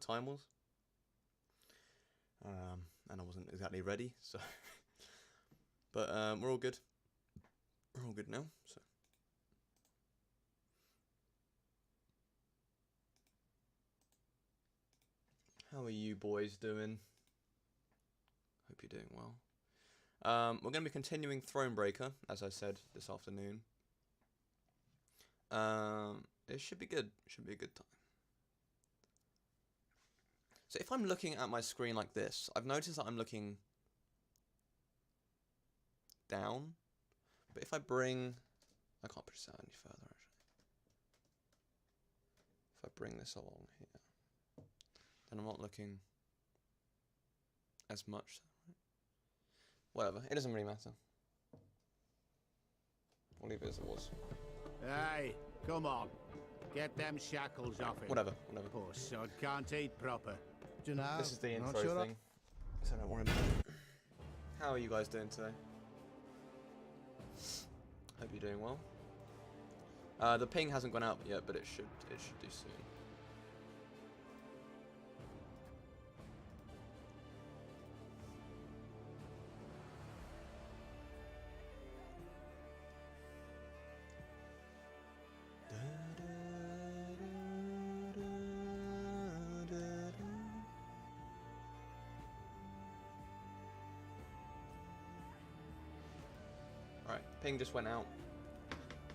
time was. And I wasn't exactly ready, so... But we're all good. We're all good now, so... How are you boys doing? Hope you're doing well. We're going to be continuing Thronebreaker, as I said, this afternoon. It should be good. It should be a good time. So if I'm looking at my screen like this, I've noticed that I'm looking down. But if I bring... I can't push this out any further, actually. If I bring this along here, then I'm not looking as much. Whatever, it doesn't really matter. We'll leave it as it was. Hey, come on. Get them shackles off him. Whatever. Poor sod can't eat proper. This is the intro thing, so don't worry about it. How are you guys doing today? Hope you're doing well. The ping hasn't gone out yet, but it should do soon. Alright, ping just went out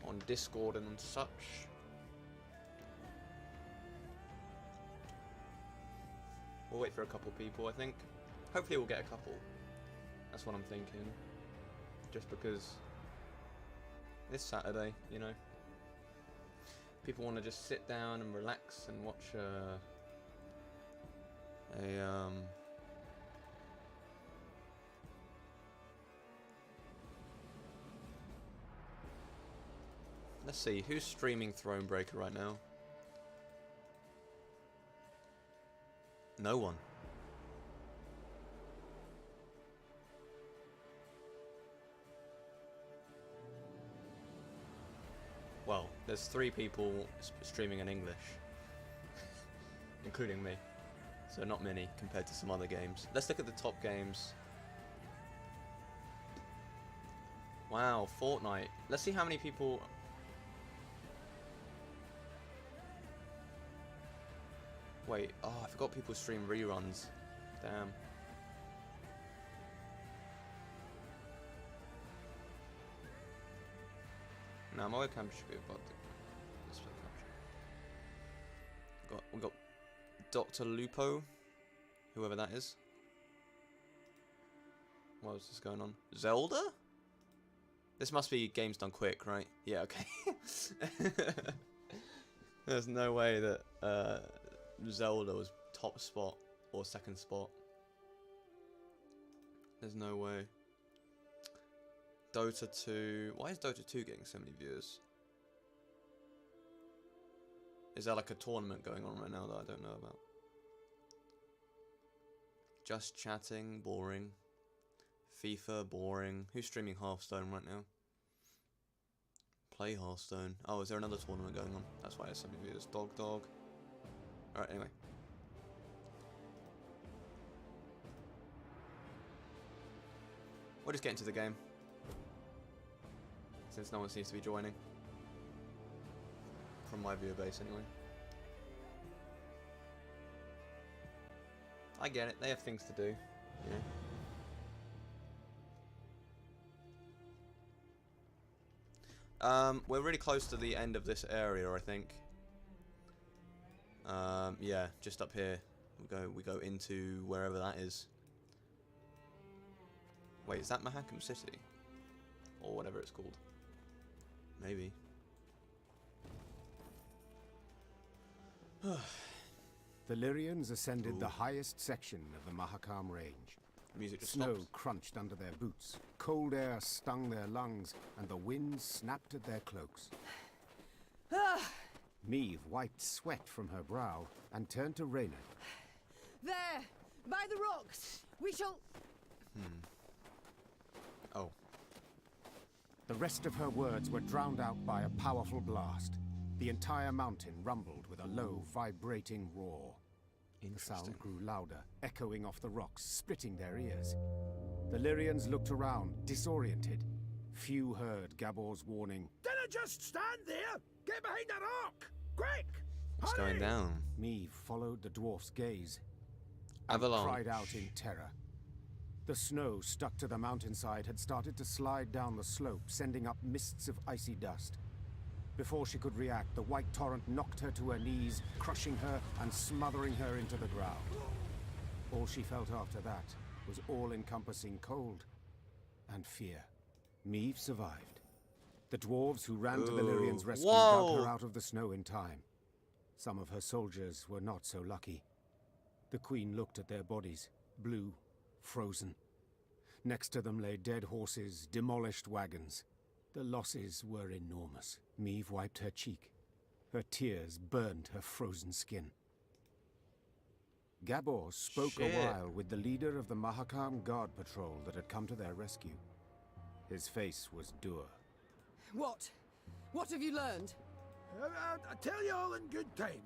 on Discord and such. We'll wait for a couple people, I think. Hopefully we'll get a couple. That's what I'm thinking. Just because it's Saturday, you know. People want to just sit down and relax and watch let's see, who's streaming Thronebreaker right now? No one. Well, there's 3 people streaming in English, including me. So not many compared to some other games. Let's look at the top games. Wow, Fortnite. Let's see how many people... Wait, oh, I forgot people stream reruns. Damn. Now my webcam should be about this webcam. We got Dr. Lupo, whoever that is. What was this going on? Zelda? This must be games done quick, right? Yeah, okay. There's no way that Zelda was top spot or second spot. There's no way. Dota 2. Why is Dota 2 getting so many viewers? Is there like a tournament going on right now that I don't know about? Just chatting, boring. FIFA, boring. Who's streaming Hearthstone right now? Play Hearthstone. Oh, is there another tournament going on? That's why there's so many viewers. Dog. Alright, anyway. We'll just get into the game. Since no one seems to be joining. From my viewer base, anyway. I get it, they have things to do, you know. We're really close to the end of this area, I think. Yeah, just up here. We go into wherever that is. Wait, is that Mahakam City? Or whatever it's called. Maybe. The Lyrians ascended the highest section of the Mahakam range. Music just Snow stopped. crunched under their boots, cold air stung their lungs, and the wind snapped at their cloaks. Meve wiped sweat from her brow and turned to Reynard. There! By the rocks! We shall... Oh. The rest of her words were drowned out by a powerful blast. The entire mountain rumbled with a low, vibrating roar. The sound grew louder, echoing off the rocks, splitting their ears. The Lyrians looked around, disoriented. Few heard Gabor's warning. Dinna just stand there! Get behind a rock! Quick! What's Hurry! going down? Meve followed the dwarf's gaze and Avalanche. cried out in terror. The snow stuck to the mountainside had started to slide down the slope, sending up mists of icy dust. Before she could react, the white torrent knocked her to her knees, crushing her and smothering her into the ground. All she felt after that was all-encompassing cold and fear. Meve survived. The dwarves who ran to the Lyrians' rescue dug her out of the snow in time. Some of her soldiers were not so lucky. The queen looked at their bodies, blue, frozen. Next to them lay dead horses, demolished wagons. The losses were enormous. Meve wiped her cheek. Her tears burned her frozen skin. Gabor spoke a while with the leader of the Mahakam Guard Patrol that had come to their rescue. His face was dour. What? What have you learned? I'll tell you all in good time.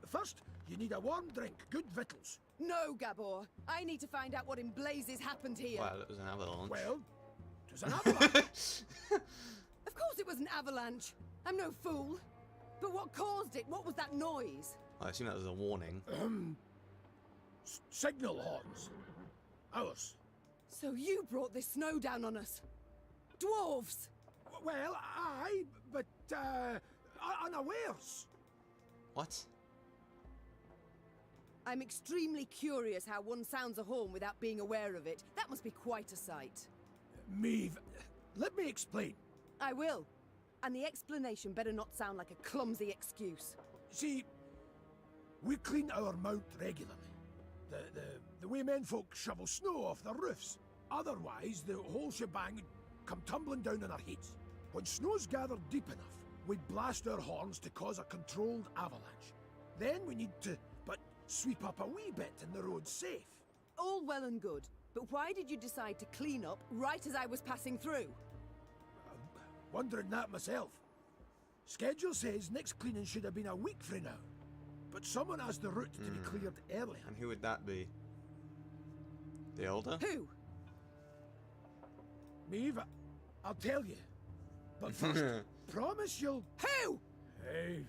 First, you need a warm drink, good victuals. No, Gabor. I need to find out what in blazes happened here. Well, it was an avalanche. Well, it was an avalanche. Of course it was an avalanche. I'm no fool. But what caused it? What was that noise? I assume that was a warning. Signal horns. Ours. So you brought this snow down on us. Dwarves! Well, aye, but, unawares. What? I'm extremely curious how one sounds a horn without being aware of it. That must be quite a sight. Meve, let me explain. I will. And the explanation better not sound like a clumsy excuse. See, we clean our mount regularly. The way menfolk shovel snow off their roofs. Otherwise, the whole shebang would come tumbling down on our heads. When snow's gathered deep enough, we'd blast our horns to cause a controlled avalanche. Then we need to, sweep up a wee bit and the road's safe. All well and good, but why did you decide to clean up right as I was passing through? Wondering that myself. Schedule says next cleaning should have been a week from now. But someone asked the route to be cleared earlier. And who would that be? The Elder? Who? Meve, I'll tell you. But first, promise you'll... Who? Hey.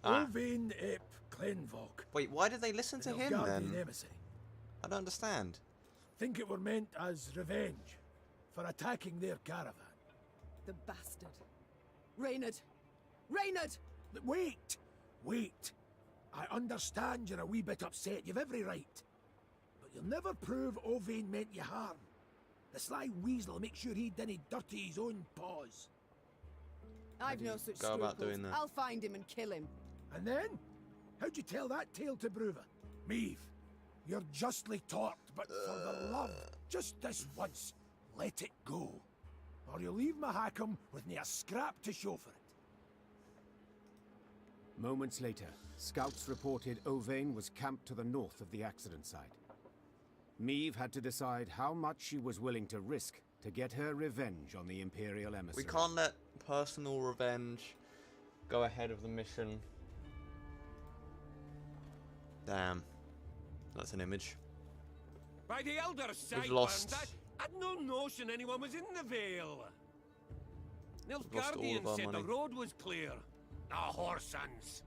Ah. Ovain ep Clenvok. Wait, why did they listen to him then? Emissary. I don't understand. Think it were meant as revenge for attacking their caravan. The bastard. Reynard! Reynard! Wait! Wait! I understand you're a wee bit upset, you've every right. But you'll never prove Ovain meant you harm. The sly weasel will make sure he didn't dirty his own paws. I've no such go about scruples. doing that? I'll find him and kill him. And then? How'd you tell that tale to Bruva? Meve, you're justly torqued, but for the love, just this once, let it go. Or you'll leave Mahakam with near a scrap to show for it. Moments later, scouts reported Ovain was camped to the north of the accident site. Meve had to decide how much she was willing to risk to get her revenge on the Imperial emissary. We can't let personal revenge go ahead of the mission. Damn. That's an image. By the Elder's sight, lost. I'd no notion anyone was in the Vale. Lost all Nilfgaardian of our said money. the road was clear. The Horsons.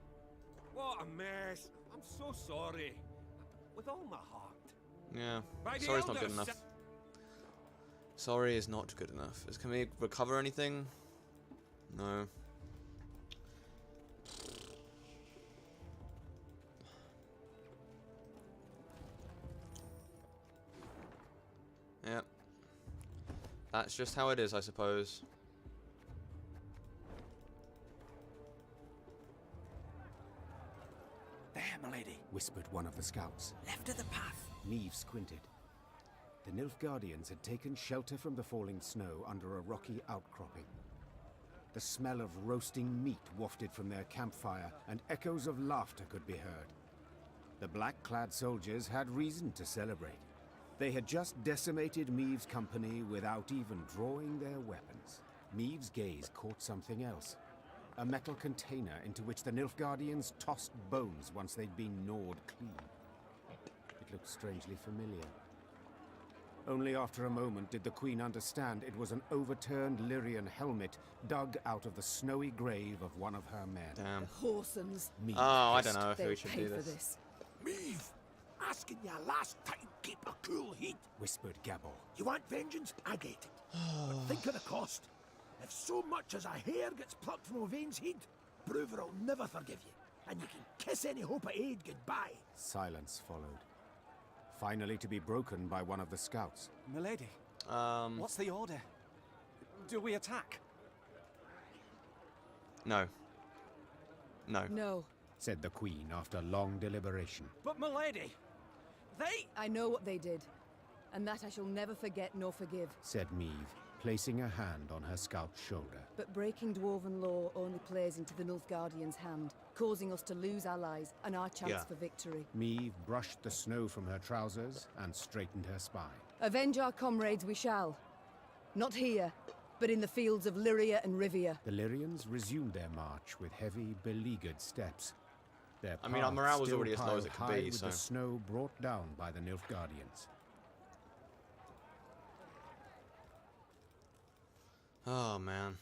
What a mess. I'm so sorry. With all my heart. Yeah. By the Sorry's not good Elder's enough. si- Sorry is not good enough. Can we recover anything? No. Yep. That's just how it is, I suppose. There, my lady, whispered one of the scouts. Left of the path. Meve squinted. The Nilfgaardians had taken shelter from the falling snow under a rocky outcropping. The smell of roasting meat wafted from their campfire, and echoes of laughter could be heard. The black-clad soldiers had reason to celebrate. They had just decimated Meve's company without even drawing their weapons. Meve's gaze caught something else. a metal container into which the Nilfgaardians tossed bones once they'd been gnawed clean. It looked strangely familiar. Only after a moment did the Queen understand it was an overturned Lyrian helmet dug out of the snowy grave of one of her men. Damn. Horsons. Meave Oh, I hissed. don't know if They'll we should pay do for this. this. Meave, asking you last time, keep a cool head. Whispered Gabor. You want vengeance? I get it. But think of the cost. If so much as a hair gets plucked from Owain's head, Bruver will never forgive you, and you can kiss any hope of aid goodbye. Silence followed, finally to be broken by one of the scouts. Milady, what's the order? Do we attack? No. No. No. Said the Queen after long deliberation. But milady, they... I know what they did, and that I shall never forget nor forgive. Said Meave, placing a hand on her scout's shoulder. But breaking Dwarven law only plays into the Nilfgaardians' hand, causing us to lose allies and our chance for victory. Meave brushed the snow from her trousers and straightened her spine. Avenge our comrades we shall. Not here, but in the fields of Lyria and Rivia. The Lyrians resumed their march with heavy, beleaguered steps. Their I mean, our path morale was still already as low as it piled could high be, with so... the snow brought down by the Nilfgaardians. Oh, man.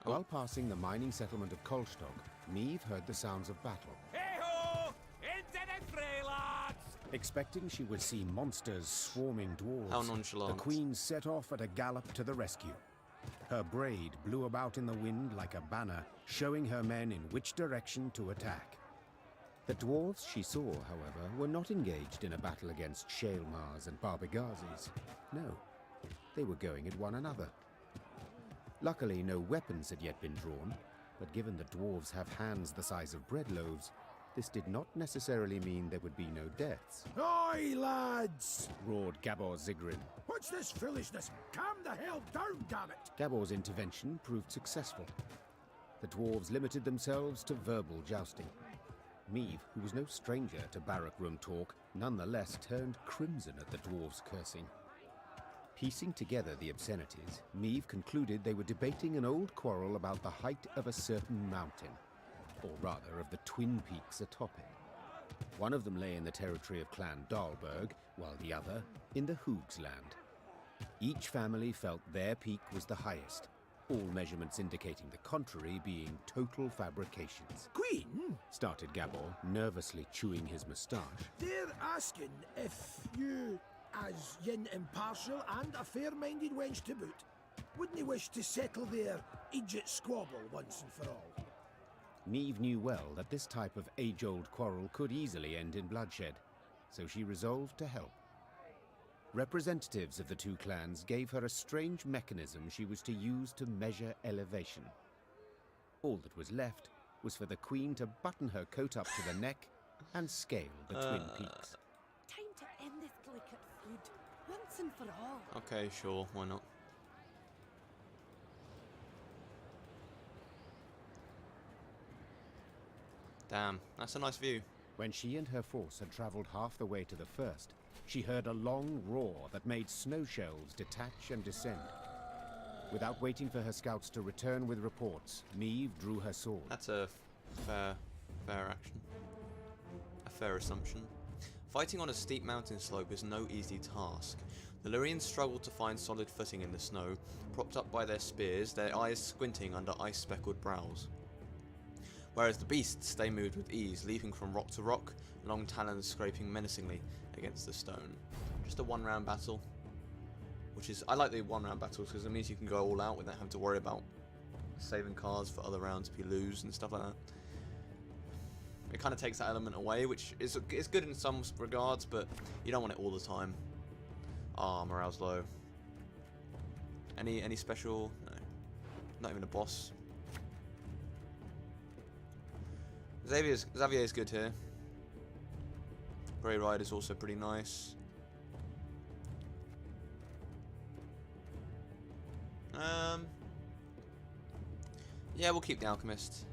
While passing the mining settlement of Kolstog, Meave heard the sounds of battle. Hey-ho! Into the fray, lads! Expecting she would see monsters swarming dwarves, How nonchalant. the Queen set off at a gallop to the rescue. Her braid blew about in the wind like a banner, showing her men in which direction to attack. The dwarves she saw, however, were not engaged in a battle against Shaelmars and Barbagazes. No, they were going at one another. Luckily, no weapons had yet been drawn, but given the dwarves have hands the size of bread loaves, this did not necessarily mean there would be no deaths. Oi, lads! Roared Gabor Zigrin. What's this foolishness? Calm the hell down, damn it! Gabor's intervention proved successful. The dwarves limited themselves to verbal jousting. Meave, who was no stranger to barrack room talk, nonetheless turned crimson at the dwarves' cursing. Piecing together the obscenities, Meave concluded they were debating an old quarrel about the height of a certain mountain, or rather of the twin peaks atop it. One of them lay in the territory of Clan Dahlberg, while the other in the Hoogsland. Each family felt their peak was the highest, all measurements indicating the contrary being total fabrications. Queen, Started Gabor, nervously chewing his moustache. they're asking if you, as yin impartial and a fair-minded wench to boot, wouldn't wish to settle their idiot squabble once and for all? Meave knew well that this type of age-old quarrel could easily end in bloodshed, so she resolved to help. Representatives of the two clans gave her a strange mechanism she was to use to measure elevation. All that was left was for the Queen to button her coat up to the neck and scale the twin peaks. Time to end this delicate feud, once and for all. Okay, sure, why not? Damn, that's a nice view. When she and her force had travelled half the way to the first, she heard a long roar that made snow shelves detach and descend. Without waiting for her scouts to return with reports, Meave drew her sword. That's a fair action. A fair assumption. Fighting on a steep mountain slope is no easy task. The Lyrians struggled to find solid footing in the snow, propped up by their spears, their eyes squinting under ice-speckled brows. Whereas the beasts, they moved with ease, leaping from rock to rock, long talons scraping menacingly against the stone. Just a one-round battle. Which is, I like the one-round battles because it means you can go all out without having to worry about saving cards for other rounds if you lose and stuff like that. It kind of takes that element away, which is good in some regards, but you don't want it all the time. Ah, morale's low. Any special? No. Not even a boss. Xavier's good here. Grey Rider's also pretty nice. Yeah, we'll keep the Alchemist.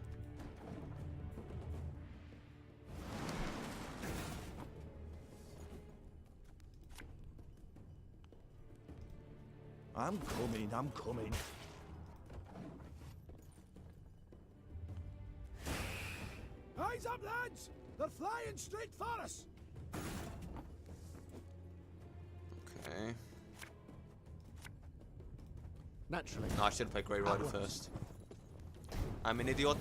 I'm coming, I'm coming. Eyes up, lads! They're flying straight for us! Okay. Naturally. No, I should have played Grey Rider first. I'm an idiot.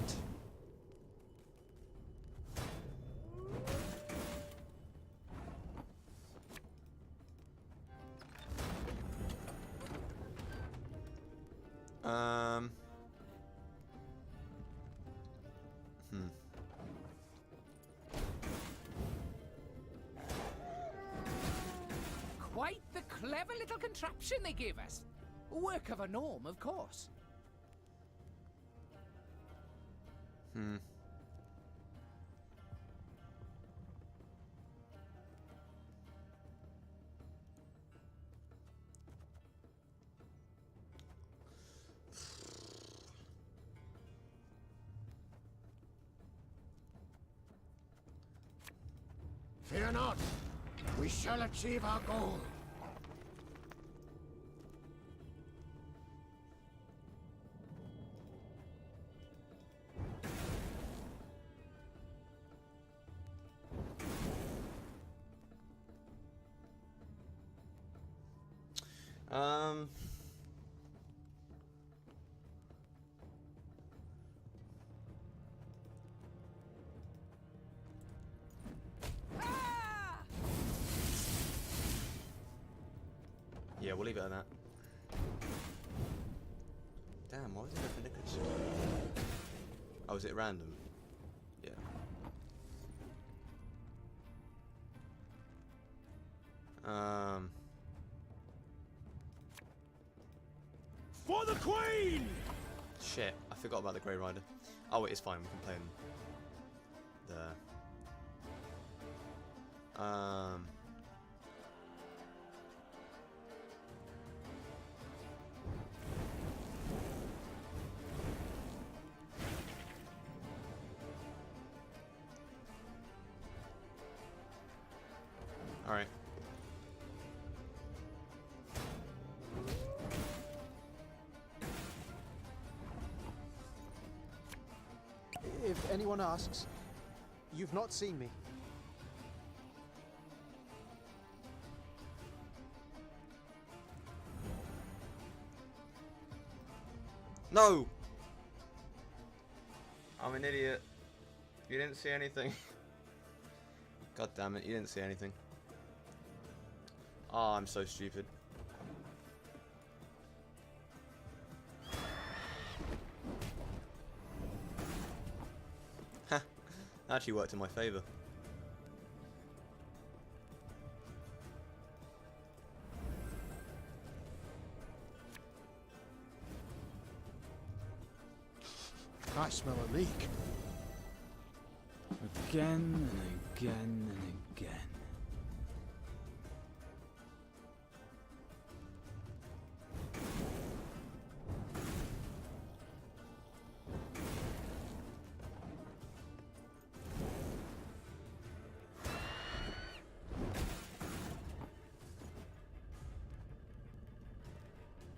Quite the clever little contraption they gave us. Work of a gnome, of course. Fear not. We shall achieve our goal. Yeah, we'll leave it at that. Damn, why was it perpendicular? Oh, is it random? Yeah. For the Queen! Shit, I forgot about the Grey Rider. Oh, wait, it's fine, we can play him there. Alright. If anyone asks, you've not seen me. No! I'm an idiot. You didn't see anything. God damn it, you didn't see anything. Oh, I'm so stupid. Ha! That actually worked in my favour. I smell a leak. Again and again and again.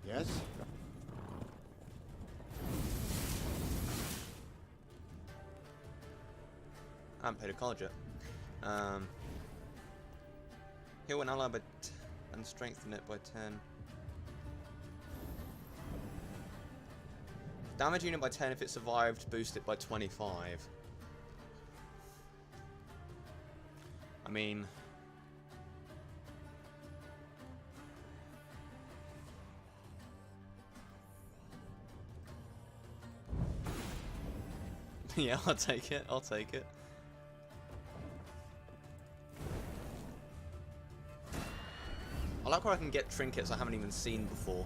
Yes? I haven't paid a card yet. Heal an ally and strengthen it by 10. Damage unit by 10 if it survived, boost it by 25. I mean... yeah, I'll take it, I'll take it. I like where I can get trinkets I haven't even seen before.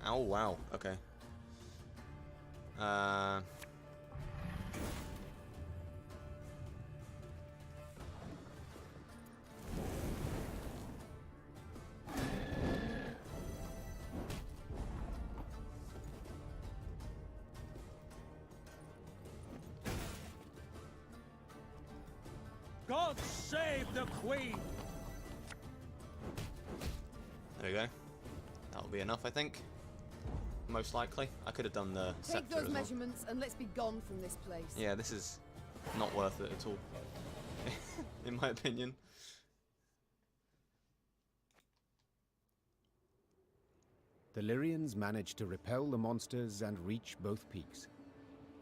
Oh wow, okay. God save the Queen! There we go. That'll will be enough, I think. Most likely. I could have done the Take scepter those as well. measurements and let's be gone from this place. Yeah, this is not worth it at all, in my opinion. The Lyrians managed to repel the monsters and reach both peaks.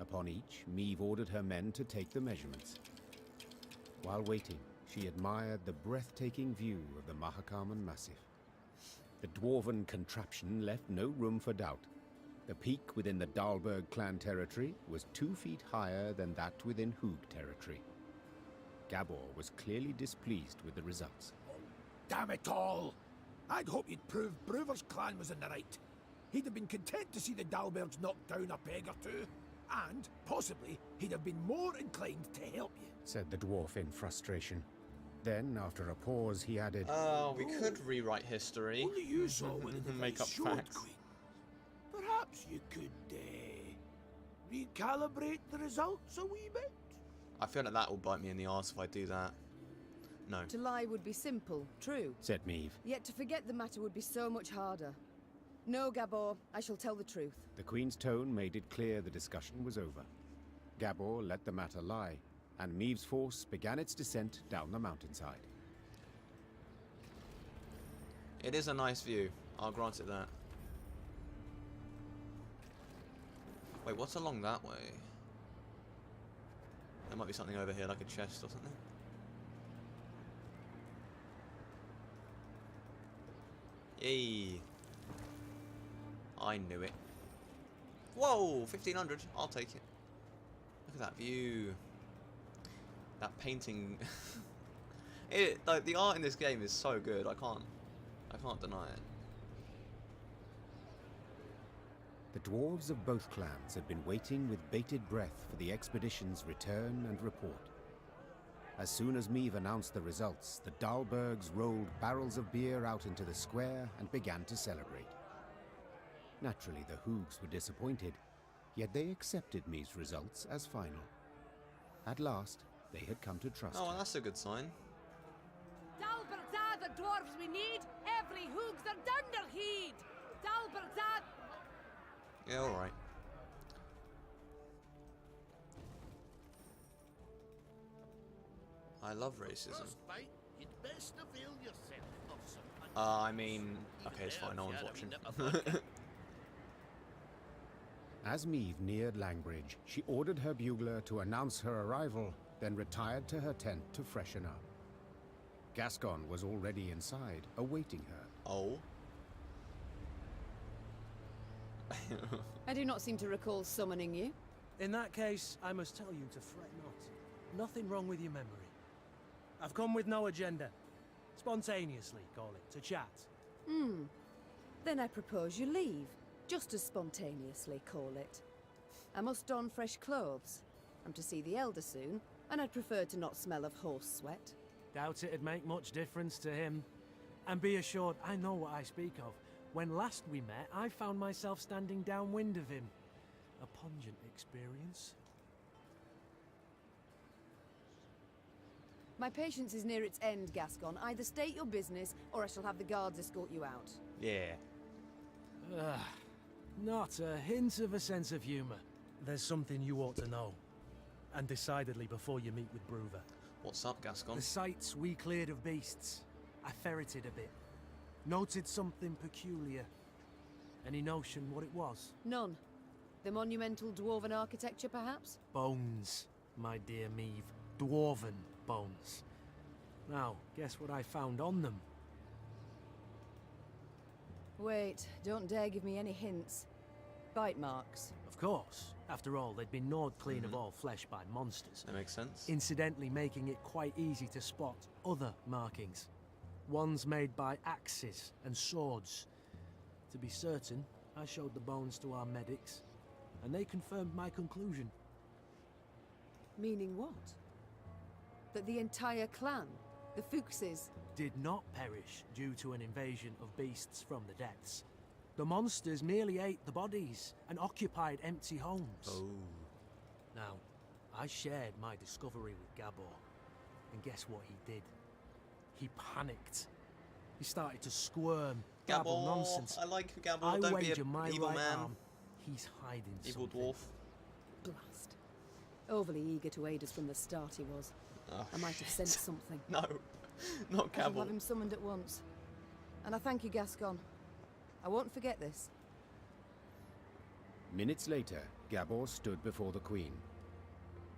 Upon each, Meve ordered her men to take the measurements. While waiting, she admired the breathtaking view of the Mahakaman Massif. The dwarven contraption left no room for doubt. The peak within the Dahlberg clan territory was 2 feet higher than that within Hoog territory. Gabor was clearly displeased with the results. Damn it all! I'd hoped you'd prove Brewer's clan was in the right. He'd have been content to see the Dahlbergs knocked down a peg or two. And, possibly, he'd have been more inclined to help you, said the dwarf in frustration. Then, after a pause, he added, Oh, we could rewrite history. Only you saw what the Make device up showed, facts. Queen. Perhaps you could, recalibrate the results a wee bit? I feel like that will bite me in the arse if I do that. No. To lie would be simple, true. said Meve. Yet to forget the matter would be so much harder. No, Gabor, I shall tell the truth. The Queen's tone made it clear the discussion was over. Gabor let the matter lie, and Meve's force began its descent down the mountainside. It is a nice view. I'll grant it that. Wait, what's along that way? There might be something over here, like a chest or something. Yay! I knew it. Whoa! 1500. I'll take it. Look at that view. That painting. Like the art in this game is so good. I can't deny it. The dwarves of both clans had been waiting with bated breath for the expedition's return and report. As soon as Meve announced the results, the Dahlbergs rolled barrels of beer out into the square and began to celebrate. Naturally, the Hoogs were disappointed, yet they accepted Meve's results as final. At last, they had come to trust Oh, well, her. that's a good sign. Dalbergs are the dwarves we need. Every hoogs are dunderheed. Dalbergs are... Yeah, alright. I love racism. I mean, okay, it's fine, no one's watching. As Meve neared Langbridge, she ordered her bugler to announce her arrival, then retired to her tent to freshen up. Gascon was already inside, awaiting her. Oh. I do not seem to recall summoning you. In that case, I must tell you to fret not. Nothing wrong with your memory. I've come with no agenda. Spontaneously, call it, to chat. Then I propose you leave. Just as spontaneously, call it. I must don fresh clothes. I'm to see the Elder soon, and I'd prefer to not smell of horse sweat. Doubt it'd make much difference to him. And be assured, I know what I speak of. When last we met, I found myself standing downwind of him. A pungent experience. My patience is near its end, Gascon. Either state your business, or I shall have the guards escort you out. Yeah. Not a hint of a sense of humor. There's something you ought to know. And decidedly before you meet with Brewer. What's up, Gascon? The sites we cleared of beasts. I ferreted a bit. Noted something peculiar. Any notion what it was? None. The monumental dwarven architecture, perhaps? Bones, my dear Meve. Dwarven bones. Now, guess what I found on them? Wait, don't dare give me any hints. Bite marks. Of course. After all, they'd been gnawed clean of all flesh by monsters. That makes sense. Incidentally making it quite easy to spot other markings. Ones made by axes and swords. To be certain, I showed the bones to our medics, and they confirmed my conclusion. Meaning what? That the entire clan, the Fuchses, did not perish due to an invasion of beasts from the depths. The monsters merely ate the bodies and occupied empty homes. Oh. Now, I shared my discovery with Gabor, and guess what he did? He panicked. He started to squirm, babble Gabor, nonsense. I like Gabor. I Don't be wager an my evil right man. arm, he's hiding Evil something. dwarf. Blast. Overly eager to aid us from the start he was. Oh, I might have sensed something. No, not I shall Gabor. have him summoned at once. And I thank you, Gascon. I won't forget this. Minutes later, Gabor stood before the Queen.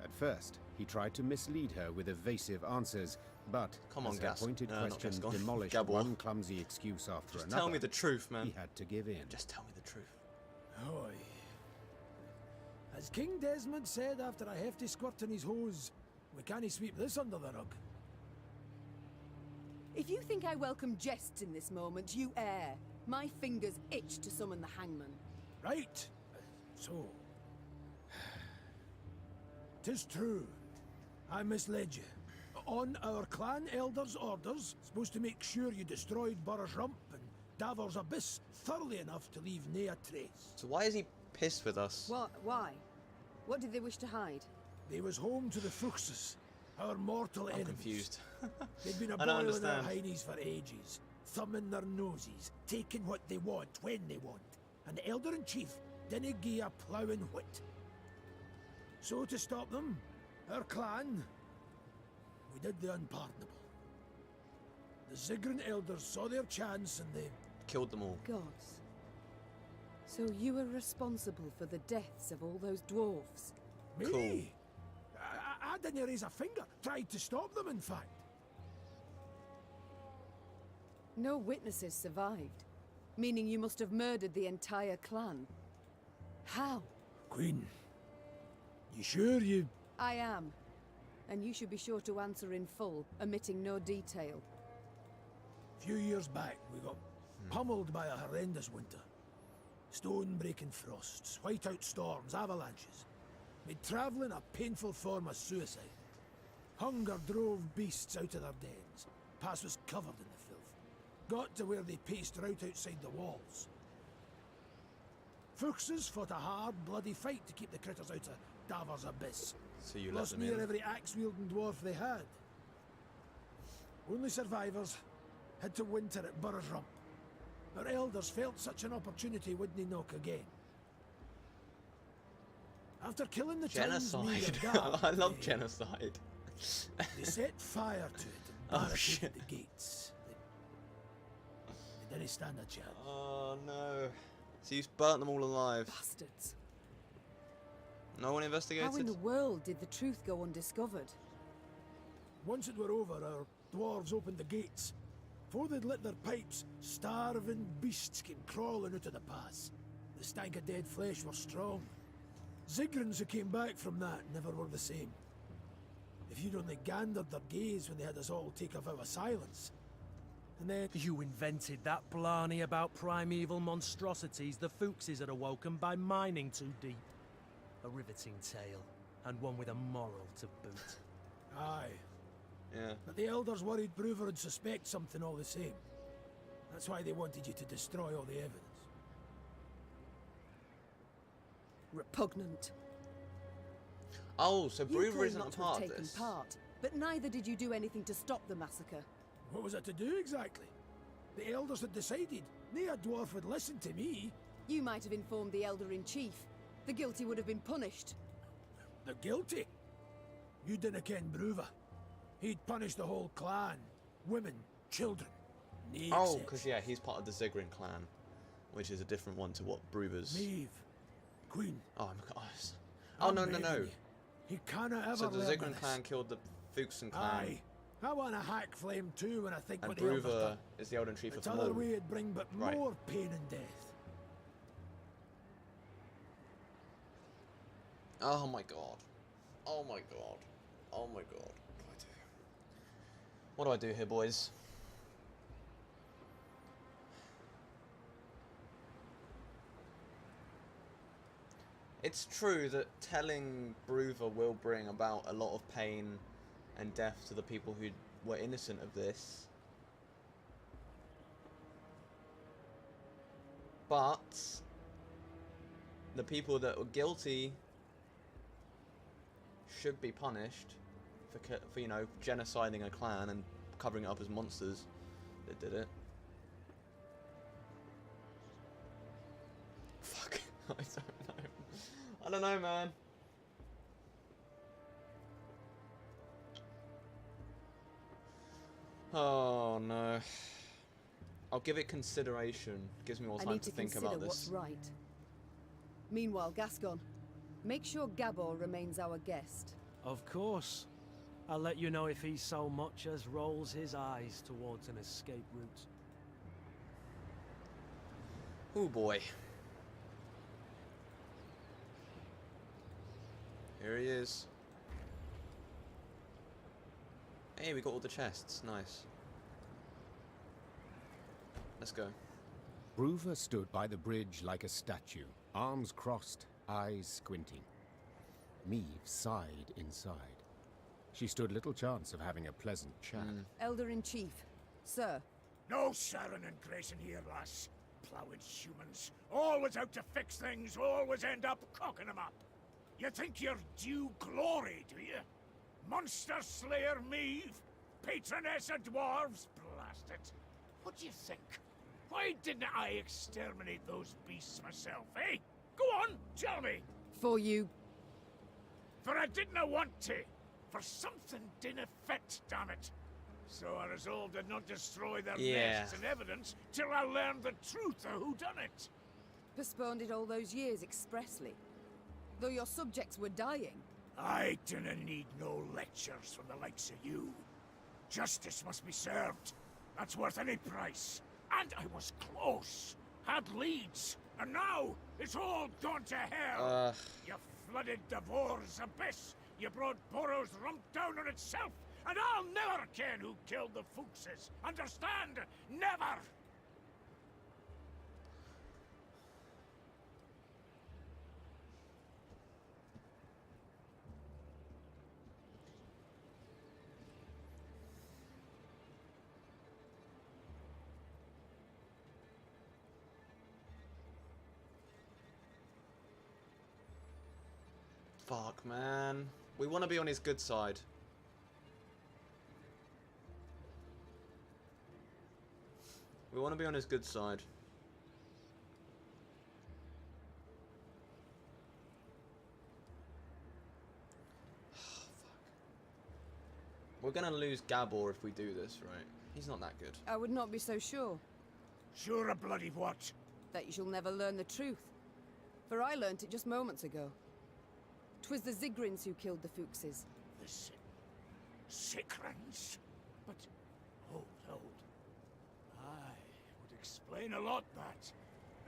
At first, he tried to mislead her with evasive answers, but Come on, as her Gas. pointed Not question Gascon. demolished Gabor. one clumsy excuse after Just another, tell me the truth, man. he had to give in. Just tell me the truth. Aye. As King Desmond said after a hefty squirt in his hose, we can't sweep this under the rug. If you think I welcome jests in this moment, you err. My fingers itch to summon the hangman. Right. So. 'Tis true. I misled you. On our clan elder's orders, supposed to make sure you destroyed Burr's Rump and Davor's Abyss thoroughly enough to leave nae a trace. So why is he pissed with us? What? Why? What did they wish to hide? They was home to the Fuchses, our mortal I'm enemies. confused. They'd been a I don't boiling their understand. heinies for ages, thumbing their noses, taking what they want when they want, and the Elder-in-Chief didn't gie a ploughing whit. So to stop them, our clan, we did the unpardonable. The Ziggurin elders saw their chance and they... Killed them all. Gods. So you were responsible for the deaths of all those dwarves? Me? Cool. I didn't raise a finger, tried to stop them in fact. No witnesses survived, meaning you must have murdered the entire clan. How? Queen, you sure you... I am. And you should be sure to answer in full, omitting no detail. A few years back, we got pummeled by a horrendous winter. Stone-breaking frosts, whiteout storms, avalanches. Made travelling a painful form of suicide. Hunger drove beasts out of their dens. Pass was covered in the filth. Got to where they paced right outside the walls. Fuchses fought a hard, bloody fight to keep the critters out of Davor's Abyss. So you let Lost them near in. every axe-wielding dwarf they had. Only survivors had to winter at Burr's Rump. Our elders felt such an opportunity wouldn't knock again. After killing the town's mayor Genocide. guard, I love they- genocide. They set fire to it and Oh, barricaded shit. the gates. They didn't stand a chance. Oh no. So you burnt them all alive. Bastards. No one investigated? How in the world did the truth go undiscovered? Once it were over, our dwarves opened the gates. Before they'd lit their pipes, starving beasts came crawling out of the pass. The stank of dead flesh were strong. Zigrins who came back from that never were the same. If you'd only gandered their gaze when they had us all take a vow of silence. And then... You invented that blarney about primeval monstrosities the Fuchses had awoken by mining too deep. A riveting tale, and one with a moral to boot. Aye. Yeah. But the elders worried Bruver would suspect something all the same. That's why they wanted you to destroy all the evidence. Repugnant. Oh, so You Bruver claim isn't not a to have part of taken this. part, but neither did you do anything to stop the massacre. What was I to do exactly? The elders had decided. Nae a dwarf would listen to me. You might have informed the Elder-in-Chief. The guilty would have been punished. The guilty? You didn't ken Bruver. He'd punish the whole clan. Women, children. Nae Oh, exception. because yeah, he's part of the Ziggurin clan, which is a different one to what Bruver's. Maeve. Queen. Oh my gosh. Oh no I'm no no. begging you. He cannot ever So the learn Ziggurin this. clan killed the Fuchsen clan, Aye. I want a hack flame too when I think and what the elders Bruver done. is the Elden Chief It's of them other all. way it'd bring but Right. more pain and death. Oh my god. Oh my god. Oh my god. What do I do here, boys? It's true that telling Bruver will bring about a lot of pain and death to the people who were innocent of this. But the people that were guilty should be punished for you know, genociding a clan and covering it up as monsters that did it. I don't know, man. Oh no. I'll give it consideration. Gives me more time to think about this. What's right. Meanwhile, Gascon, make sure Gabor remains our guest. Of course. I'll let you know if he so much as rolls his eyes towards an escape route. Oh boy. Here he is. Hey, we got all the chests. Nice. Let's go. Bruva stood by the bridge like a statue, arms crossed, eyes squinting. Meve sighed inside. She stood little chance of having a pleasant chat. Elder-in-Chief, sir. No Sharon and Grayson here, lass. Plowing humans. Always out to fix things, always end up cocking them up. You think you're due glory, do you? Monster Slayer Meve? Patroness of dwarves? Blast it. What do you think? Why didn't I exterminate those beasts myself, eh? Go on, tell me. For you. For I didn't want to. For something didn't fit, damn it. So I resolved to not destroy their nests and evidence till I learned the truth of who done it. Postponed it all those years expressly. Though your subjects were dying. I didn't need no lectures from the likes of you. Justice must be served. That's worth any price. And I was close. Had leads. And now it's all gone to hell. You flooded Devor's abyss. You brought Boros rump down on itself. And I'll never ken who killed the Fuchses. Understand? Never! Fuck, man. We want to be on his good side. We want to be on his good side. We're gonna lose Gabor if we do this, right? He's not that good. I would not be so sure. Sure a bloody what? That you shall never learn the truth. For I learnt it just moments ago. 'Twas the Zigrins who killed the Fuchses. The Zigrins? But... hold. Would explain a lot, that.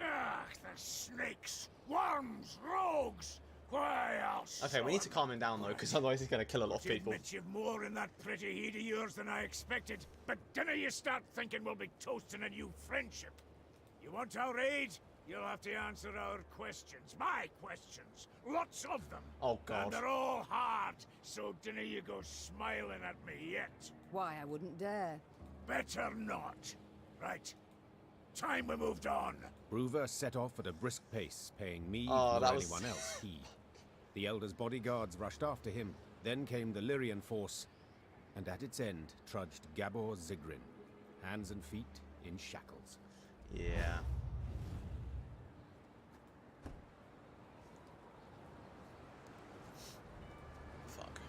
Ah, the snakes, worms, rogues. Why, I'll Okay, we need to calm him down though, because otherwise he's gonna kill a lot of people. Admit you've more in that pretty heat of yours than I expected, but dinna you start thinking we'll be toasting a new friendship. You want our aid? You'll have to answer our questions. My questions. Lots of them. Oh, God. And they're all hard, so dinna you go smiling at me yet. Why, I wouldn't dare. Better not. Right. Time we moved on. Bruva set off at a brisk pace, paying me Oh, nor anyone else heed. The Elder's bodyguards rushed after him. Then came the Lyrian force, and at its end trudged Gabor Zigrin, hands and feet in shackles. Yeah. Fuck.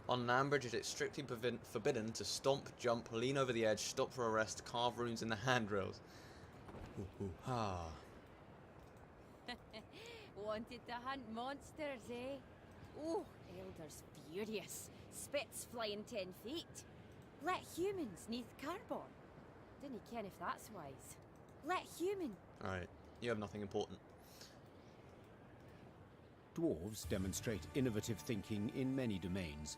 On an amber, it is strictly forbidden to stomp, jump, lean over the edge, stop for a rest, carve runes in the handrails. Ah. Wanted to hunt monsters, eh? Oh, Elder's furious. Spits flying 10 feet. Let humans neath carbon. Didn't ken if that's wise. Let human. Alright, you have nothing important. Dwarves demonstrate innovative thinking in many domains.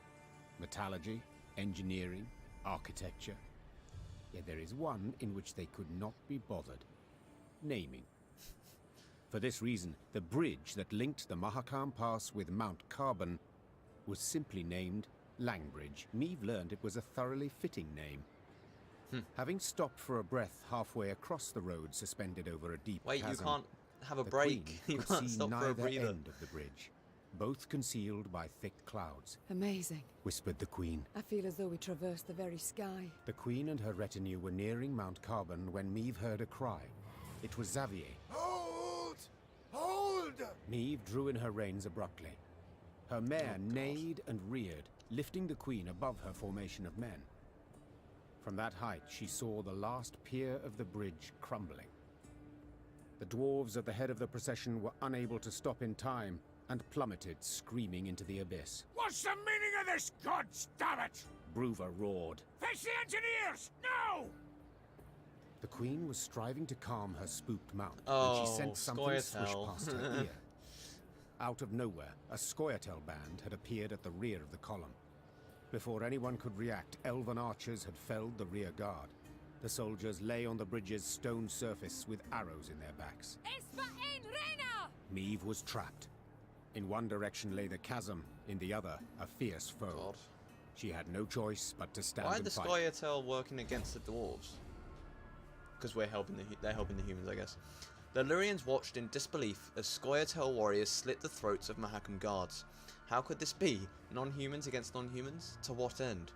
Metallurgy, engineering, architecture. Yet there is one in which they could not be bothered. Naming. For this reason, the bridge that linked the Mahakam Pass with Mount Carbon was simply named Langbridge. Meve learned it was a thoroughly fitting name. Having stopped for a breath halfway across the road suspended over a deep chasm, you can't have a the break. Queen You could can't see stop for a neither breather. end of the bridge. both concealed by thick clouds. Amazing. Whispered the Queen. I feel as though we traversed the very sky. The Queen and her retinue were nearing Mount Carbon when Meve heard a cry. It was Xavier. Hold! Hold! Meve drew in her reins abruptly. Her mare neighed and reared, lifting the Queen above her formation of men. From that height, she saw the last pier of the bridge crumbling. The dwarves at the head of the procession were unable to stop in time and plummeted, screaming into the abyss. What's the meaning of this, God damn it? Bruva roared. Fetch the engineers! Now! The Queen was striving to calm her spooked mount when Oh, she sent something swish Scoia'tael. past her ear. Out of nowhere, a Scoia'tael band had appeared at the rear of the column. Before anyone could react, elven archers had felled the rear guard. The soldiers lay on the bridge's stone surface with arrows in their backs. Meve was trapped. In one direction lay the chasm, in the other, a fierce foe. God. She had no choice but to stand Why are and the fight. Scoia'tael working against the dwarves? Because they're helping the humans, I guess. The Lurians watched in disbelief as Scoia'tael warriors slit the throats of Mahakam guards. How could this be? Non-humans against non-humans? To what end?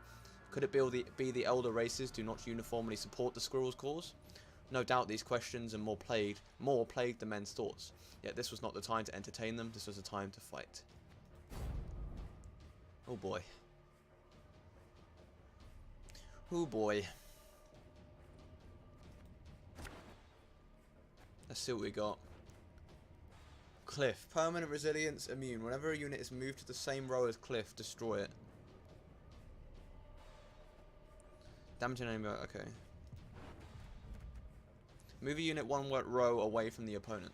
Could it be the elder races do not uniformly support the Squirrel's cause? No doubt these questions and more plagued the men's thoughts. Yet this was not the time to entertain them, this was the time to fight. Oh boy. Oh boy. Let's see what we got. Cliff. Permanent resilience immune. Whenever a unit is moved to the same row as Cliff, destroy it. Damage an enemy. Okay. Move a unit one row away from the opponent.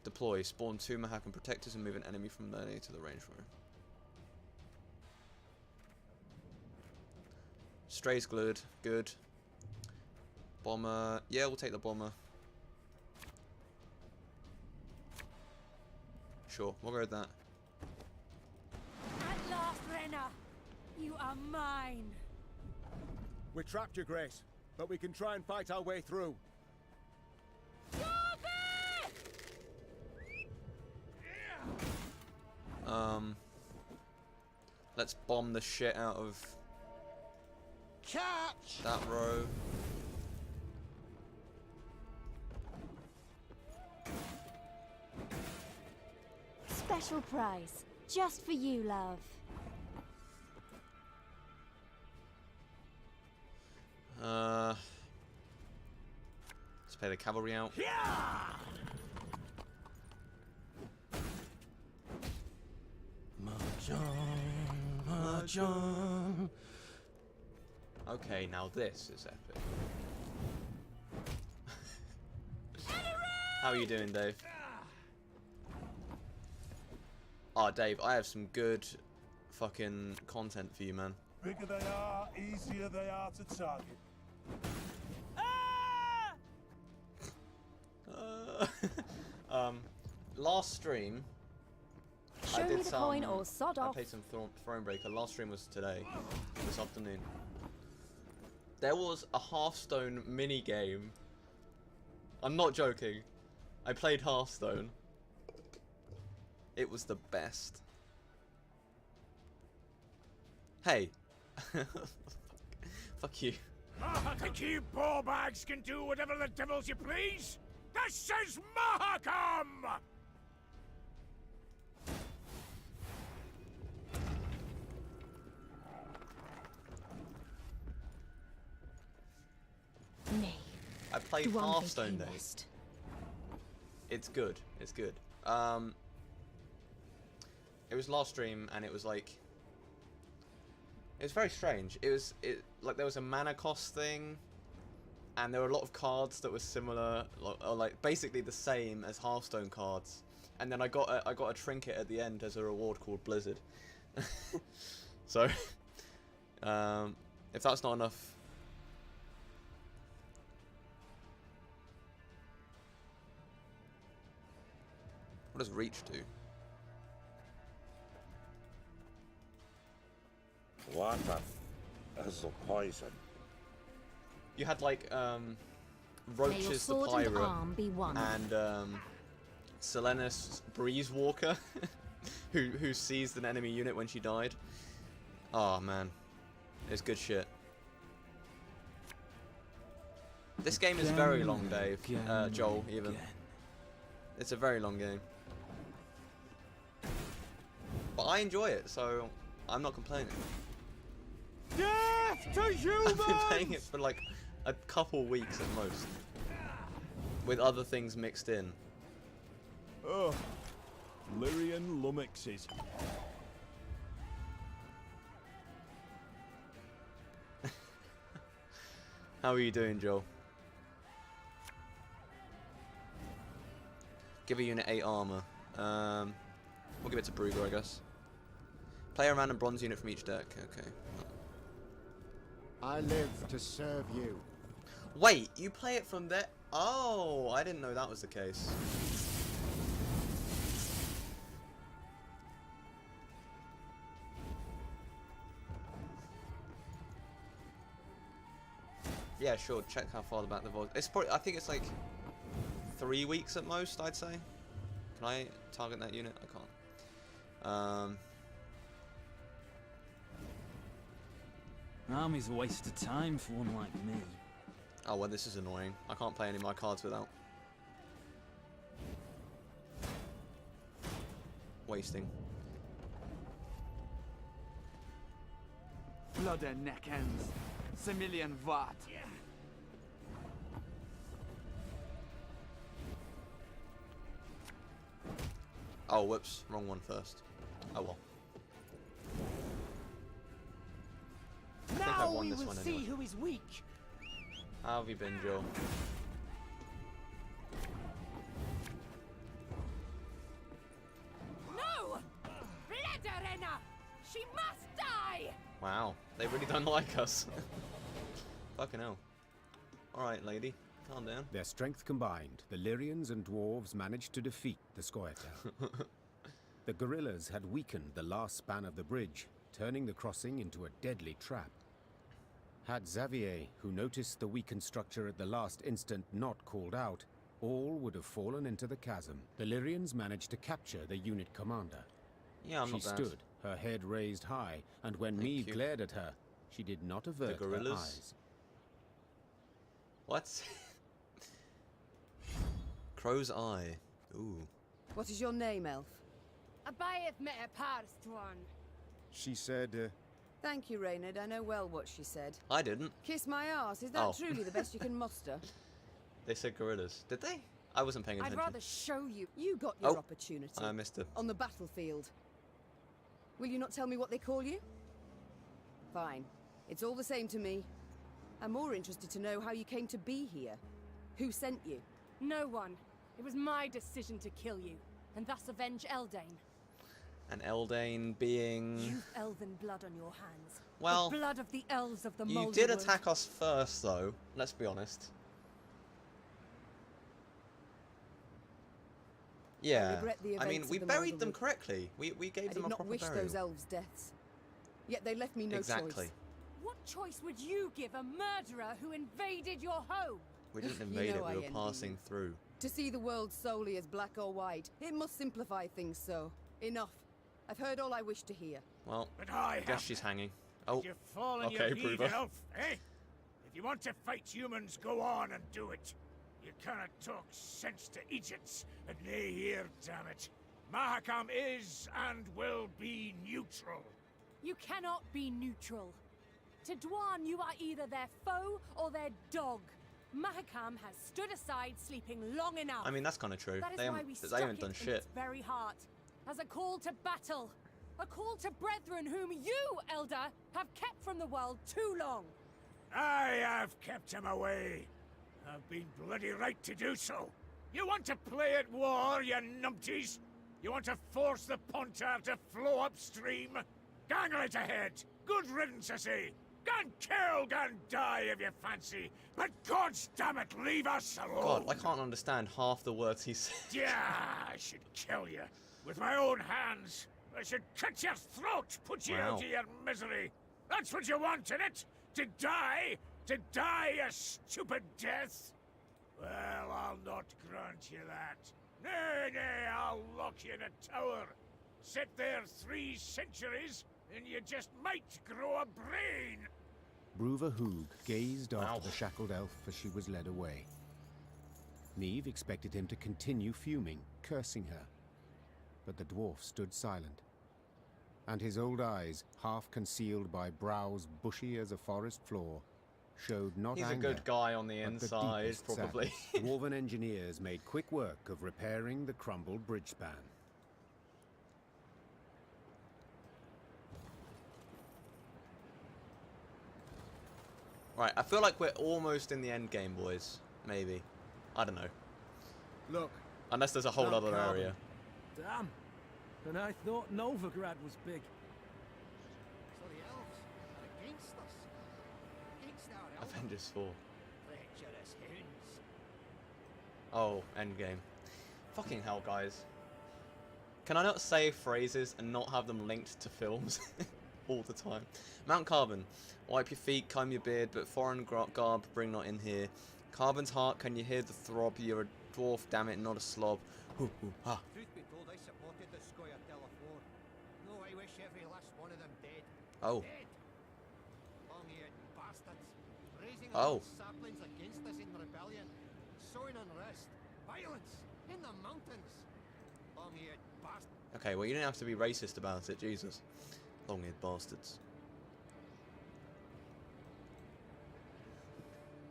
Deploy. Spawn 2 Mahakam protectors and move an enemy from melee to the range row. Stray's good. Good. Bomber. Yeah, we'll take the bomber. Sure, we'll go with that. At last, Renna! You are mine! We're trapped, Your Grace, but we can try and fight our way through. Let's bomb the shit out of Catch! that row. Special prize, just for you, love. Let's play the cavalry out. Mahjong. Okay, now this is epic. How are you doing, Dave? Oh, Dave, I have some good fucking content for you, man. Bigger they are, easier they are to target. Last stream, Show me the coin or sod I off. played some Thronebreaker. Last stream was today, this afternoon. There was a Hearthstone mini game. I'm not joking. I played Hearthstone. It was the best. Hey. Fuck you. Think you ballbags can do whatever the devils you please? This is Mahakam! Nay. I played Do one Hearthstone thing Day. must. It's good. It's good. It was last stream, and it was like, it was very strange. Like there was a mana cost thing, and there were a lot of cards that were similar, like basically the same as Hearthstone cards. And then I got a trinket at the end as a reward called Blizzard. So, if that's not enough. What does reach do? Water is a poison. You had like Roaches the Pirate and Selenis Breeze Walker, who seized an enemy unit when she died. Oh man, it's good shit. This game is very long, Dave. Joel, even. It's a very long game. But I enjoy it, so I'm not complaining. Death to humans! I've been playing it for like a couple weeks at most, with other things mixed in. Oh, Lyrian lummoxes. How are you doing, Joel? Give a unit 8 armor. We'll give it to Brugger, I guess. Play a random bronze unit from each deck. Okay. I live to serve you. Wait, you play it from there? Oh, I didn't know that was the case. Yeah, sure. Check how far back the vault. It's probably. I think it's like 3 weeks at most. I'd say. Can I target that unit? I can't. Army's a waste of time for one like me. Oh well, this is annoying. I can't play any of my cards without wasting. Blood and neck ends. Similian Vart. Oh, whoops. Wrong one first. Oh well. I think I won this one anyway. Who is weak. How have you been, Joel? No! Blederina! She must die! Wow, they really don't like us. Fucking hell. Alright, lady. Calm down. Their strength combined, the Lyrians and dwarves managed to defeat the Scoia'tael. The guerrillas had weakened the last span of the bridge, turning the crossing into a deadly trap. Had Xavier, who noticed the weakened structure at the last instant, not called out, all would have fallen into the chasm. The Lyrians managed to capture the unit commander. Yeah, I'm she not bad. stood, her head raised high, and when Meade glared at her, she did not avert her eyes. What? Crow's Eye. Ooh. What is your name, elf? Abayeth meta parstwan. She said, Thank you, Reynard. I know well what she said. I didn't. Kiss my arse. Is that truly the best you can muster? They said gorillas. Did they? I wasn't paying attention. I'd rather show you. You got your opportunity. I missed it. On the battlefield. Will you not tell me what they call you? Fine. It's all the same to me. I'm more interested to know how you came to be here. Who sent you? No one. It was my decision to kill you, and thus avenge Eldain. And Eldain being... You've elven blood on your hands. Well, the blood of the elves of the you did attack us first, though. Let's be honest. Yeah. I mean, we buried them correctly. We gave them a proper burial. I did not wish those elves' deaths. Yet they left me no choice. What choice would you give a murderer who invaded your home? We didn't invade it, we were passing through. To see the world solely as black or white, it must simplify things so. Enough. I've heard all I wish to hear. Well, but I guess she's hanging. Oh, you've fallen okay, your lead, Prover. elf, eh? If you want to fight humans, go on and do it. You cannot talk sense to idiots and nay here, damn it. Mahakam is and will be neutral. You cannot be neutral. To Dwan, you are either their foe or their dog. Mahakam has stood aside, sleeping long enough. I mean, that's kind of true. That is They why we haven't done in shit. its very heart, as a call to battle, a call to brethren whom you, Elder, have kept from the world too long. I have kept him away. I've been bloody right to do so. You want to play at war, you numpties? You want to force the Pontar to flow upstream? Gang right ahead. Good riddance, I say. Gan kill, gan die if you fancy. But God's damn it, leave us alone. God, I can't understand half the words he said. Yeah, I should kill you. With my own hands. I should cut your throat, put you out of your misery. That's what you want, innit? To die? To die a stupid death? Well, I'll not grant you that. Nay, nay, I'll lock you in a tower. Sit there 3 centuries, and you just might grow a brain. Bruva Hoog gazed after the shackled elf as she was led away. Neve expected him to continue fuming, cursing her. But the dwarf stood silent, and his old eyes, half concealed by brows bushy as a forest floor, showed not He's anger, a good guy on the but inside, deepest probably. sadness. Dwarven engineers made quick work of repairing the crumbled bridge span. Right, I feel like we're almost in the end game, boys. Maybe. I don't know. Look. Unless there's a whole Mount other Carbon. area. Damn. And I thought Novigrad was big. So the elves are against us. Against our elves. Avengers 4. Treacherous hounds. Oh, endgame. Fucking hell, guys. Can I not say phrases and not have them linked to films all the time? Mount Carbon. Wipe your feet, comb your beard, but foreign garb bring not in here. Carbon's heart, can you hear the throb? You're a dwarf, damn it, not a slob. Hoo, hoo, ha. Truth be told, I supported the Scoia Delafore. No, I wish every last one of them dead. Oh. Dead. Long-eared bastards. Raising Oh. saplings against us in rebellion. Sowing unrest. Violence. In the mountains. Long-eared bastards. Okay, well, you didn't have to be racist about it, Jesus. Long-eared bastards.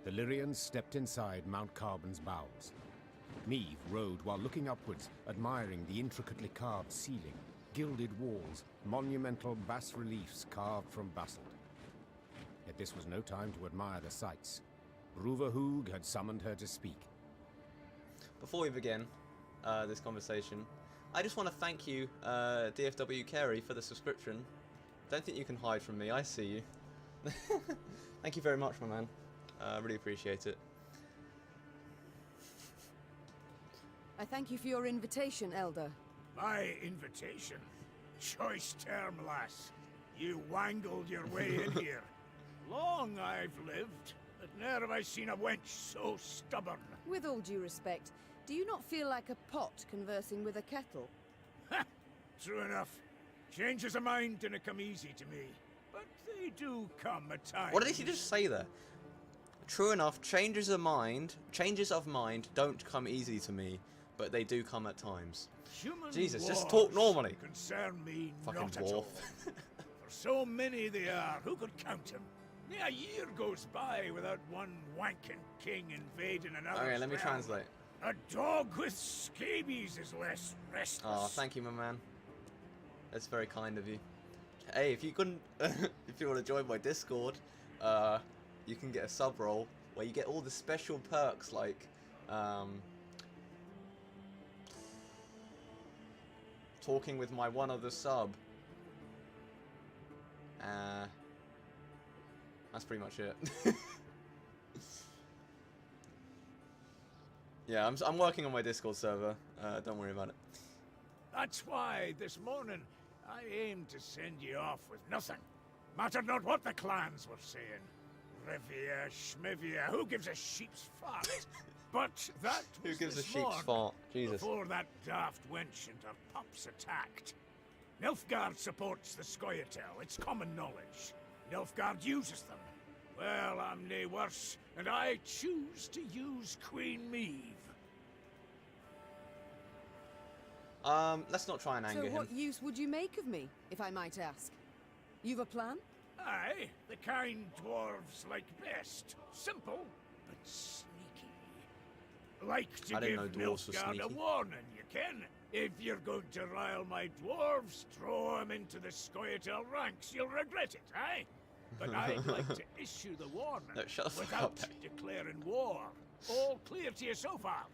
The Lyrians stepped inside Mount Carbon's bowels. Neve rode while looking upwards, admiring the intricately carved ceiling, gilded walls, monumental bas-reliefs carved from basalt. Yet this was no time to admire the sights. Bruva Hoog had summoned her to speak. Before we begin this conversation, I just want to thank you, DFW Carey, for the subscription. Don't think you can hide from me, I see you. Thank you very much, my man. Really appreciate it. I thank you for your invitation, Elder. My invitation? Choice term, lass. You wangled your way in here. Long I've lived, but ne'er have I seen a wench so stubborn. With all due respect, do you not feel like a pot conversing with a kettle? Ha! True enough. Changes of mind didn't come easy to me, but they do come at times. What did he just say there? True enough, changes of mind don't come easy to me, but they do come at times. Human Jesus, just wars talk normally. Concern me Fucking not at dwarf. all. For so many they are, who could count them? A year goes by without one wanking king invading another. Okay, let me translate. A dog with scabies is less restless. Oh, thank you, my man. That's very kind of you. Hey, if you couldn't, if you want to join my Discord, you can get a sub role where you get all the special perks like talking with my one other sub. That's pretty much it. Yeah, I'm working on my Discord server. Don't worry about it. That's why this morning I aimed to send you off with nothing. Mattered not what the clans were saying. Rivia, Schmivia, who gives a sheep's fart? But that was Who gives a this sheep's morn, fart? Jesus. Before that daft wench and her pups attacked. Nilfgaard supports the Scoia'tael, it's common knowledge. Nilfgaard uses them. Well, I'm nae worse, and I choose to use Queen Meve. Let's not try and anger So him. what use would you make of me, if I might ask? You've a plan? Aye, the kind dwarves like best. Simple, but sneaky. Like to I didn't give know dwarves were Nilfgaard a sneaky. warning, you can. If you're going to rile my dwarves, throw 'em into the Scoia'tael ranks. You'll regret it, aye? But I'd like to issue the warning No, shut the fuck without up. declaring war. All clear to you so far?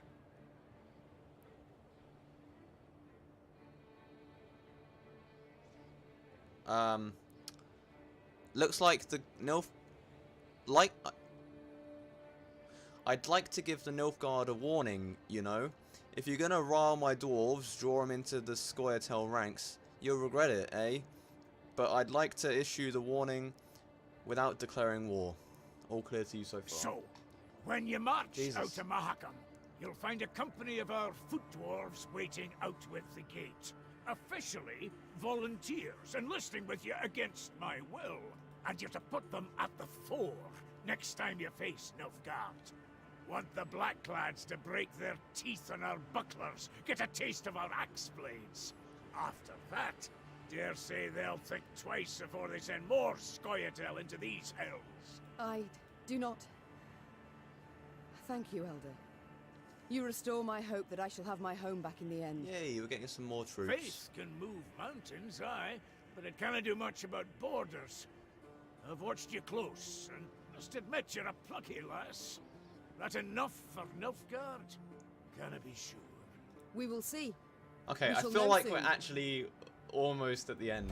Looks like the I'd like to give the Nilfgaard a warning, you know. If you're gonna rile my dwarves, draw them into the Scoia'tael ranks, you'll regret it, eh? But I'd like to issue the warning without declaring war. All clear to you so far. So, When you march Jesus. out to Mahakam, you'll find a company of our foot dwarves waiting out with the gate. Officially, volunteers enlisting with you against my will. And you're to put them at the fore next time you face Nilfgaard. Want the Blackclads to break their teeth on our bucklers, get a taste of our axe blades. After that, dare say they'll think twice before they send more Scoia'tael into these hells. I do not... Thank you, Elder. You restore my hope that I shall have my home back in the end. Yay, we're getting some more troops. Faith can move mountains, aye, but it can't do much about borders. I've watched you close, and must admit you're a plucky lass. That enough for Nilfgaard? Canna be sure. We will see. Okay, We I shall feel know like soon. we're actually almost at the end.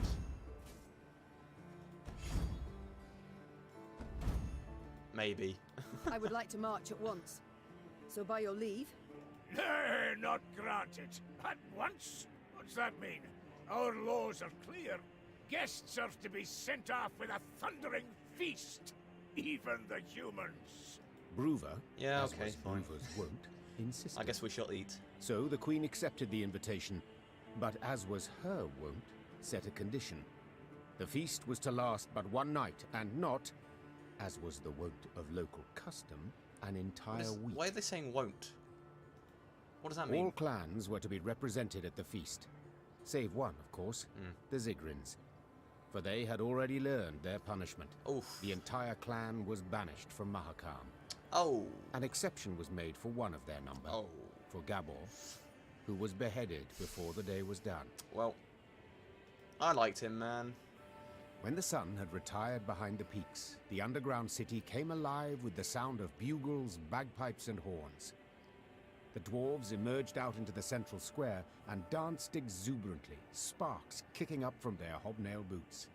Maybe. I would like to march at once. So by your leave... Nay, not granted. At once? What's that mean? Our laws are clear. Guests are to be sent off with a thundering feast. Even the humans. Bruver, Yeah, as okay, was fine. Bruver's wont, insisted. I guess we shall eat. So the Queen accepted the invitation, but as was her wont, set a condition. The feast was to last but one night, and not, as was the wont of local custom, an entire week. Why are they saying won't? What does that mean? All clans were to be represented at the feast. Save one, of course, the Zigrins. For they had already learned their punishment. Oof. The entire clan was banished from Mahakam. Oh. An exception was made for one of their number, Oh. for Gabor, who was beheaded before the day was done. Well, I liked him, man. When the sun had retired behind the peaks, the underground city came alive with the sound of bugles, bagpipes, and horns. The dwarves emerged out into the central square and danced exuberantly, sparks kicking up from their hobnail boots.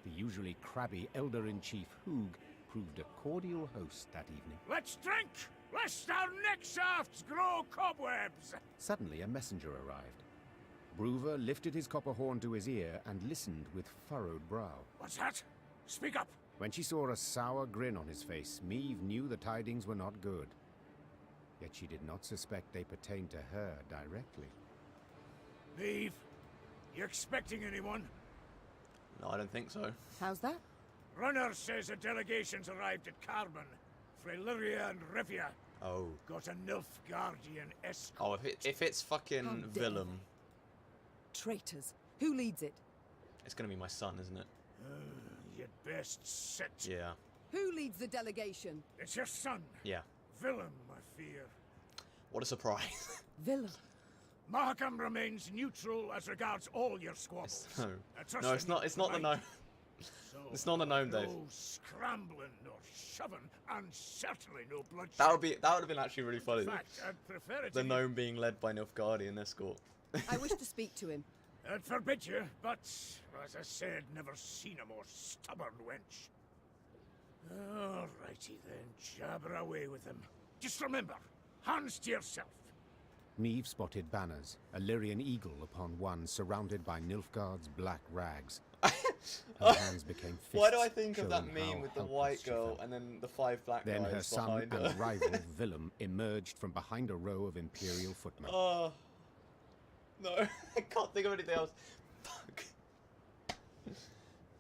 The usually crabby Elder-in-Chief Hoog proved a cordial host that evening. Let's drink, lest our neck shafts grow cobwebs! Suddenly a messenger arrived. Bruver lifted his copper horn to his ear and listened with furrowed brow. What's that? Speak up! When she saw a sour grin on his face, Meave knew the tidings were not good. Yet she did not suspect they pertained to her directly. Meave, you expecting anyone? No, I don't think so. How's that? Runner says a delegation's arrived at Carbon. Freyliria and Rivia. Oh. Got a Nilfgaardian escort. Oh, if it's fucking How dare Willem, Traitors. Who leads it? it's gonna be my son, isn't it? You'd best sit. Yeah. Who leads the delegation? It's your son, Yeah. Willem, I fear. What a surprise. Willem. Mahakam remains neutral as regards all your squabbles. No. Trust No, it's in not. me, It's not the right? gnome. It's not the gnome, Dave. No scrambling or shoving, and certainly no bloodshed. That would have been actually really funny. In fact, I'd prefer it The if gnome being led by Nilfgaardian escort. I wish to speak to him. I'd forbid you, but as I said, never seen a more stubborn wench. Alrighty then, jabber away with him. Just remember, hands to yourself. Meave spotted banners, a Lyrian eagle upon one surrounded by Nilfgaard's black rags. Her hands became fists. Why do I think of that showing how meme with the helpless white she girl felt. and then the 5 black Then guys her son behind her? and rival Willem emerged from behind a row of Imperial footmen. Oh. No, I can't think of anything else. Fuck.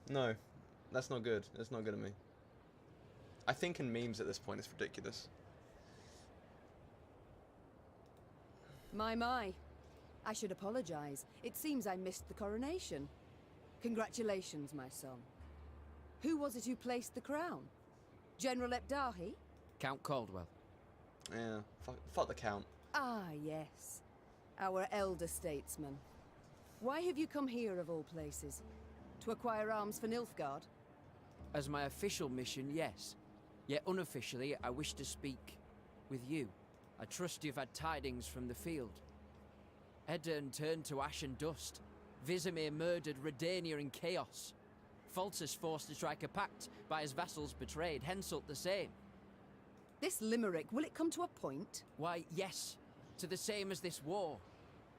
No, that's not good. That's not good of me. I think in memes at this point it's ridiculous. My. I should apologize. It seems I missed the coronation. Congratulations, my son. Who was it who placed the crown? General Ebdahi? Count Caldwell. Yeah, fuck the count. Ah, yes. Our elder statesman. Why have you come here of all places? To acquire arms for Nilfgaard? As my official mission, yes. Yet unofficially, I wish to speak with you. I trust you've had tidings from the field. Edirn turned to ash and dust. Vizimir murdered Redania in chaos. Faltus forced to strike a pact by his vassals betrayed, Henselt the same. This limerick, will it come to a point? Why, yes. To the same as this war.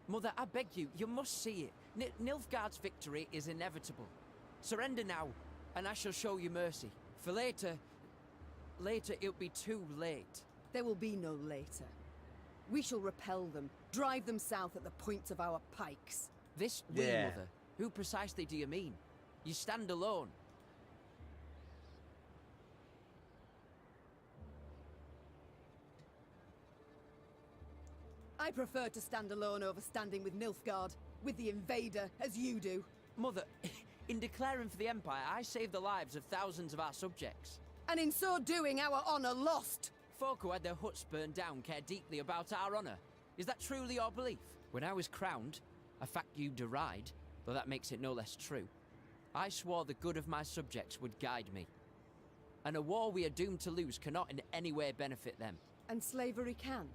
Mother, I beg you, you must see it. Nilfgaard's victory is inevitable. Surrender now, and I shall show you mercy. For later, Later, it'll be too late. There will be no later. We shall repel them, drive them south at the points of our pikes. This we, Mother? Who precisely do you mean? You stand alone. I prefer to stand alone over standing with Nilfgaard, with the invader, as you do. Mother, in declaring for the Empire, I saved the lives of thousands of our subjects. And in so doing, our honor lost. Folk who had their huts burned down care deeply about our honor. Is that truly your belief? When I was crowned, a fact you deride, though that makes it no less true, I swore the good of my subjects would guide me. And a war we are doomed to lose cannot in any way benefit them. And slavery can.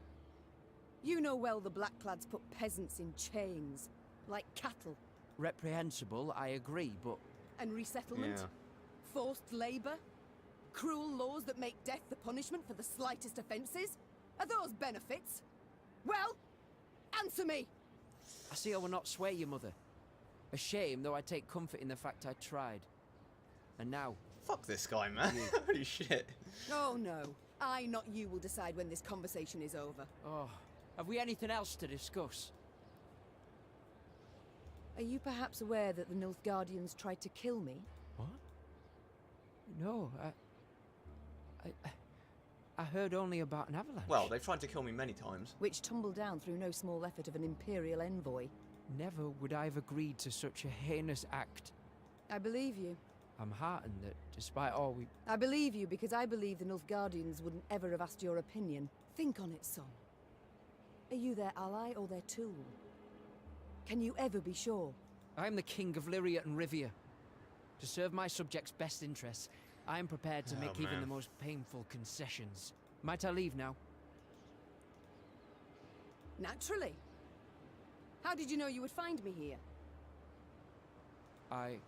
You know well the Blackclads put peasants in chains, like cattle. Reprehensible, I agree, but... And resettlement? Forced labor? Cruel laws that make death the punishment for the slightest offenses? Are those benefits? Well, answer me! I see I will not sway you, Mother. A shame, though I take comfort in the fact I tried. And now... Fuck this guy, man. Holy shit. Oh no. I, not you, will decide when this conversation is over. Oh, have we anything else to discuss? Are you perhaps aware that the Nilfgaardians tried to kill me? What? No, I heard only about an avalanche. Well, they've tried to kill me many times. Which tumbled down through no small effort of an Imperial envoy. Never would I have agreed to such a heinous act. I believe you. I'm heartened that, despite all we... I believe you because I believe the Nilfgaardians wouldn't ever have asked your opinion. Think on it, son. Are you their ally or their tool? Can you ever be sure? I am the King of Lyria and Rivia. To serve my subjects' best interests, I am prepared to make even the most painful concessions. Might I leave now? Naturally. How did you know you would find me here? I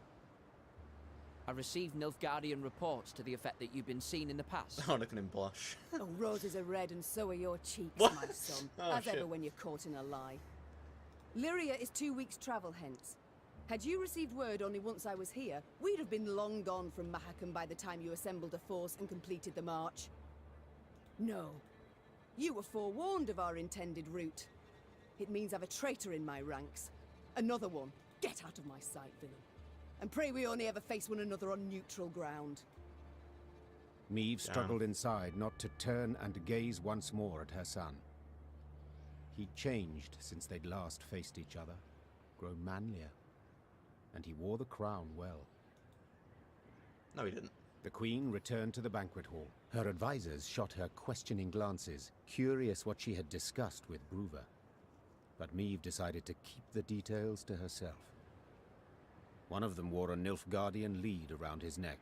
received Nilfgaardian reports to the effect that you've been seen in the past. Oh, look at him blush. Oh, roses are red and so are your cheeks, What? my son. Oh, as shit. ever when you're caught in a lie. Lyria is 2 weeks' travel hence. Had you received word only once I was here, we'd have been long gone from Mahakam by the time you assembled a force and completed the march. No. You were forewarned of our intended route. It means I've a traitor in my ranks. Another one. Get out of my sight, villain. And pray we only ever face one another on neutral ground. Meve struggled inside not to turn and gaze once more at her son. He'd changed since they'd last faced each other, grown manlier, and he wore the crown well. No, he didn't. The Queen returned to the banquet hall. Her advisors shot her questioning glances, curious what she had discussed with Bruver. But Meve decided to keep the details to herself. One of them wore a Nilfgaardian lead around his neck.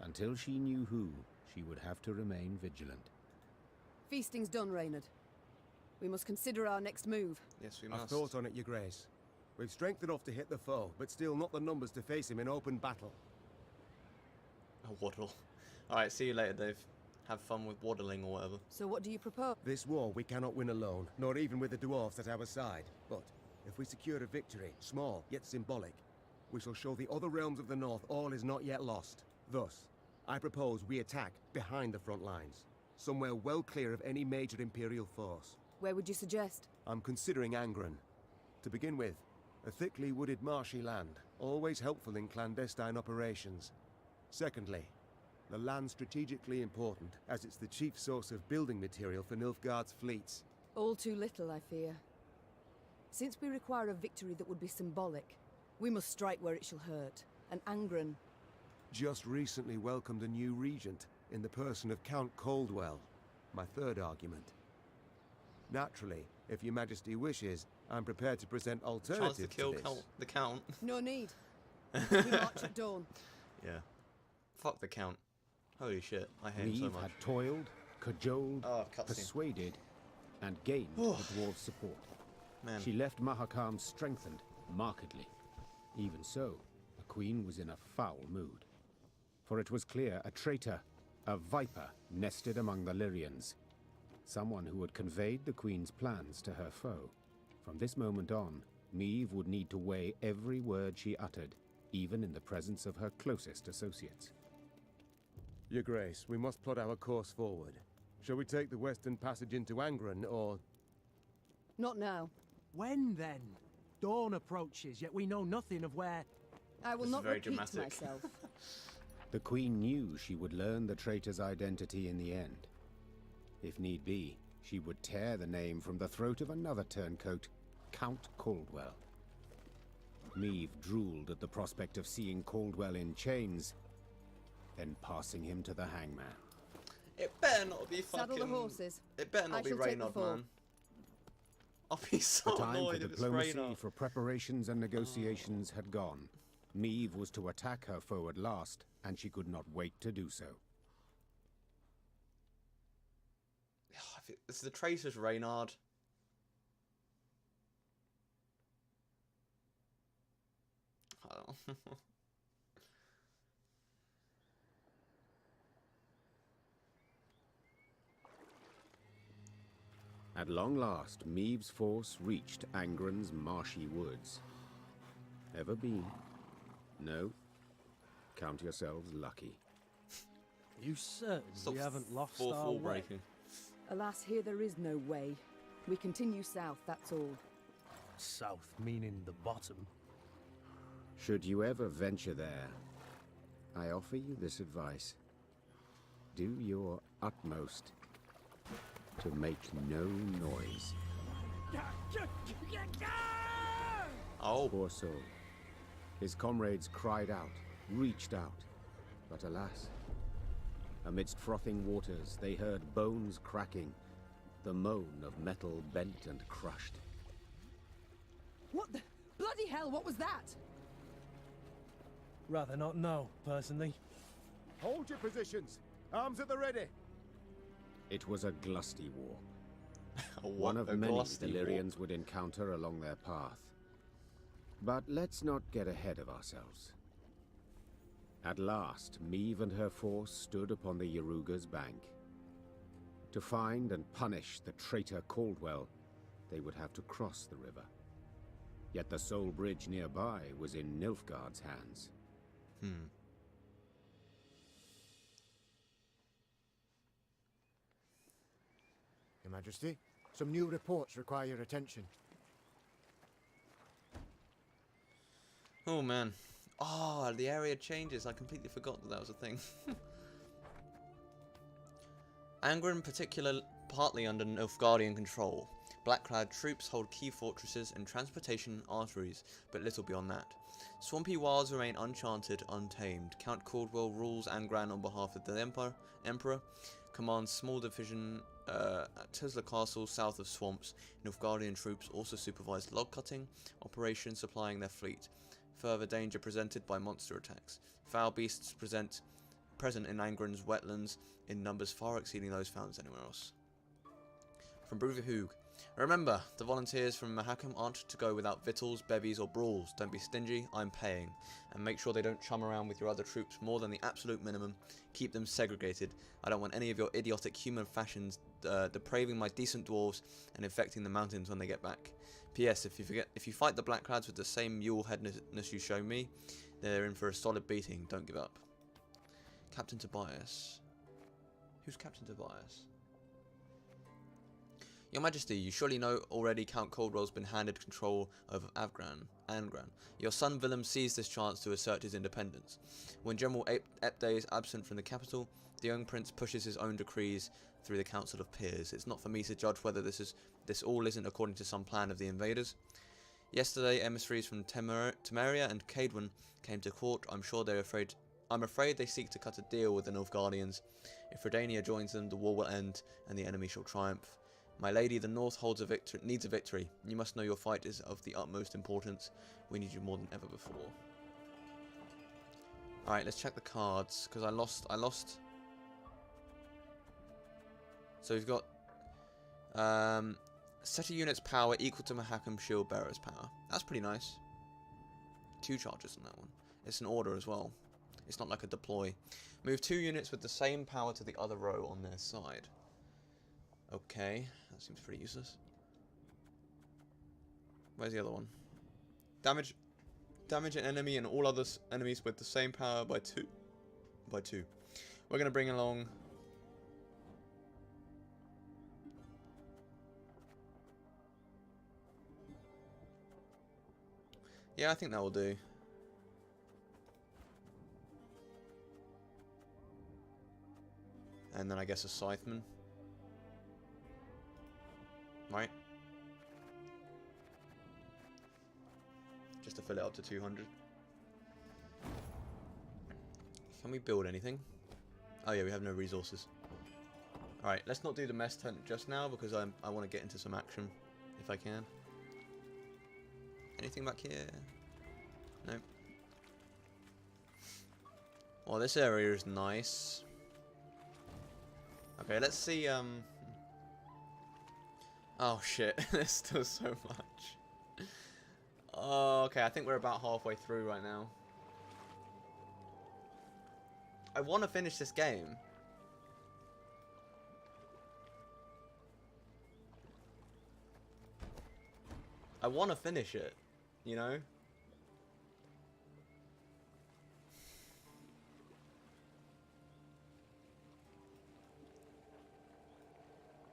Until she knew who, she would have to remain vigilant. Feasting's done, Reynard. We must consider our next move. Yes, we must. I've thought on it, Your Grace. We've strength enough to hit the foe, but still not the numbers to face him in open battle. Oh, waddle. Alright, see you later, Dave. Have fun with waddling or whatever. So what do you propose? This war we cannot win alone, nor even with the dwarves at our side. But if we secure a victory, small yet symbolic, we shall show the other realms of the north all is not yet lost. Thus, I propose we attack behind the front lines, somewhere well clear of any major Imperial force. Where would you suggest? I'm considering Angren. To begin with, a thickly wooded marshy land, always helpful in clandestine operations. Secondly, the land strategically important, as it's the chief source of building material for Nilfgaard's fleets. All too little, I fear. Since we require a victory that would be symbolic, we must strike where it shall hurt. And Angren... Just recently welcomed a new regent, in the person of Count Coldwell. My third argument. Naturally, if your Majesty wishes, I'm prepared to present alternatives Chance to kill this. the Count. No need. We march at dawn. Yeah. Fuck the Count. Holy shit, I hate him so Meve much. had toiled, cajoled, cutscene. persuaded, and gained the dwarves' support. Man. She left Mahakam strengthened, markedly. Even so, the Queen was in a foul mood. For it was clear a traitor, a viper, nested among the Lyrians. Someone who had conveyed the Queen's plans to her foe. From this moment on, Meve would need to weigh every word she uttered, even in the presence of her closest associates. Your Grace, we must plot our course forward. Shall we take the western passage into Angren, or... Not now. When then? Dawn approaches, yet we know nothing of where... I will not repeat myself. The Queen knew she would learn the traitor's identity in the end. If need be, she would tear the name from the throat of another turncoat, Count Caldwell. Meave drooled at the prospect of seeing Caldwell in chains, then passing him to the hangman. It better not be fucking... Saddle the horses. It better not be Reynard, man. I'll be so The time annoyed for if it's diplomacy, Reynard. for preparations and negotiations had gone. Meave was to attack her foe at last, and she could not wait to do so. If it's the traitor's Reynard. I don't know. At long last, Meave's force reached Angren's marshy woods. Ever been? No? Count yourselves lucky. You certain we haven't lost our way? breaking. Alas, here there is no way. We continue south, that's all. South meaning the bottom. Should you ever venture there, I offer you this advice. Do your utmost to make no noise. Oh. Poor soul. His comrades cried out, reached out, but alas, amidst frothing waters they heard bones cracking, the moan of metal bent and crushed. What the... bloody hell, what was that? Rather not know, personally. Hold your positions! Arms at the ready! It was a glusty war. One of many the Lyrians would encounter along their path. But let's not get ahead of ourselves. At last, Meave and her force stood upon the Yaruga's bank. To find and punish the traitor Caldwell, they would have to cross the river. Yet the sole bridge nearby was in Nilfgaard's hands. Your Majesty, some new reports require your attention. Oh man. Oh, the area changes. I completely forgot that that was a thing. Angren, particularly partly under Nilfgaardian control. Black-clad troops hold key fortresses and transportation arteries, but little beyond that. Swampy wilds remain uncharted, untamed. Count Caldwell rules Angran on behalf of the Emperor, commands small division at Tesla Castle south of swamps. Nilfgaardian troops also supervise log cutting operations supplying their fleet. Further danger presented by monster attacks. Foul beasts present in Angren's wetlands in numbers far exceeding those found anywhere else. From Bruverhoog. Remember, the volunteers from Mahakam aren't to go without victuals, bevies or brawls. Don't be stingy, I'm paying. And make sure they don't chum around with your other troops more than the absolute minimum. Keep them segregated. I don't want any of your idiotic human fashions depraving my decent dwarves and infecting the mountains when they get back. P.S. If you fight the Blackclads with the same mule-headedness you show me, they're in for a solid beating. Don't give up. Captain Tobias. Who's Captain Tobias? Your Majesty, you surely know already Count Caldwell's been handed control over Angran. Your son Willem seized this chance to assert his independence. When General Epday is absent from the capital, the young prince pushes his own decrees through the Council of Peers. It's not for me to judge whether this all isn't according to some plan of the invaders. Yesterday, emissaries from Temeria and Cadwin came to court. I'm afraid they seek to cut a deal with the Nilfgaardians. If Redania joins them, the war will end and the enemy shall triumph. My lady, the North needs a victory. You must know your fight is of the utmost importance. We need you more than ever before. Alright, let's check the cards, because I lost. So we've got set a unit's power equal to Mahakam Shield Bearer's power. That's pretty nice. 2 charges on that one. It's an order as well. It's not like a deploy. Move 2 units with the same power to the other row on their side. Okay, that seems pretty useless. Where's the other one? Damage an enemy and all other enemies with the same power by 2. We're going to bring along... Yeah, I think that will do. And then I guess a scytheman. Right? Just to fill it up to 200. Can we build anything? Oh yeah, we have no resources. Alright, let's not do the mess tent just now because I want to get into some action if I can. Anything back here? No. Well, this area is nice. Okay, let's see, oh shit, there's still so much. Oh, okay, I think we're about halfway through right now. I want to finish this game. I want to finish it, you know?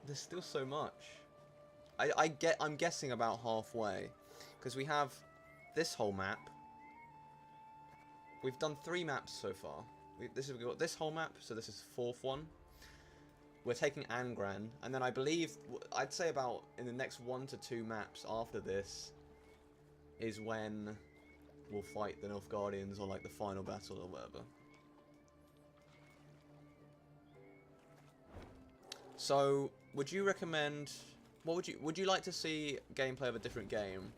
There's still so much. I'm guessing about halfway, because we have this whole map. We've done 3 maps so far. We've got this whole map, so this is the 4th one. We're taking Angran, and then I believe I'd say about in the next 1 to 2 maps after this is when we'll fight the Nilfgaardians or like the final battle or whatever. So, would you recommend... What would you like to see gameplay of a different game?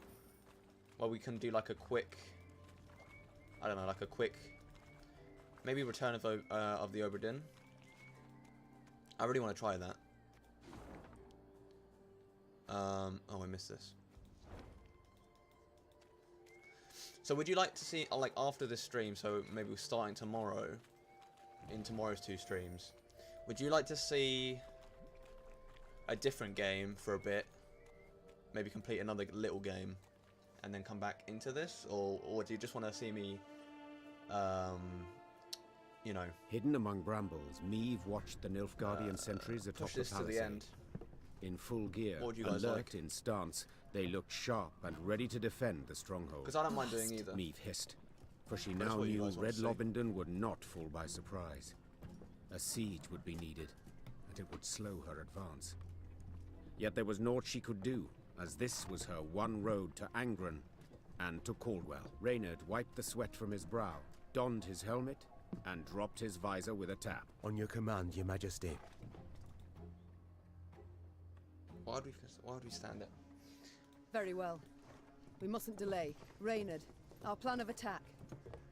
Where we can do like a quick... I don't know, like a quick... Maybe Return of the Obra Dinn. I really want to try that. Oh, I missed this. So would you like to see, like after this stream, so maybe we're starting tomorrow, in tomorrow's 2 streams, would you like to see a different game for a bit, maybe complete another little game, and then come back into this, or do you just want to see me, you know? Hidden among brambles, Meve watched the Nilfgaardian sentries atop the this to the palisade. end. In full gear, What would you guys alert like? in stance, they looked sharp and ready to defend the stronghold. Because I don't mind doing either. Meve hissed, for she That's now what you knew guys want Red to see. Lobendon would not fall by surprise. A siege would be needed, and it would slow her advance. Yet there was naught she could do, as this was her one road to Angran and to Caldwell. Reynard wiped the sweat from his brow, donned his helmet, and dropped his visor with a tap. On your command, Your Majesty. Why would we stand it? Very well. We mustn't delay. Reynard, our plan of attack.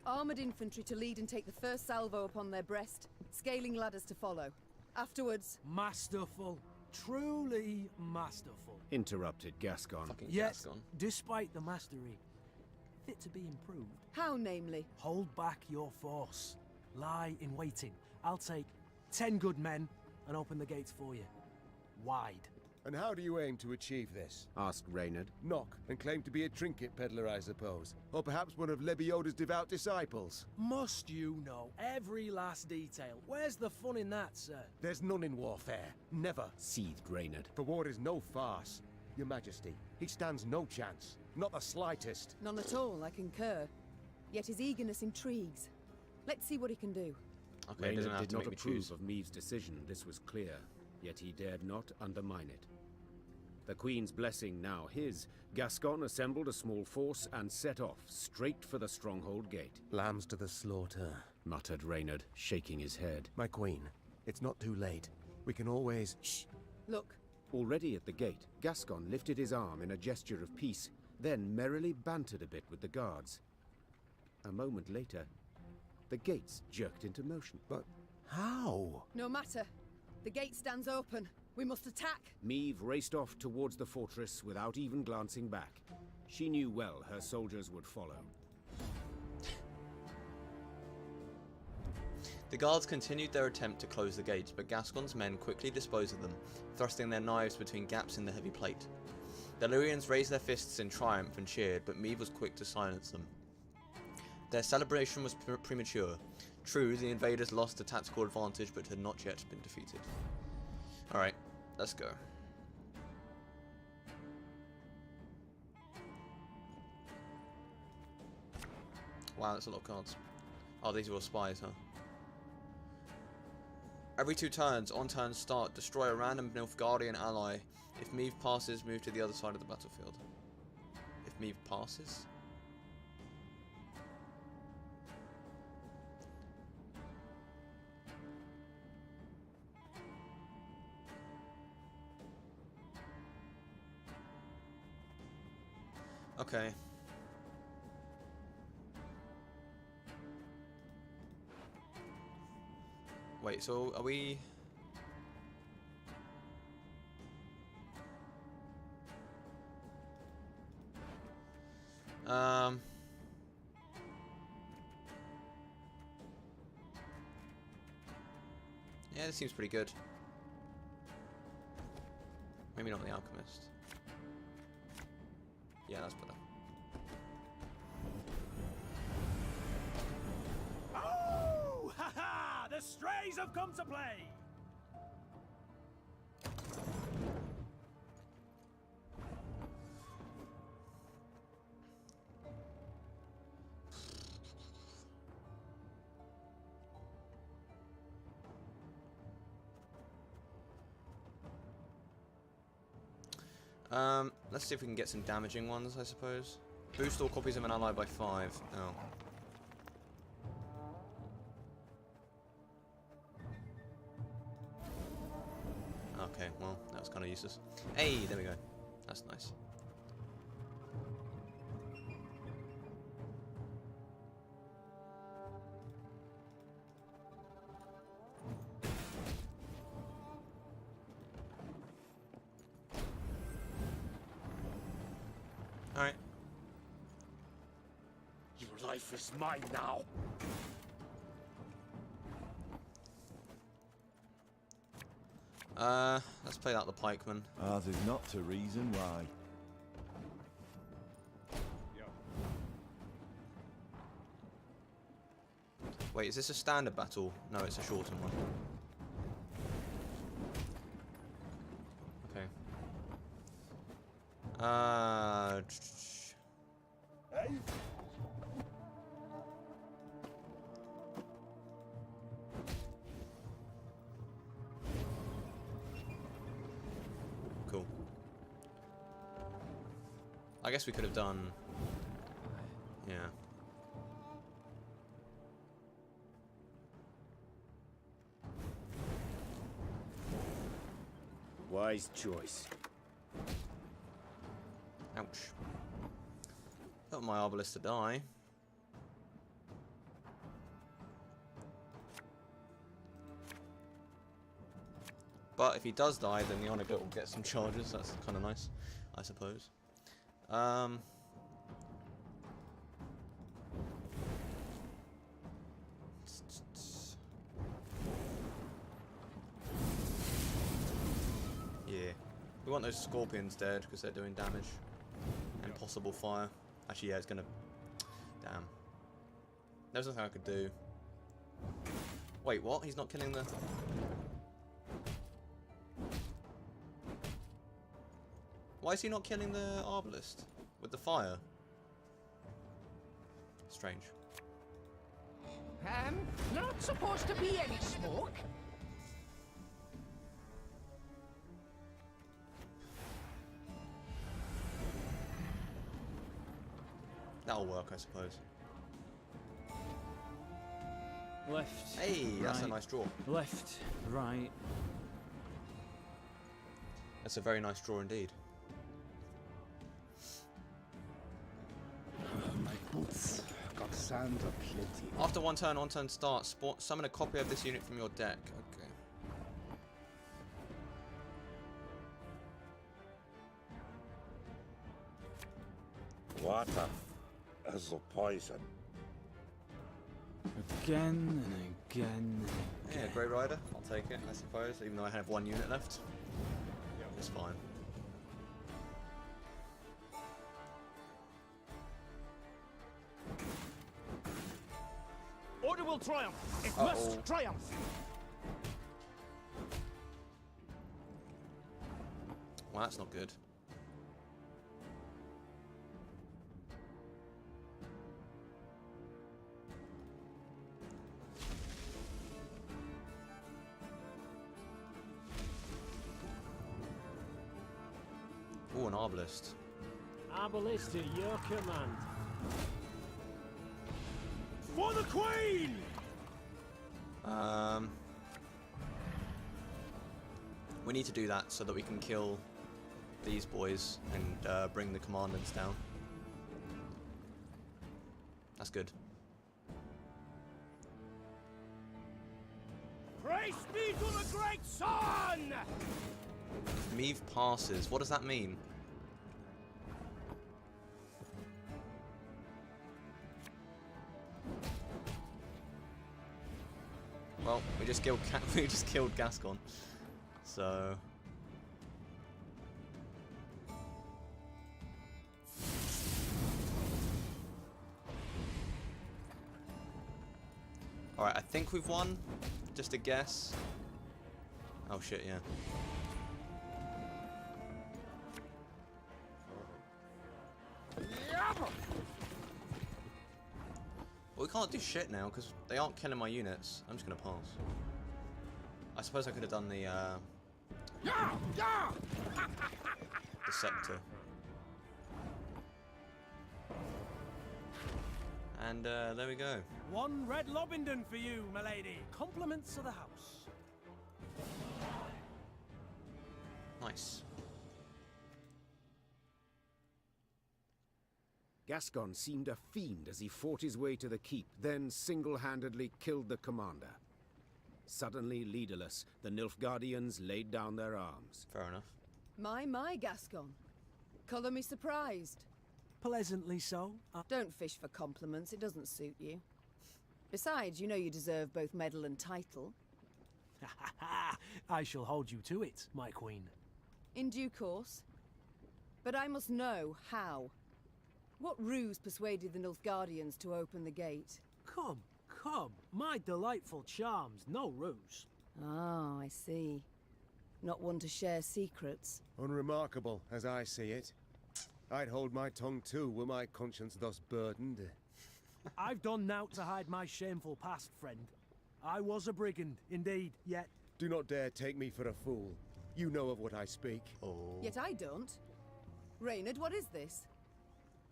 Armoured infantry to lead and take the first salvo upon their breast, scaling ladders to follow. Afterwards... Masterful. Truly masterful. Interrupted Gascon. Yet, despite the mastery, fit to be improved. How, namely? Hold back your force. Lie in waiting. I'll take 10 good men and open the gates for you. Wide. And how do you aim to achieve this? Asked Reynard. Knock and claim to be a trinket peddler, I suppose. Or perhaps one of Lebioda's devout disciples. Must you know every last detail? Where's the fun in that, sir? There's none in warfare. Never. Seethed Reynard. For war is no farce. Your Majesty, he stands no chance. Not the slightest. None at all, I concur. Yet his eagerness intrigues. Let's see what he can do. Okay, Reynard did not approve of Meve's decision, this was clear. Yet he dared not undermine it. The Queen's blessing now his, Gascon assembled a small force and set off, straight for the stronghold gate. Lambs to the slaughter, muttered Reynard, shaking his head. My Queen, it's not too late. We can always... Shh! Look. Already at the gate, Gascon lifted his arm in a gesture of peace, then merrily bantered a bit with the guards. A moment later, the gates jerked into motion. But how? No matter. The gate stands open. We must attack! Meve raced off towards the fortress without even glancing back. She knew well her soldiers would follow. The guards continued their attempt to close the gates, but Gascon's men quickly disposed of them, thrusting their knives between gaps in the heavy plate. The Lyrians raised their fists in triumph and cheered, but Meve was quick to silence them. Their celebration was premature. True, the invaders lost the tactical advantage, but had not yet been defeated. Alright, let's go. Wow, that's a lot of cards. Oh, these are all spies, huh? Every 2 turns, on turn start, destroy a random Nilfgaardian ally. If Meve passes, move to the other side of the battlefield. If Meve passes? Okay. Wait, so are we... Yeah, this seems pretty good. Maybe not the Alchemist. Yeah, that's better. Oh! Ha ha! The strays have come to play! Let's see if we can get some damaging ones, I suppose. Boost all copies of an ally by 5. Oh. Okay, well, that was kind of useless. Hey, there we go. That's nice. Alright. Your life is mine now. Let's play out the pikeman. Ours is not to reason why. Wait, is this a standard battle? No, it's a shortened one. Okay. Cool. I guess we could have done... Yeah. Wise choice. Ouch. Don't want my Arbalest to die. But if he does die, then the Onager will get some charges. That's kind of nice, I suppose. Yeah. We want those scorpions dead because they're doing damage. And possible fire. Actually, yeah, it's gonna... Damn. There's nothing I could do. Wait, what? He's not killing the... Why is he not killing the Arbalest? With the fire? Strange. Not supposed to be any smoke. That'll work, I suppose. Left. Hey, that's a right, nice draw. Left, right. That's a very nice draw indeed. My boots got sand aplenty. After on turn start, summon a copy of this unit from your deck. Okay. Water is a poison. Again and again. Yeah, Grey Rider. I'll take it, I suppose, even though I have 1 unit left. It's fine. will triumph. It Uh-oh. must triumph. Well, that's not good. Oh, an arbalist. Arbalist at your command. For the Queen! We need to do that so that we can kill these boys and bring the commandants down. That's good. Praise be to the great sun! Meave passes. What does that mean? Well, we just killed Gascon. So alright, I think we've won. Just a guess. Oh shit, yeah. Well, we can't do shit now because they aren't killing my units. I'm just gonna pass. I suppose I could have done the scepter. And there we go. One red Lobington for you, my lady. Compliments of the house. Nice. Gascon seemed a fiend as he fought his way to the keep, then single-handedly killed the commander. Suddenly leaderless, the Nilfgaardians laid down their arms. Fair enough. My, Gascon. Colour me surprised. Pleasantly so. Don't fish for compliments, it doesn't suit you. Besides, you know you deserve both medal and title. I shall hold you to it, my queen. In due course. But I must know how. What ruse persuaded the Nilfgaardians to open the gate? Come, my delightful charms, no ruse. Ah, I see. Not one to share secrets. Unremarkable, as I see it. I'd hold my tongue too, were my conscience thus burdened. I've done naught to hide my shameful past, friend. I was a brigand, indeed, yet... Do not dare take me for a fool. You know of what I speak. Oh. Yet I don't. Reynard, what is this?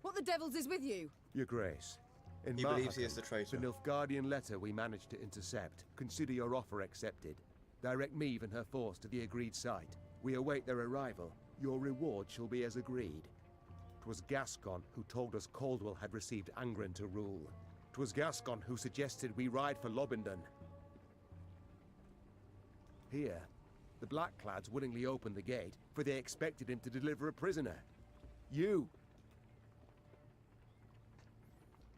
What the devils is with you? Your Grace. In He believes he Mahakam, is the traitor. The Nilfgaardian letter we managed to intercept. Consider your offer accepted. Direct Meave and her force to the agreed site. We await their arrival. Your reward shall be as agreed. 'Twas Gascon who told us Caldwell had received Angren to rule. 'Twas Gascon who suggested we ride for Lobington. Here, the Blackclads willingly opened the gate, for they expected him to deliver a prisoner. You!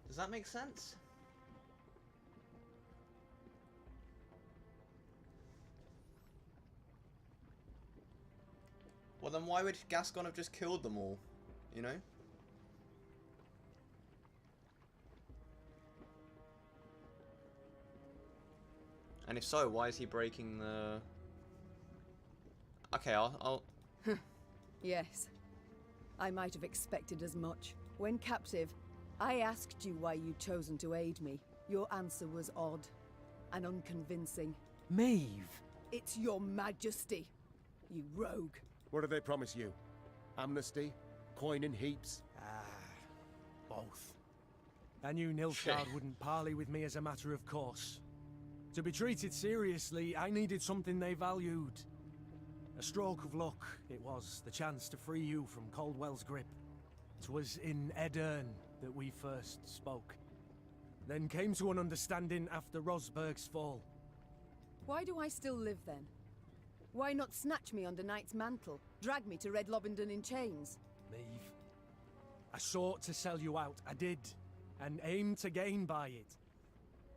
Does that make sense? Well, then why would Gascon have just killed them all? You know? And if so, why is he breaking the... Okay, I'll... Yes. I might have expected as much. When captive, I asked you why you'd chosen to aid me. Your answer was odd and unconvincing. Maeve! It's your majesty, you rogue. What did they promise you? Amnesty? Coin in heaps? Both. I knew Nilfgaard wouldn't parley with me as a matter of course. To be treated seriously, I needed something they valued. A stroke of luck, it was, the chance to free you from Caldwell's grip. 'Twas in Edern that we first spoke. Then came to an understanding after Rosberg's fall. Why do I still live then? Why not snatch me under Knight's mantle, drag me to Red Lobington in chains? Maeve, I sought to sell you out, I did, and aimed to gain by it.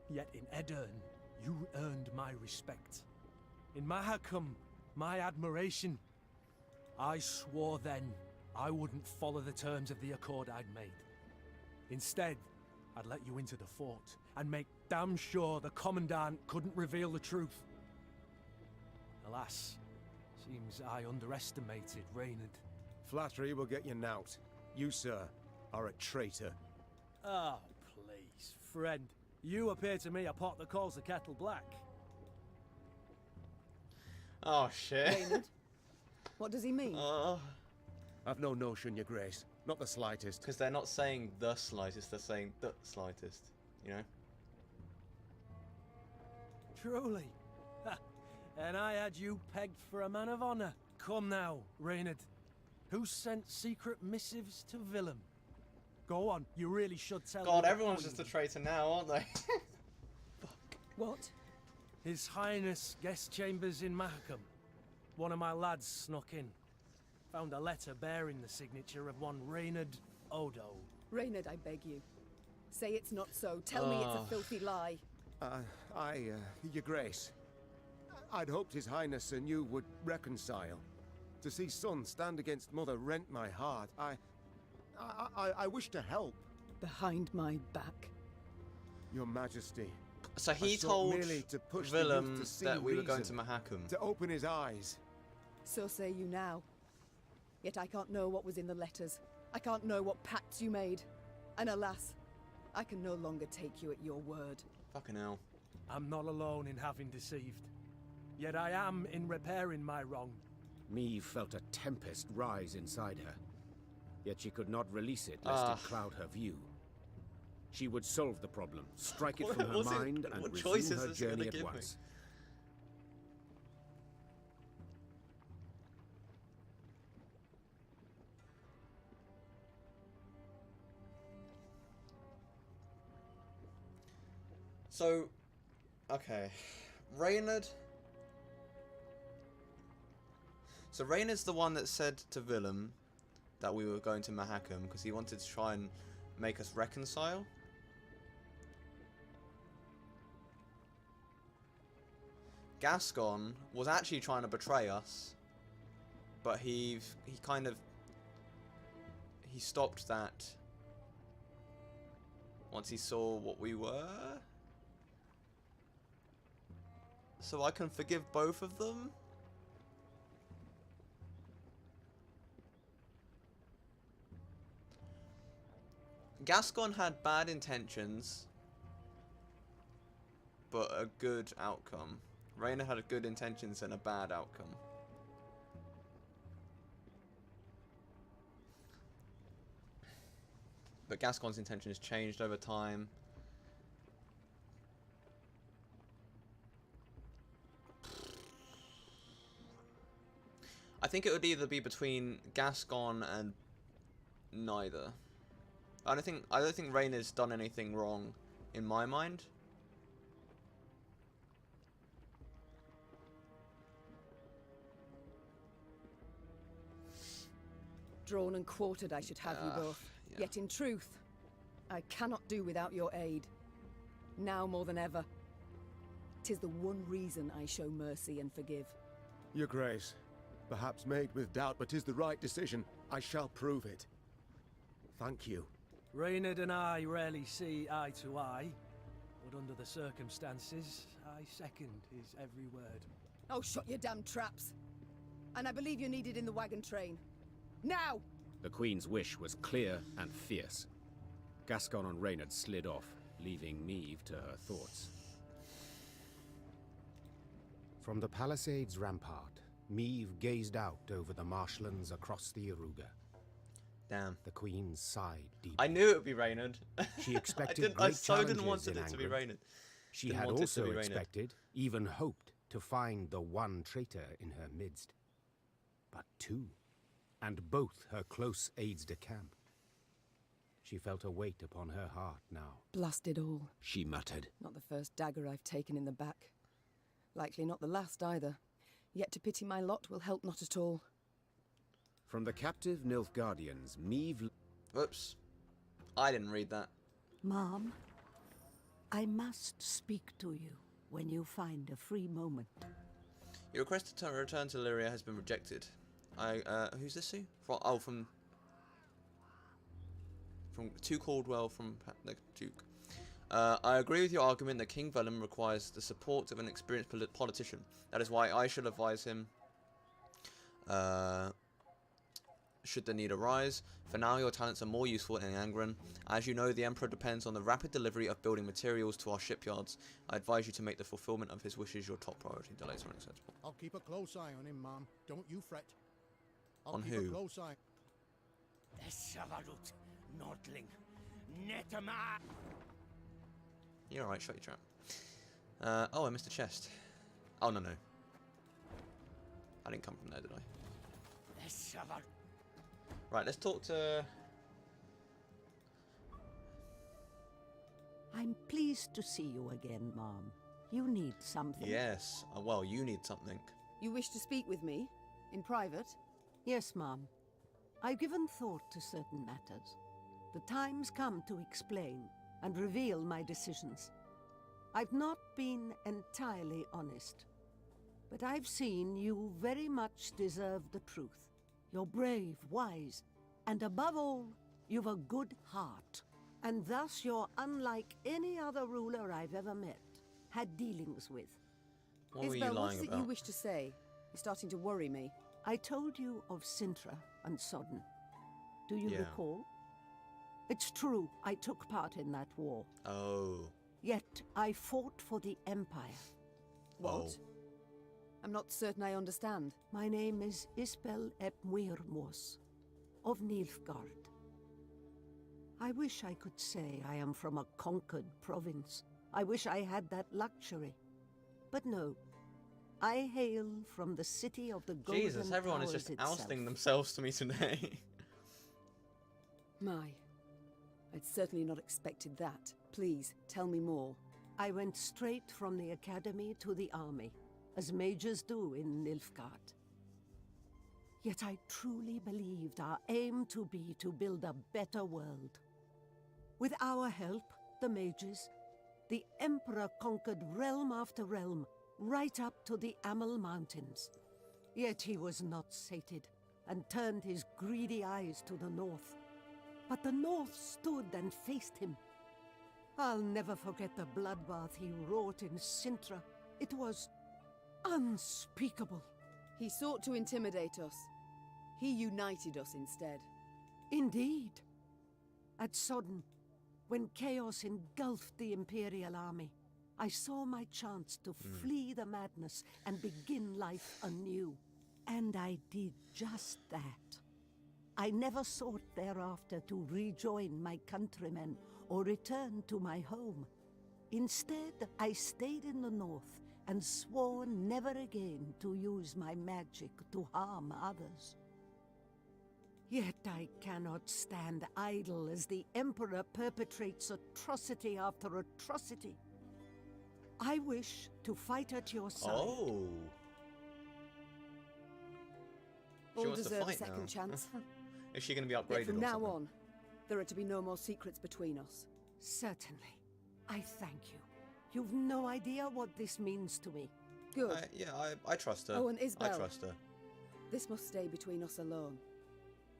Yet in Edern, you earned my respect. In Mahakam, my admiration. I swore then I wouldn't follow the terms of the accord I'd made. Instead, I'd let you into the fort and make damn sure the Commandant couldn't reveal the truth. Alas, seems I underestimated Reynard. Flattery will get you knout. You, sir, are a traitor. Oh, please, friend. You appear to me a pot that calls the kettle black. Oh, shit. Reynard? What does he mean? I've no notion, Your Grace. Not the slightest. Because they're not saying the slightest, they're saying the slightest, you know? Truly. Ha. And I had you pegged for a man of honor. Come now, Reynard. Who sent secret missives to Willem? Go on, you really should tell me. God, everyone's just a traitor now, aren't they? What? His Highness guest chambers in Mahakam. One of my lads snuck in. Found a letter bearing the signature of one Reynard Odo. Reynard, I beg you. Say it's not so. Tell me it's a filthy lie. Your Grace. I'd hoped His Highness and you would reconcile. To see son stand against mother rent my heart. I wish to help. Behind my back. Your Majesty. So he told merely to push Willem the youth to that we were going reason, to Mahakam. To open his eyes. So say you now. Yet I can't know what was in the letters. I can't know what pacts you made. And alas, I can no longer take you at your word. Fucking hell. I'm not alone in having deceived. Yet I am in repairing my wrong. Meve felt a tempest rise inside her. Yet she could not release it lest it cloud her view. She would solve the problem, strike it from her mind, and resume her journey at once. So, okay, Reynard. So Reynard's the one that said to Willem that we were going to Mahakam because he wanted to try and make us reconcile. Gascon was actually trying to betray us, but he stopped that once he saw what we were. So I can forgive both of them? Gascon had bad intentions, but a good outcome. Reyna had good intentions and a bad outcome. But Gascon's intentions changed over time. I think it would either be between Gascon and neither. I don't think Reyna's done anything wrong in my mind. Drawn and quartered I should have you both. Yeah. Yet in truth, I cannot do without your aid. Now more than ever. 'Tis the one reason I show mercy and forgive. Your Grace, perhaps made with doubt, but 'tis the right decision. I shall prove it. Thank you. Reynard and I rarely see eye to eye, but under the circumstances, I second his every word. Oh, shut your damn traps. And I believe you're needed in the wagon train. Now! The Queen's wish was clear and fierce. Gascon and Reynard slid off, leaving Meve to her thoughts. From the palisades rampart, Meve gazed out over the marshlands across the Iruga. Damn. The Queen sighed deeply. I knew it would be Reynard. She expected great didn't want challenges it to be Reynard. She had also expected, even hoped, to find the one traitor in her midst. But two, and both her close aides-de-camp. She felt a weight upon her heart now. Blast it all, she muttered. Not the first dagger I've taken in the back. Likely not the last either. Yet to pity my lot will help not at all. From the captive Nilfgaardians, Meve... Whoops. I didn't read that. Mom, I must speak to you when you find a free moment. Your request to return to Lyria has been rejected. Who's this to? From to Caldwell from the Duke. I agree with your argument that King Vellum requires the support of an experienced politician. That is why I shall advise him should the need arise. For now, your talents are more useful in Angren. As you know, the Emperor depends on the rapid delivery of building materials to our shipyards. I advise you to make the fulfillment of his wishes your top priority. Delays are unacceptable. I'll keep a close eye on him, Mom. Don't you fret. I'll On keep who? a close eye. The Savarut, Nordling, Netama. You're alright, shut your trap. Oh, I missed a chest. Oh, no. I didn't come from there, did I? The Savarut. Right, let's talk to... I'm pleased to see you again, Mom. You need something. Yes. Well, you need something. You wish to speak with me? In private? Yes, Mom. I've given thought to certain matters. The time's come to explain and reveal my decisions. I've not been entirely honest, but I've seen you very much deserve the truth. You're brave, wise, and above all, you've a good heart. And thus you're unlike any other ruler I've ever met, had dealings with. What were you Isabel, what lying is it about? you wish to say? You're starting to worry me. I told you of Sintra and Sodden. Do you Yeah. recall? It's true, I took part in that war. Oh. Yet I fought for the Empire. What? Oh. I'm not certain I understand. My name is Isbel ep Muirmos, of Nilfgaard. I wish I could say I am from a conquered province. I wish I had that luxury. But no. I hail from the city of the Golden Jesus, everyone is Towers just itself. ousting themselves to me today. My. I'd certainly not expected that. Please, tell me more. I went straight from the academy to the army, as majors do in Nilfgaard. Yet I truly believed our aim to be to build a better world. With our help, the mages, the Emperor conquered realm after realm, right up to the Amel Mountains. Yet he was not sated, and turned his greedy eyes to the north. But the north stood and faced him. I'll never forget the bloodbath he wrought in Sintra. It was unspeakable. He sought to intimidate us. He united us instead. Indeed. At Sodden, when chaos engulfed the Imperial army, I saw my chance to flee the madness and begin life anew. And I did just that. I never sought thereafter to rejoin my countrymen or return to my home. Instead, I stayed in the north and swore never again to use my magic to harm others. Yet I cannot stand idle as the Emperor perpetrates atrocity after atrocity. I wish to fight at your side. Oh. She All wants to deserve a fight second now. chance. Is she going to be Yet upgraded from or now something? on, there are to be no more secrets between us. Certainly. I thank you. You've no idea what this means to me. Good. Yeah, I trust her. Oh, and Isbel. I trust her. This must stay between us alone.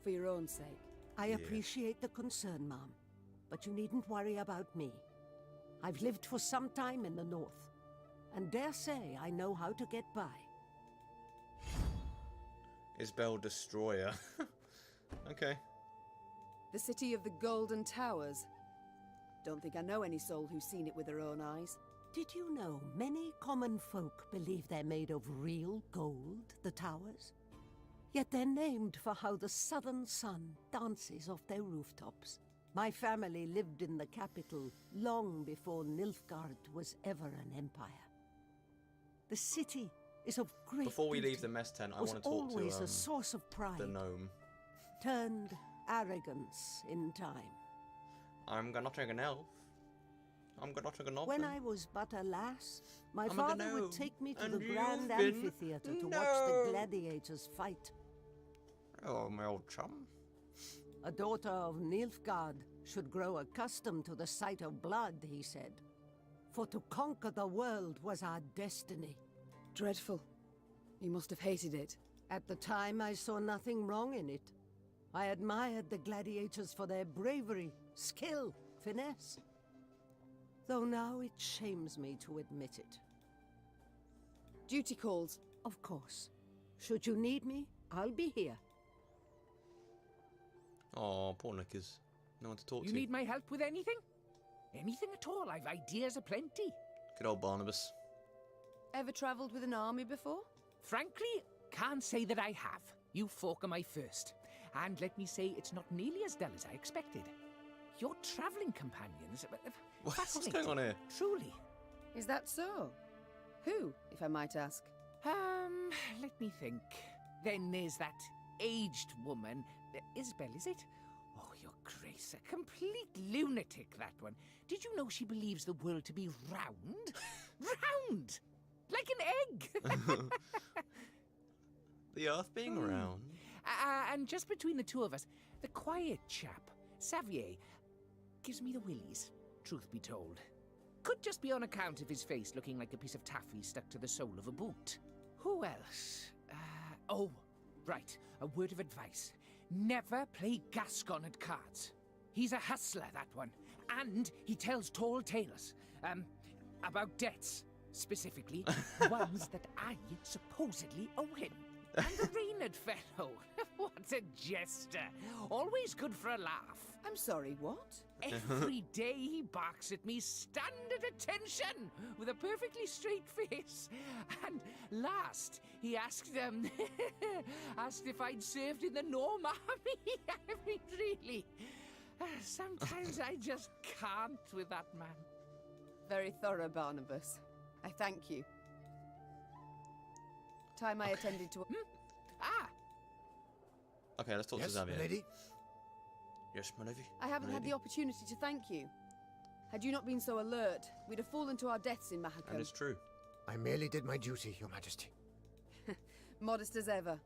For your own sake. I appreciate the concern, Mom. But you needn't worry about me. I've lived for some time in the north, and dare say I know how to get by. Isbel Destroyer. Okay. The city of the Golden Towers. Don't think I know any soul who's seen it with their own eyes. Did you know many common folk believe they're made of real gold, the towers? Yet they're named for how the southern sun dances off their rooftops. My family lived in the capital long before Nilfgaard was ever an empire. The city is of great Before we beauty, leave the mess tent, I was want to talk always to a source of pride, the gnome. turned arrogance in time. I'm gonna take an elf. I'm gonna take an elf. When I was but a lass, my I'm a father gnome, would take me to and the grand you've been- amphitheater to watch No. the gladiators fight. Oh, my old chum. A daughter of Nilfgaard should grow accustomed to the sight of blood, he said. For to conquer the world was our destiny. Dreadful. You must have hated it. At the time, I saw nothing wrong in it. I admired the gladiators for their bravery, skill, finesse. Though now it shames me to admit it. Duty calls. Of course. Should you need me, I'll be here. Oh, poor Knickers. No one to talk to. You need my help with anything? Anything at all. I've ideas aplenty. Good old Barnabas. Ever travelled with an army before? Frankly, can't say that I have. You folk are my first. And let me say, it's not nearly as dull as I expected. Your travelling companions... What's going on here? Truly. Is that so? Who, if I might ask? Let me think. Then there's that aged woman. Isabel, is it? Oh, your grace, a complete lunatic, that one. Did you know she believes the world to be round? Round! Like an egg! The Earth being round. And just between the two of us, the quiet chap, Xavier, gives me the willies, truth be told. Could just be on account of his face looking like a piece of taffy stuck to the sole of a boot. Who else? Oh, right, a word of advice. Never play Gascon at cards. He's a hustler, that one. And he tells tall tales. About debts, specifically. Ones that I supposedly owe him. And the Reynard fellow. What a jester. Always good for a laugh. I'm sorry, what? Every day he barks at me, stand at attention, with a perfectly straight face. And last, he asked asked if I'd served in the Norm army. I mean, really. Sometimes I just can't with that man. Very thorough, Barnabas. I thank you. Time I attended to... Okay, let's talk to Xavier. Yes, lady? Yes, my lady. I haven't had the opportunity to thank you. Had you not been so alert, we'd have fallen to our deaths in Mahakam. That is true. I merely did my duty, Your Majesty. Modest as ever.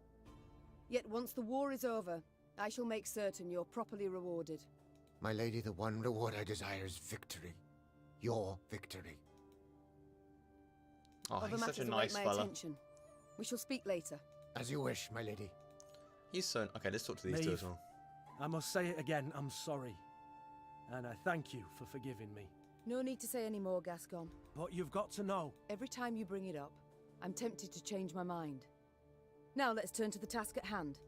Yet once the war is over, I shall make certain you're properly rewarded. My lady, the one reward I desire is victory. Your victory. Oh, Other he's such a matters nice await my fella. attention. We shall speak later. As you wish, my lady. He's so... Okay, let's talk to these two Maeve, as well. I must say it again, I'm sorry. And I thank you for forgiving me. No need to say any more, Gascon. But you've got to know. Every time you bring it up, I'm tempted to change my mind. Now let's turn to the task at hand.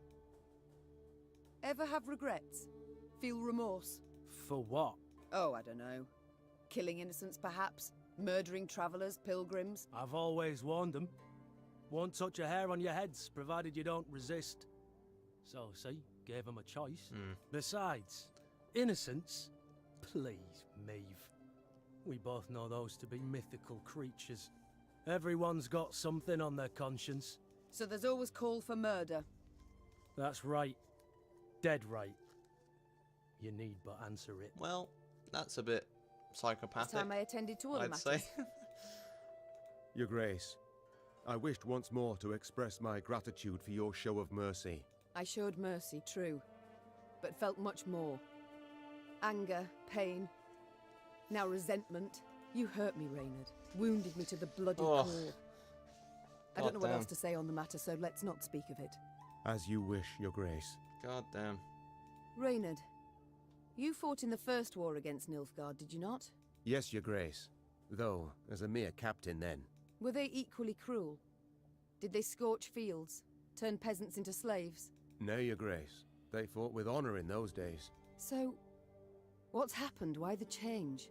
Ever have regrets? Feel remorse? For what? Oh, I don't know. Killing innocents, perhaps? Murdering travellers, pilgrims? I've always warned them. Won't touch a hair on your heads, provided you don't resist. So, see, gave them a choice. Besides, innocence? Please, Maeve. We both know those to be mythical creatures. Everyone's got something on their conscience. So there's always call for murder. That's right. Dead right. You need but answer it. Well, that's a bit psychopathic. This time I attended to other I'd matters. say. Your Grace, I wished once more to express my gratitude for your show of mercy. I showed mercy, true, but felt much more. Anger, pain, now resentment. You hurt me, Reynard. Wounded me to the bloody core. I don't know what else to say on the matter, so let's not speak of it. As you wish, Your Grace. God damn. Reynard, you fought in the first war against Nilfgaard, did you not? Yes, Your Grace. Though, as a mere captain then. Were they equally cruel? Did they scorch fields, turn peasants into slaves? No, Your Grace. They fought with honor in those days. So, what's happened? Why the change?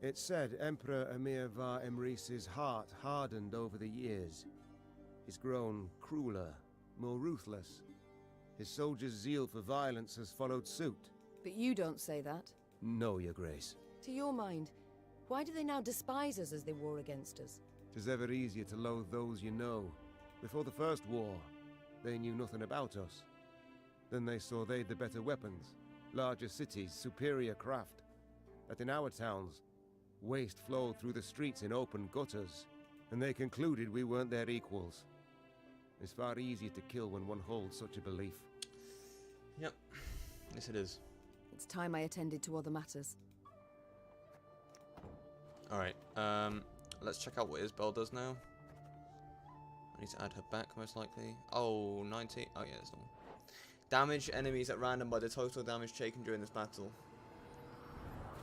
It's said Emperor Emir var Emrys's heart hardened over the years. He's grown crueler, more ruthless. His soldiers' zeal for violence has followed suit. But you don't say that. No, Your Grace. To your mind, why do they now despise us as they war against us? 'Tis ever easier to loathe those you know. Before the first war, they knew nothing about us. Then they saw they'd the better weapons, larger cities, superior craft. That in our towns, waste flowed through the streets in open gutters, and they concluded we weren't their equals. It's far easier to kill when one holds such a belief. Yep. Yes, it is. It's time I attended to other matters. Alright, let's check out what Isabel does now. I need to add her back, most likely. Oh, 90. Oh, yeah, that's normal. Damage enemies at random by the total damage taken during this battle.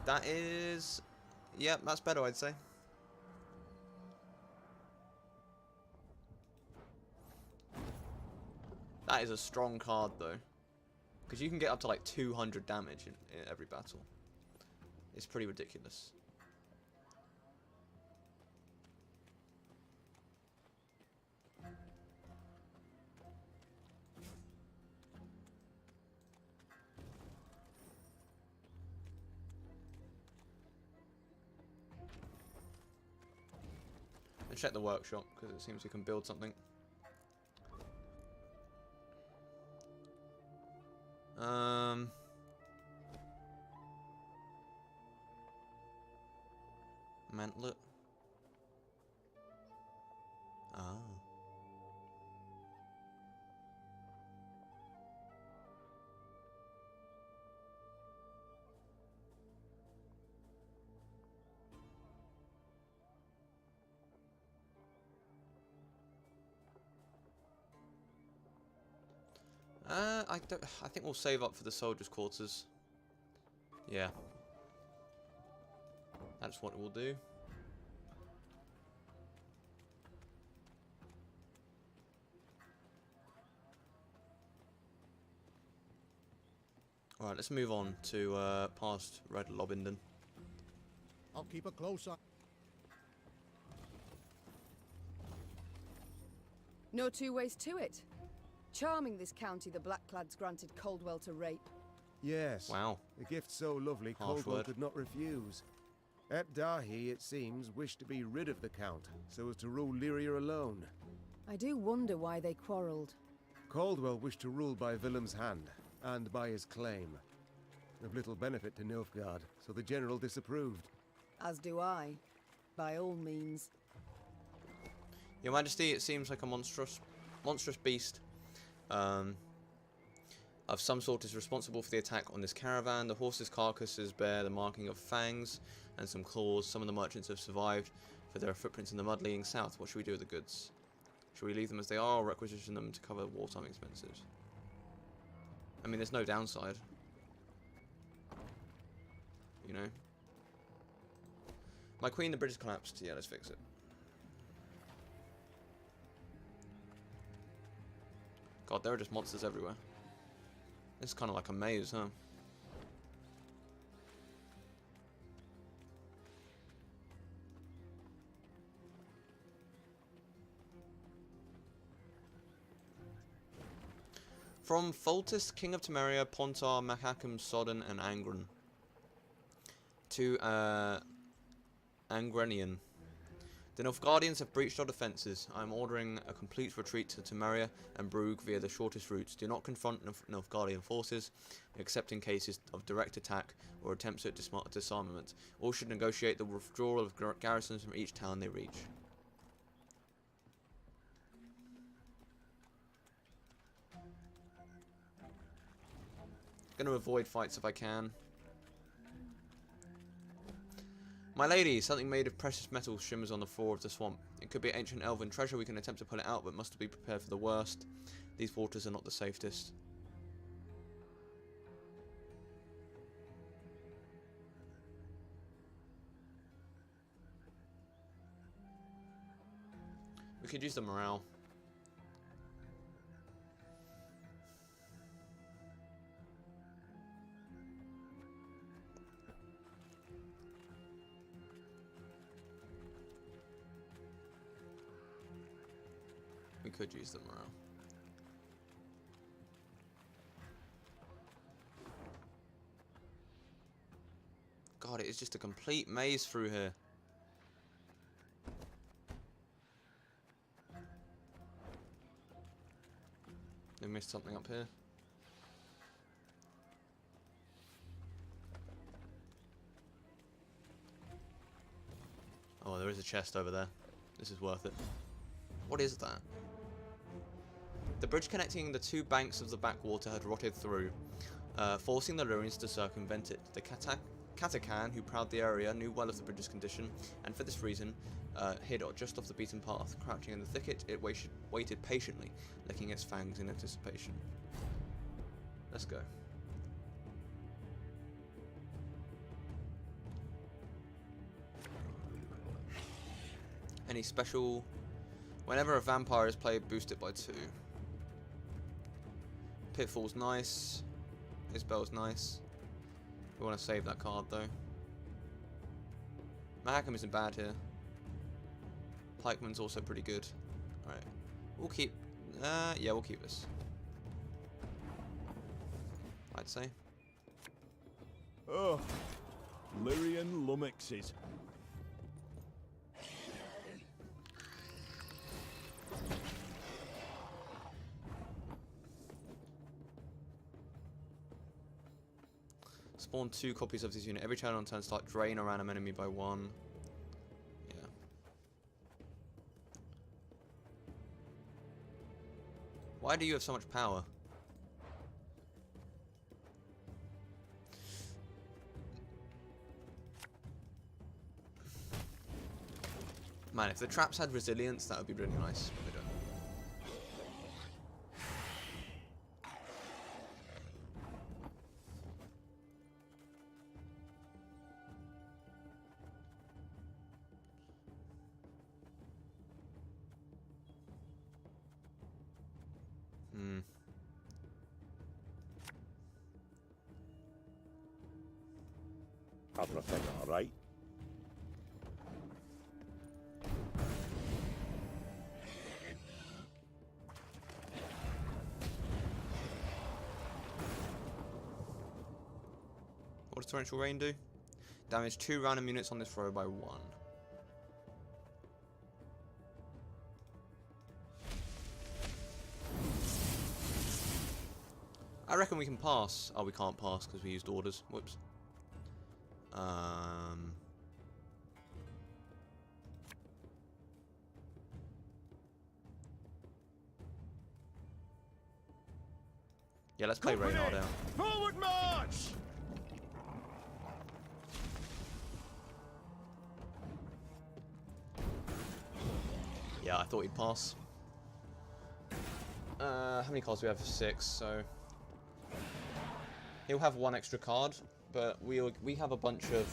That is... Yeah, that's better, I'd say. That is a strong card, though. Because you can get up to like 200 damage in every battle. It's pretty ridiculous. And check the workshop, because it seems you can build something. Mantlet. Ah. I think we'll save up for the soldiers' quarters. Yeah. That's what we'll do. Alright, let's move on to past Red Lobindon. I'll keep a close eye. No two ways to it. Charming this county the Blackclads granted Coldwell to rape. Yes. Wow. A gift so lovely Harsh Coldwell word. could not refuse. At Dahi, it seems, wished to be rid of the Count, so as to rule Lyria alone. I do wonder why they quarrelled. Caldwell wished to rule by Willem's hand, and by his claim. Of little benefit to Nilfgaard, so the general disapproved. As do I. By all means. Your Majesty, it seems like a monstrous beast of some sort is responsible for the attack on this caravan. The horses' carcasses bear the marking of fangs and some claws. Some of the merchants have survived, for there are footprints in the mud leading south. What should we do with the goods? Should we leave them as they are, or requisition them to cover wartime expenses? I mean, there's no downside. You know? My queen, the bridge has collapsed. Yeah, let's fix it. God, there are just monsters everywhere. It's kind of like a maze, huh? From Foltest, King of Temeria, Pontar, Mahakam, Sodden, and Angren. To Angrenian. The Nilfgaardians have breached our defences. I am ordering a complete retreat to Temeria and Brugge via the shortest routes. Do not confront Nilfgaardian forces, except in cases of direct attack or attempts at disarmament. All should negotiate the withdrawal of garrisons from each town they reach. Gonna avoid fights if I can. My lady, something made of precious metals shimmers on the floor of the swamp. It could be ancient elven treasure. We can attempt to pull it out, but must be prepared for the worst. These waters are not the safest. We could use the morale. We could use the morale. God, it is just a complete maze through here. We missed something up here. Oh, there is a chest over there. This is worth it. What is that? The bridge connecting the two banks of the backwater had rotted through, forcing the Lurians to circumvent it. The Katakan, who prowled the area, knew well of the bridge's condition, and for this reason, hid just off the beaten path. Crouching in the thicket, it waited patiently, licking its fangs in anticipation. Let's go. Any special... Whenever a vampire is played, boost it by 2. Pitfall's nice. Isabel's nice. We want to save that card though. Mahakam isn't bad here. Pikeman's also pretty good. Alright. We'll keep... yeah, we'll keep this. I'd say. Oh, Lyrian lummoxes. Spawn 2 copies of this unit. Every turn on turn start drain a random enemy by 1. Yeah. Why do you have so much power? Man, if the traps had resilience, that would be really nice, but they don't. Everything alright? What does Torrential Rain do? Damage 2 random units on this row by 1. I reckon we can pass. Oh, we can't pass because we used orders. Whoops. Yeah, let's play Reynard out. Forward march! Yeah, I thought he'd pass. How many cards do we have? 6, so... He'll have 1 extra card, but we have a bunch of...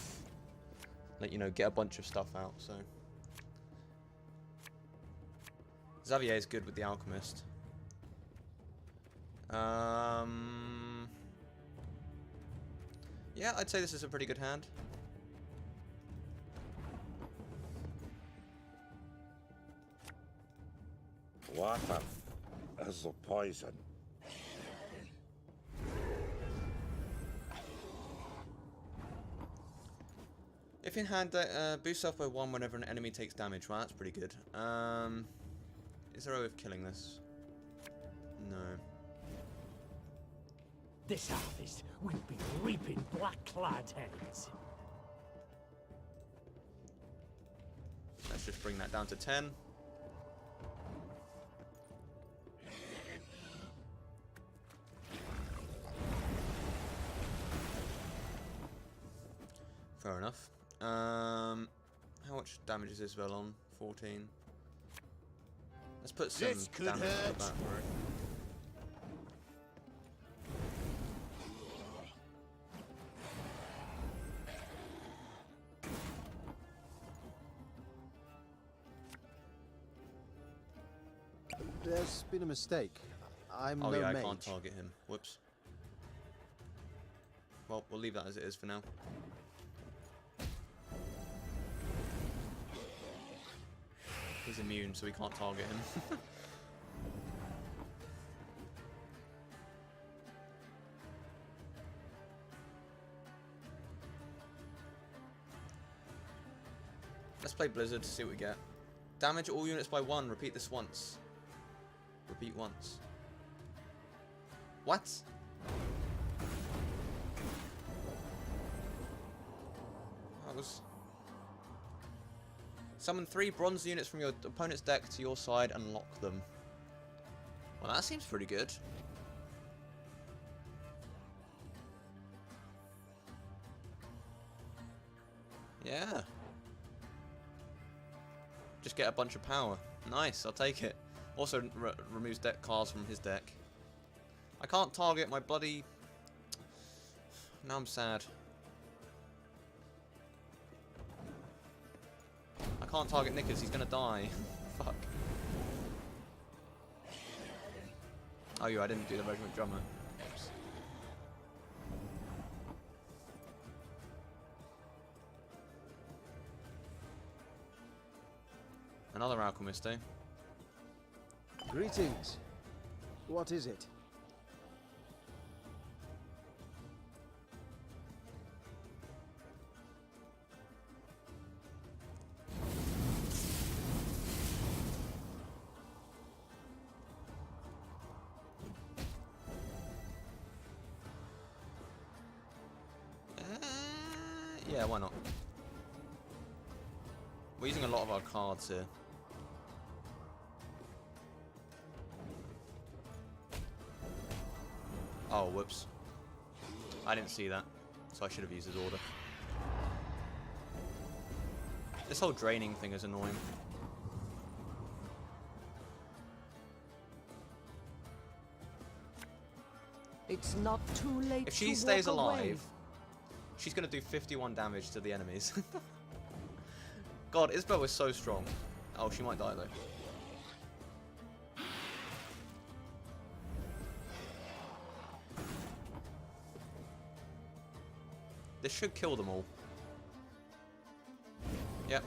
Like, you know, get a bunch of stuff out, so... Xavier is good with the Alchemist. Yeah, I'd say this is a pretty good hand. Water is the poison. If in hand, boost self by 1 whenever an enemy takes damage. Well, that's pretty good. Is there a way of killing this? No. This harvest will be reaping black-clad heads. Let's just bring that down to 10. Fair enough. How much damage is Isabel on? 14. Let's put some This could damage on the hurt. back for it. There's been a mistake. I'm Oh no yeah, mage. I can't target him. Whoops. Well, we'll leave that as it is for now. He's immune, so we can't target him. Let's play Blizzard to see what we get. Damage all units by 1. Repeat this once. Repeat once. What? That was... Summon 3 bronze units from your opponent's deck to your side and lock them. Well, that seems pretty good. Yeah. Just get a bunch of power. Nice, I'll take it. Also removes deck cards from his deck. I can't target my bloody... Now I'm sad. I can't target Knickers, he's gonna die. Fuck. Oh, I didn't do the regiment drummer. Oops. Another alchemist, eh? Greetings. What is it? Yeah, why not? We're using a lot of our cards here. Oh, whoops. I didn't see that, so I should have used his order. This whole draining thing is annoying. It's not too late. If she stays alive, she's gonna do 51 damage to the enemies. God, Isabel is so strong. Oh, she might die though. This should kill them all. Yep.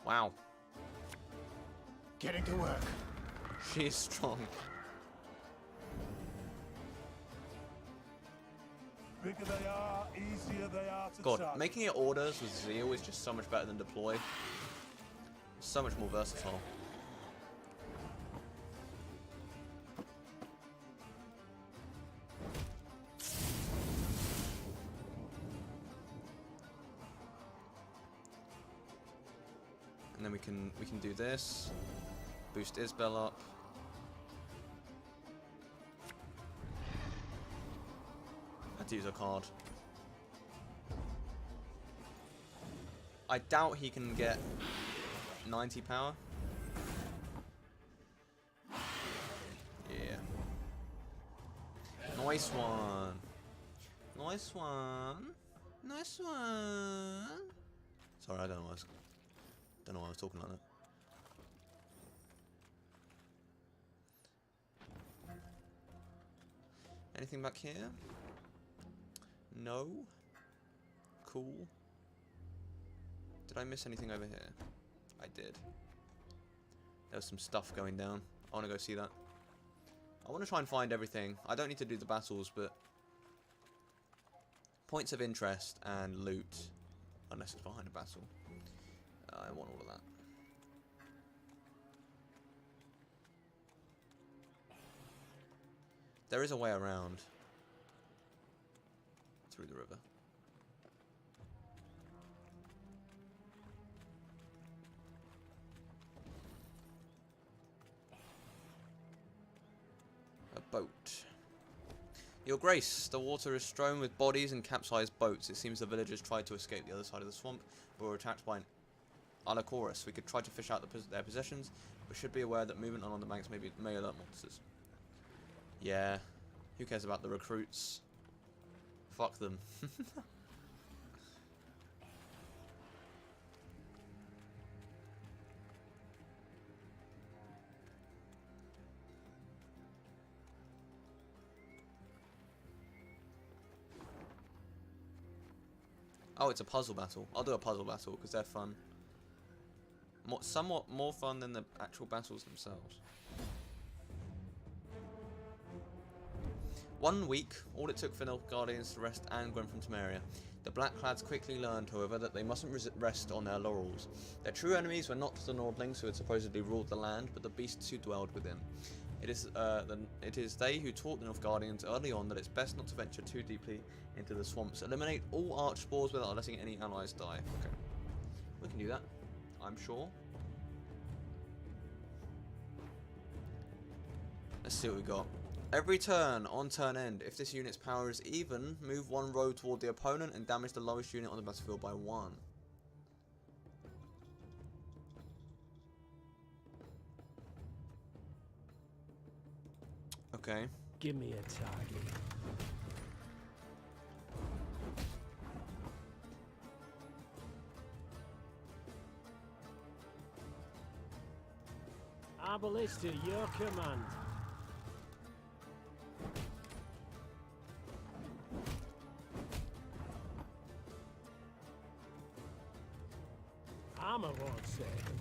Wow. Getting to work. She is strong. Bigger they are, easier they are to God, target. making it orders with Zeal is just so much better than deploy. So much more versatile. And then we can do this. Boost Isbel up. To use a card. I doubt he can get 90 power. Yeah. Nice one. Nice one. Nice one. Sorry, I don't know why I was talking like that. Anything back here? No. Cool. Did I miss anything over here? I did. There was some stuff going down. I want to go see that. I want to try and find everything. I don't need to do the battles, but points of interest and loot, unless it's behind a battle. I want all of that. There is a way around. Through the river. A boat. Your Grace, the water is strewn with bodies and capsized boats. It seems the villagers tried to escape the other side of the swamp, but were attacked by an Alacorus. We could try to fish out their possessions, but should be aware that movement along the banks may alert monsters. Yeah, who cares about the recruits? Fuck them. Oh, it's a puzzle battle. I'll do a puzzle battle because they're fun. Somewhat more fun than the actual battles themselves. 1 week, all it took for Nilfgaardians to wrest Angren from Temeria. The Blackclads quickly learned, however, that they mustn't rest on their laurels. Their true enemies were not the Nordlings who had supposedly ruled the land, but the beasts who dwelled within. It is they who taught the Nilfgaardians early on that it's best not to venture too deeply into the swamps. Eliminate all arch spores without letting any allies die. Okay. We can do that, I'm sure. Let's see what we got. Every turn, on turn end, if this unit's power is even, move 1 row toward the opponent and damage the lowest unit on the battlefield by 1. Okay. Give me a target. Arbalist to your command. Armor won't save him.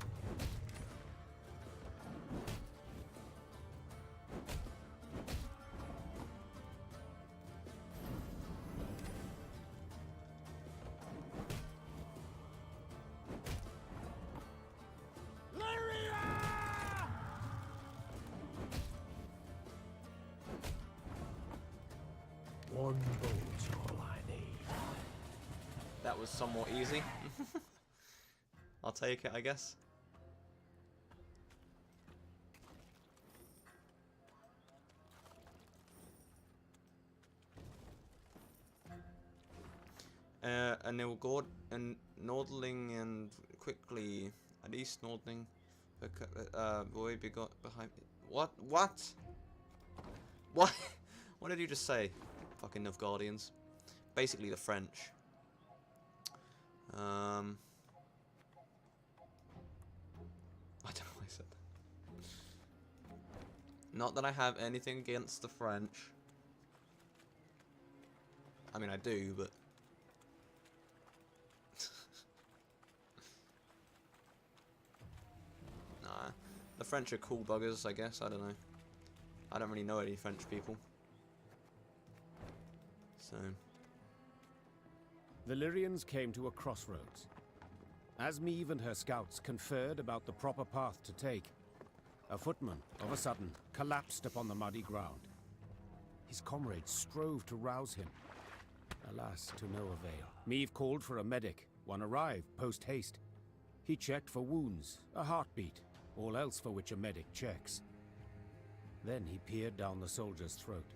One bolt's all I need. That was somewhat easy. I'll take it, I guess. And they'll go and Nordling and quickly at least Nordling boy begot behind what? What what did you just say? Fucking Nilfgaardians. Basically the French. I don't know why I said that. Not that I have anything against the French. I mean I do, but nah. The French are cool buggers, I guess, I don't know. I don't really know any French people. So The Lyrians came to a crossroads. As Meve and her scouts conferred about the proper path to take, a footman, of a sudden, collapsed upon the muddy ground. His comrades strove to rouse him. Alas, to no avail. Meve called for a medic. One arrived, post-haste. He checked for wounds, a heartbeat, all else for which a medic checks. Then he peered down the soldier's throat.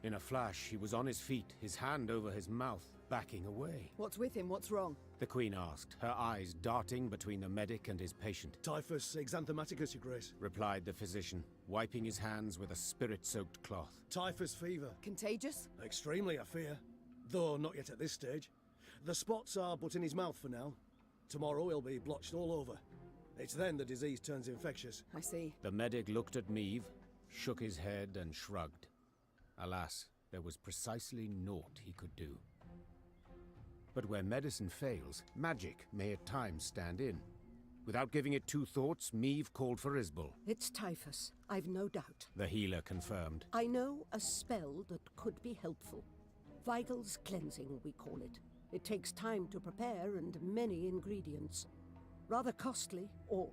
In a flash, he was on his feet, his hand over his mouth, backing away. What's with him? What's wrong? The Queen asked, her eyes darting between the medic and his patient. Typhus exanthematicus, Your Grace. Replied the physician, wiping his hands with a spirit-soaked cloth. Typhus fever. Contagious? Extremely, I fear. Though not yet at this stage. The spots are but in his mouth for now. Tomorrow he'll be blotched all over. It's then the disease turns infectious. I see. The medic looked at Meve, shook his head and shrugged. Alas, there was precisely naught he could do. But where medicine fails, magic may at times stand in. Without giving it two thoughts, Meve called for Isbal. It's typhus, I've no doubt. The healer confirmed. I know a spell that could be helpful. Vital's cleansing, we call it. It takes time to prepare and many ingredients. Rather costly, or...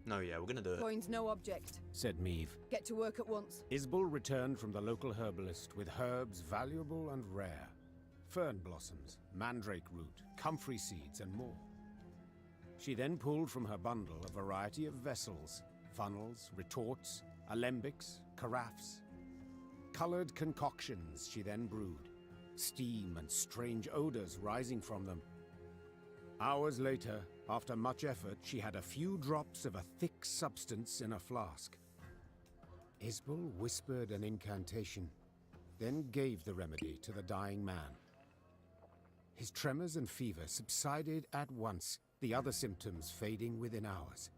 No, yeah, we're gonna do it. Coin's no object, said Meve. Get to work at once. Isbal returned from the local herbalist with herbs valuable and rare. Fern blossoms, mandrake root, comfrey seeds, and more. She then pulled from her bundle a variety of vessels, funnels, retorts, alembics, carafes. Colored concoctions she then brewed, steam and strange odors rising from them. Hours later, after much effort, she had a few drops of a thick substance in a flask. Isbal whispered an incantation, then gave the remedy to the dying man. His tremors and fever subsided at once, the other symptoms fading within hours.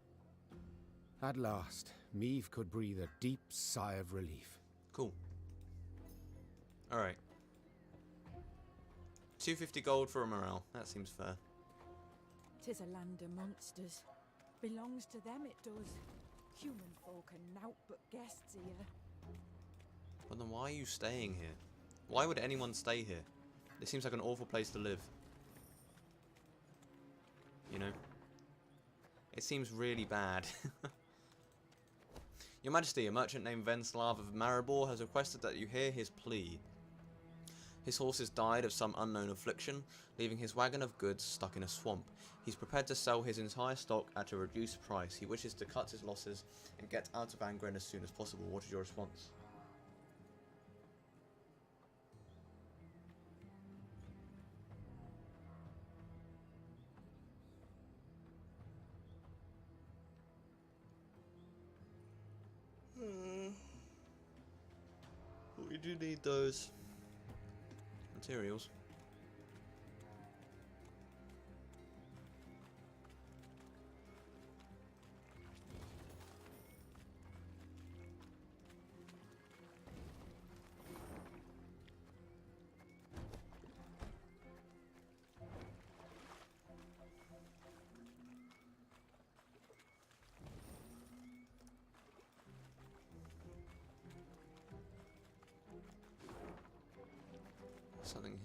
At last, Meve could breathe a deep sigh of relief. Cool. Alright. 250 gold for a morale. That seems fair. 'Tis a land of monsters. Belongs to them, it does. Human folk are naught but guests here. But then why are you staying here? Why would anyone stay here? It seems like an awful place to live. You know? It seems really bad. Your Majesty, a merchant named Venslav of Maribor has requested that you hear his plea. His horses died of some unknown affliction, leaving his wagon of goods stuck in a swamp. He's prepared to sell his entire stock at a reduced price. He wishes to cut his losses and get out of Angren as soon as possible. What is your response? We do need those materials.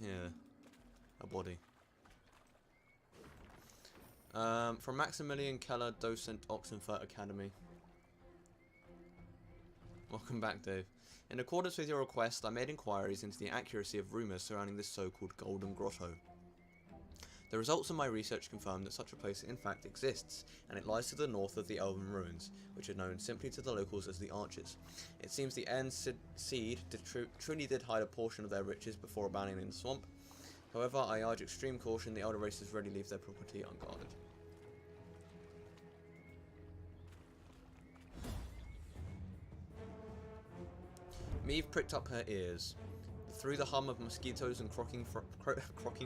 Yeah. A body. From Maximilian Keller, Docent, Oxenfurt Academy. Welcome back, Dave. In accordance with your request, I made inquiries into the accuracy of rumours surrounding this so-called Golden Grotto. The results of my research confirm that such a place in fact exists, and it lies to the north of the Elven Ruins, which are known simply to the locals as the Archers. It seems the Aen Seed truly did hide a portion of their riches before abandoning the swamp. However, I urge extreme caution. The elder races rarely leave their property unguarded. Maeve pricked up her ears. Through the hum of mosquitoes and croaking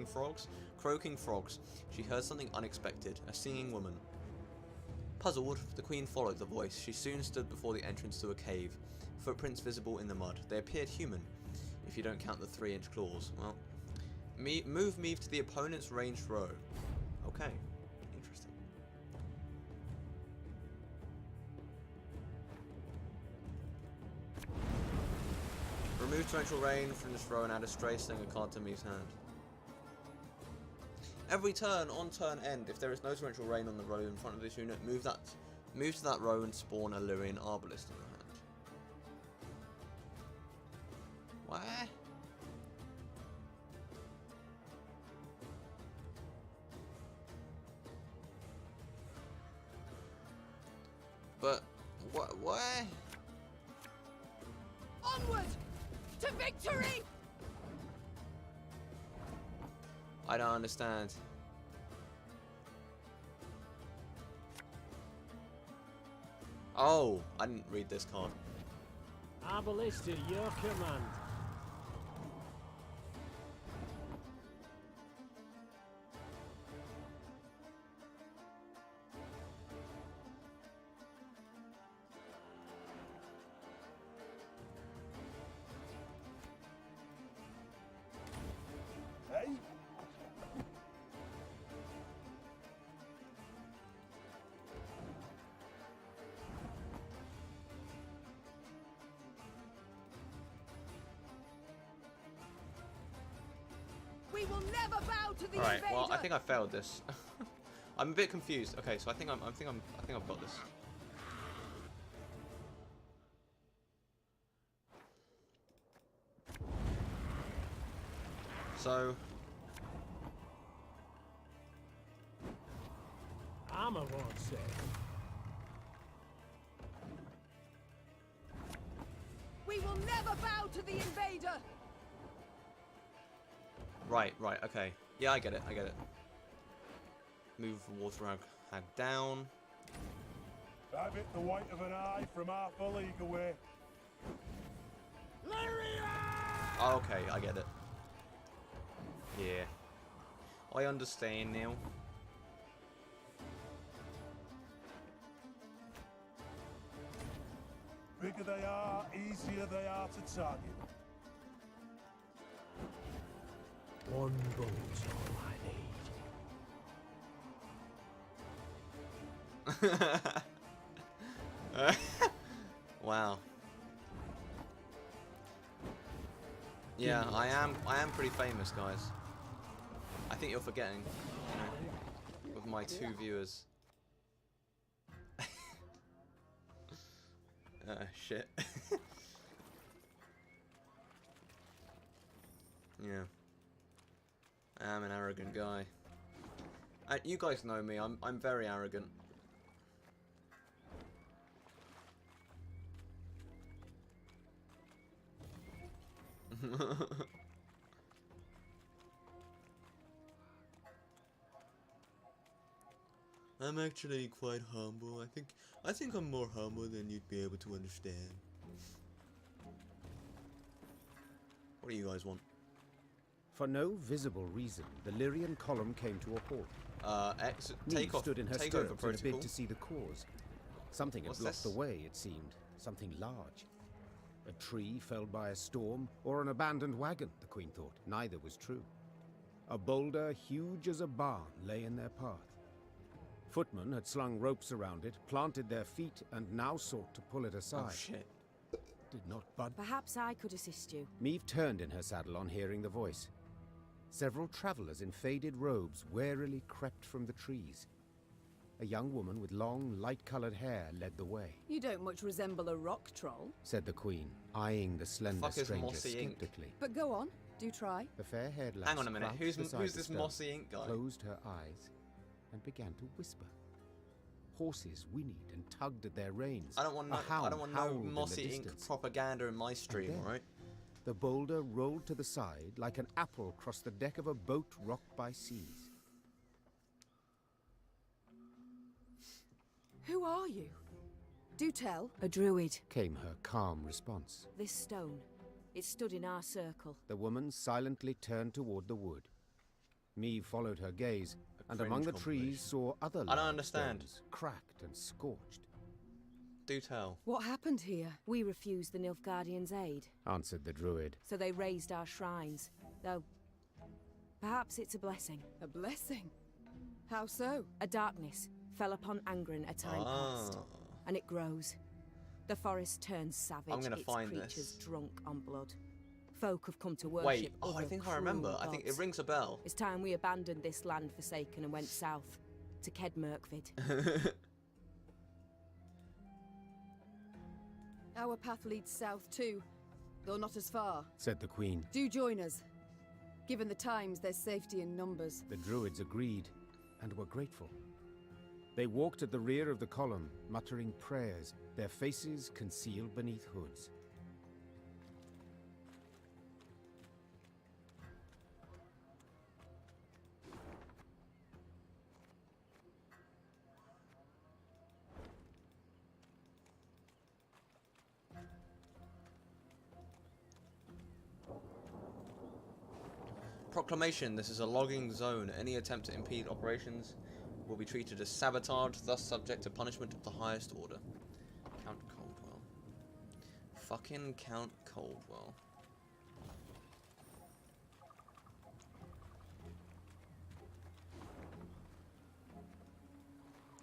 frogs, she heard something unexpected, a singing woman. Puzzled, the queen followed the voice. She soon stood before the entrance to a cave, footprints visible in the mud. They appeared human, if you don't count the 3-inch claws. Well, move Maeve to the opponent's ranged row. Okay, interesting. Remove torrential rain from this row and add a stray sling a card to Maeve's hand. Every turn, on turn end, if there is no torrential rain on the row in front of this unit, move to that row and spawn a Lyrian Arbalist in your hand. Where? But where? Onward to victory! I don't understand. Oh, I didn't read this card. Arbalist at your command. We will never bow to the Alright, invader. well, I think I failed this. I'm a bit confused. Okay, so I think I've got this. So Armor won't say. We will never bow to the invader. Right, okay. Yeah, I get it. Move Waterhag down. That bit the white of an eye from half a league away. Oh, okay, I get it. Yeah. I understand now. Bigger they are, easier they are to target. One bullet's all I need. Wow. Yeah, I am pretty famous, guys. I think you're forgetting, you know, with my 2 viewers. Shit. Yeah. I am an arrogant guy. You guys know me, I'm very arrogant. I'm actually quite humble. I think I'm more humble than you'd be able to understand. What do you guys want? For no visible reason, the Lyrian column came to a halt. Neve stood in her stirrups in a bid to see the cause. Something had blocked the way, it seemed. Something large. A tree felled by a storm, or an abandoned wagon, the Queen thought. Neither was true. A boulder huge as a barn lay in their path. Footmen had slung ropes around it, planted their feet, and now sought to pull it aside. Oh, shit. Did not bud. Perhaps I could assist you. Maeve turned in her saddle on hearing the voice. Several travelers in faded robes warily crept from the trees. A young woman with long, light-colored hair led the way. You don't much resemble a rock troll. Said the queen, eyeing the slender Fuck is stranger mossy ink? skeptically. But go on, do try. The fair-haired lass Hang on a minute, crouched beside who's the this stone, mossy ink guy? closed her eyes, and began to whisper. Horses whinnied and tugged at their reins. I don't want no, A I don't want no hound howled in the mossy ink distance. propaganda in my stream, then- alright? The boulder rolled to the side like an apple across the deck of a boat rocked by seas. Who are you? Do tell. A druid. Came her calm response. This stone. It stood in our circle. The woman silently turned toward the wood. Meve followed her gaze, and cringe among the compilation. trees saw other I don't large understand. stones, cracked and scorched. Do tell. What happened here? We refused the Nilfgaardians' aid, Answered the druid. so they raised our shrines. Though, perhaps it's a blessing. A blessing? How so? A darkness fell upon Angren a time past, and it grows. The forest turns savage, I'm gonna its find creatures this. drunk on blood. Folk have come to worship Wait, oh, I other think I remember. cruel I think it gods. rings a bell. It's time we abandoned this land forsaken and went south, to Kedmerkvid. Our path leads south too, though not as far. Said the queen. Do join us. Given the times, there's safety in numbers. The druids agreed, and were grateful. They walked at the rear of the column, muttering prayers, their faces concealed beneath hoods. Proclamation, this is a logging zone. Any attempt to impede operations will be treated as sabotage, thus subject to punishment of the highest order. Count Coldwell. Fucking Count Coldwell.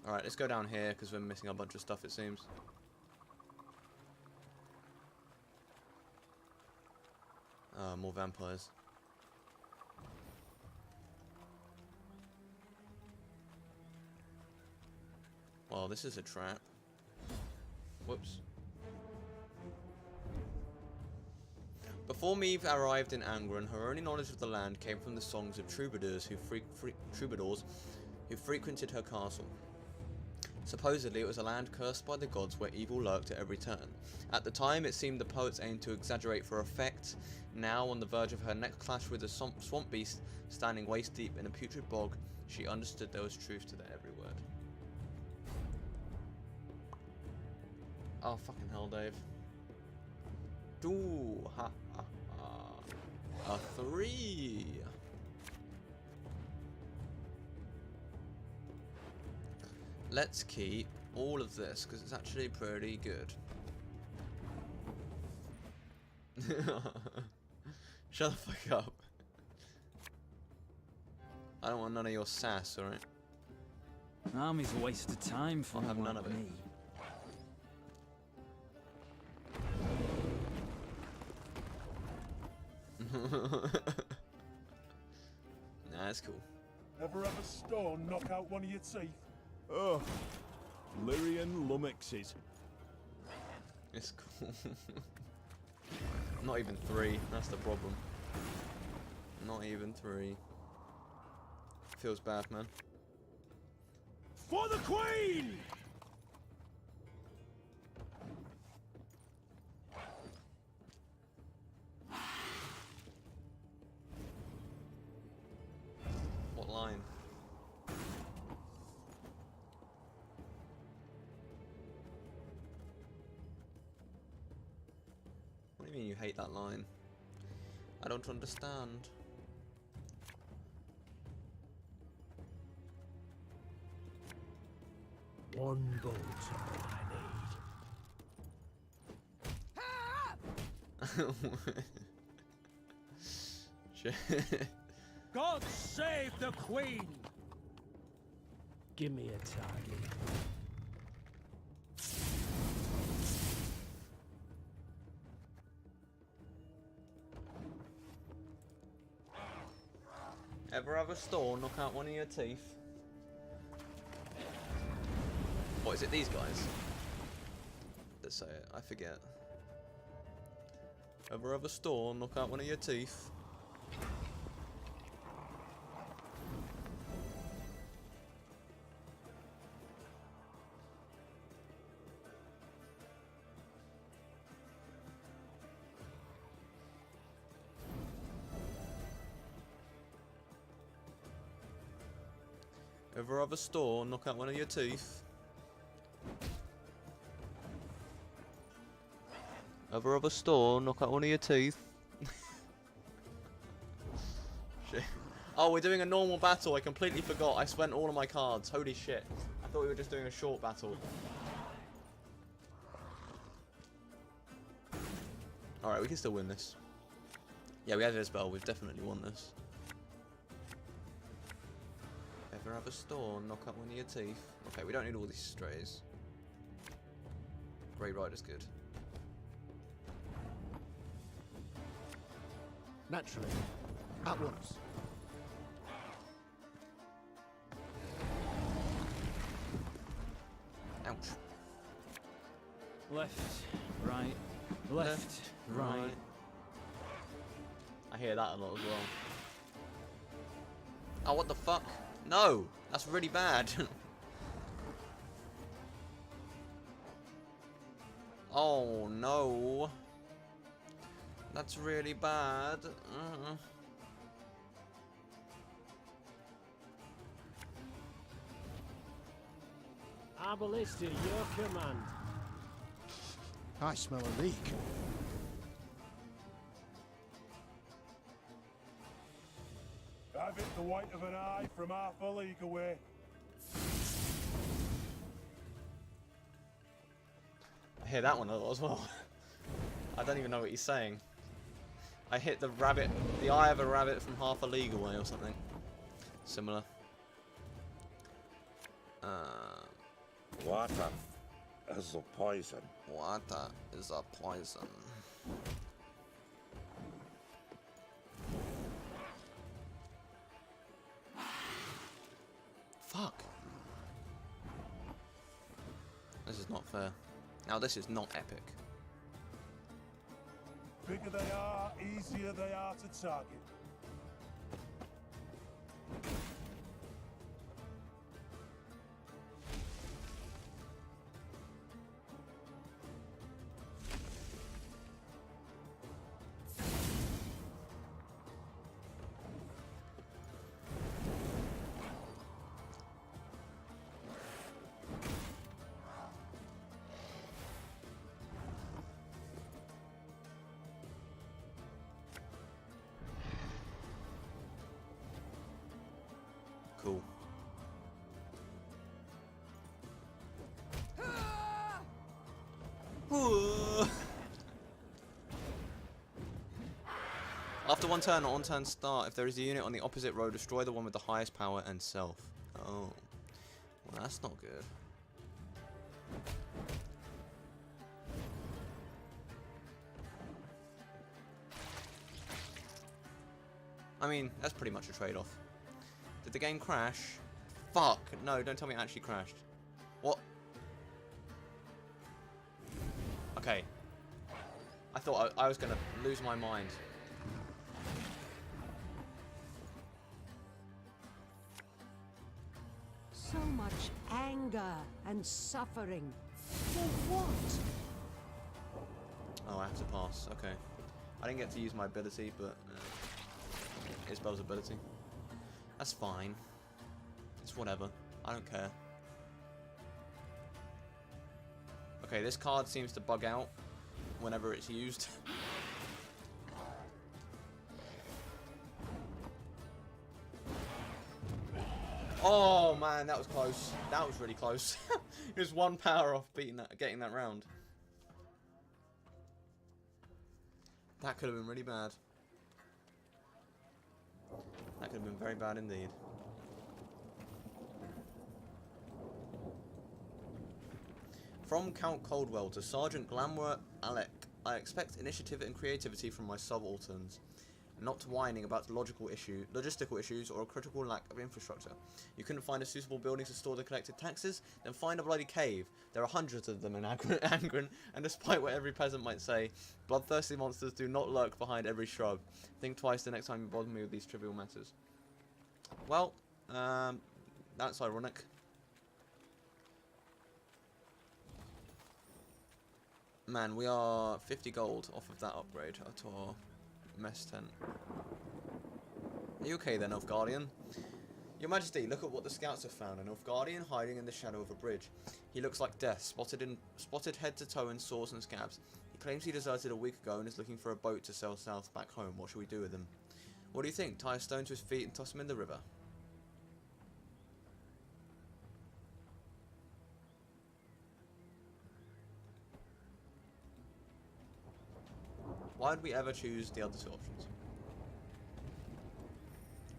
Alright, let's go down here because we're missing a bunch of stuff, it seems. More vampires. Well, this is a trap. Whoops. Before Meve arrived in Angren, her only knowledge of the land came from the songs of troubadours who frequented her castle. Supposedly, it was a land cursed by the gods where evil lurked at every turn. At the time, it seemed the poets aimed to exaggerate for effect. Now, on the verge of her next clash with a swamp beast standing waist deep in a putrid bog, she understood there was truth to their every word. Oh, fucking hell, Dave. Ooh, ha ha ha. A 3. Let's keep all of this, because it's actually pretty good. Shut the fuck up. I don't want none of your sass, alright? Army's a waste of time for I'll have one none of like it. me. Nah, it's cool. Ever have a stone knock out one of your teeth? Oh, Lyrian lummoxes. It's cool. Not even 3, that's the problem. Not even 3. Feels bad, man. For the Queen! What line? What do you mean you hate that line? I don't understand. One bolt's all I need. Shit. God save the Queen! Give me a target. Ever have a store knock out one of your teeth? What is it, these guys? Let's say it, I forget. Ever have a store knock out one of your teeth? Ever have a store knock out one of your teeth? Ever have a store knock out one of your teeth? Shit. Oh, we're doing a normal battle. I completely forgot. I spent all of my cards. Holy shit. I thought we were just doing a short battle. Alright, we can still win this. Yeah, we have Isabel. We've definitely won this. Ever have a store knock out one of your teeth? Okay, we don't need all these strays. Grey Rider's good. Naturally. At once. Ouch. Left, right, left, right. I hear that a lot as well. Oh, what the fuck? No! That's really bad. Oh, no. That's really bad. Arbalest to your command. I smell a leak. Have it the white of an eye from half a league away. I hear that one a lot as well. I don't even know what he's saying. I hit the rabbit, the eye of a rabbit from half a league away or something. Similar. Water is a poison. Water is a poison. Fuck. This is not fair. Now this is not epic. Bigger they are, easier they are to target. Cool. After one turn or on turn start, if there is a unit on the opposite row, destroy the one with the highest power and self. Oh. Well, that's not good. I mean, that's pretty much a trade-off. Did the game crash? Fuck! No, don't tell me it actually crashed. What? Okay. I thought I was gonna lose my mind. So much anger and suffering. For what? Oh, I have to pass. Okay. I didn't get to use my ability, but Isabel's ability. That's fine. It's whatever. I don't care. Okay, this card seems to bug out whenever it's used. Oh man, that was close. That was really close. It was one power off getting that round. That could have been really bad. That could have been very bad indeed. From Count Coldwell to Sergeant Glamwer Alec, I expect initiative and creativity from my subalterns. and not to whining about logistical issues or a critical lack of infrastructure. You couldn't find a suitable building to store the collected taxes? Then find a bloody cave. There are hundreds of them in Angren, and despite what every peasant might say, bloodthirsty monsters do not lurk behind every shrub. Think twice the next time you bother me with these trivial matters. Well, that's ironic. Man, we are 50 gold off of that upgrade to our mess tent. Are you okay then, Nilfgaardian? Your Majesty, look at what the scouts have found. A Nilfgaardian hiding in the shadow of a bridge. He looks like death, spotted head to toe in sores and scabs. He claims he deserted a week ago and is looking for a boat to sail south back home. What should we do with him? What do you think? Tie a stone to his feet and toss him in the river? Why would we ever choose the other two options?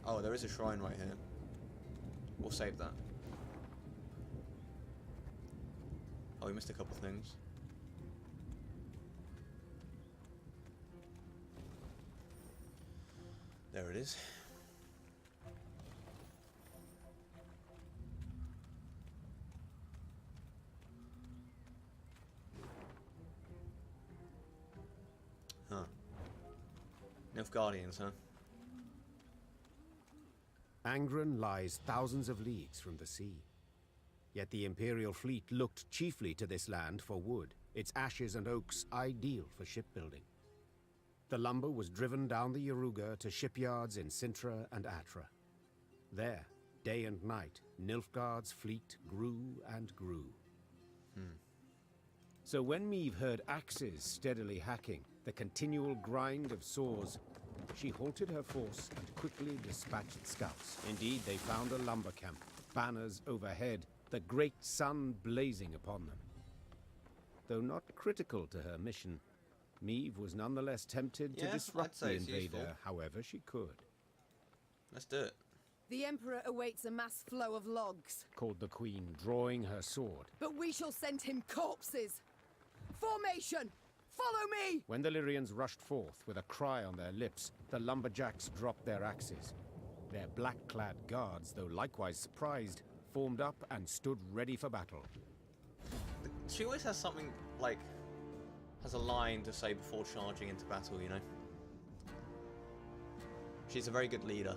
Oh, there is a shrine right here. We'll save that. Oh, we missed a couple things. There it is. Huh. Nilfgaardians, huh? Angren lies thousands of leagues from the sea. Yet the Imperial fleet looked chiefly to this land for wood, its ashes and oaks ideal for shipbuilding. The lumber was driven down the Yaruga to shipyards in Sintra and Atra. There, day and night, Nilfgaard's fleet grew and grew. So when Meve heard axes steadily hacking, the continual grind of saws, she halted her force and quickly dispatched scouts. Indeed, they found a lumber camp, banners overhead, the great sun blazing upon them. Though not critical to her mission, Meve was nonetheless tempted to disrupt the invader however she could. Let's do it. The Emperor awaits a mass flow of logs, called the Queen, drawing her sword. but we shall send him corpses. Formation! Follow me! When the Lyrians rushed forth with a cry on their lips, the lumberjacks dropped their axes. Their black-clad guards, though likewise surprised, formed up and stood ready for battle. She always has something, like, has a line to say before charging into battle, you know? She's a very good leader.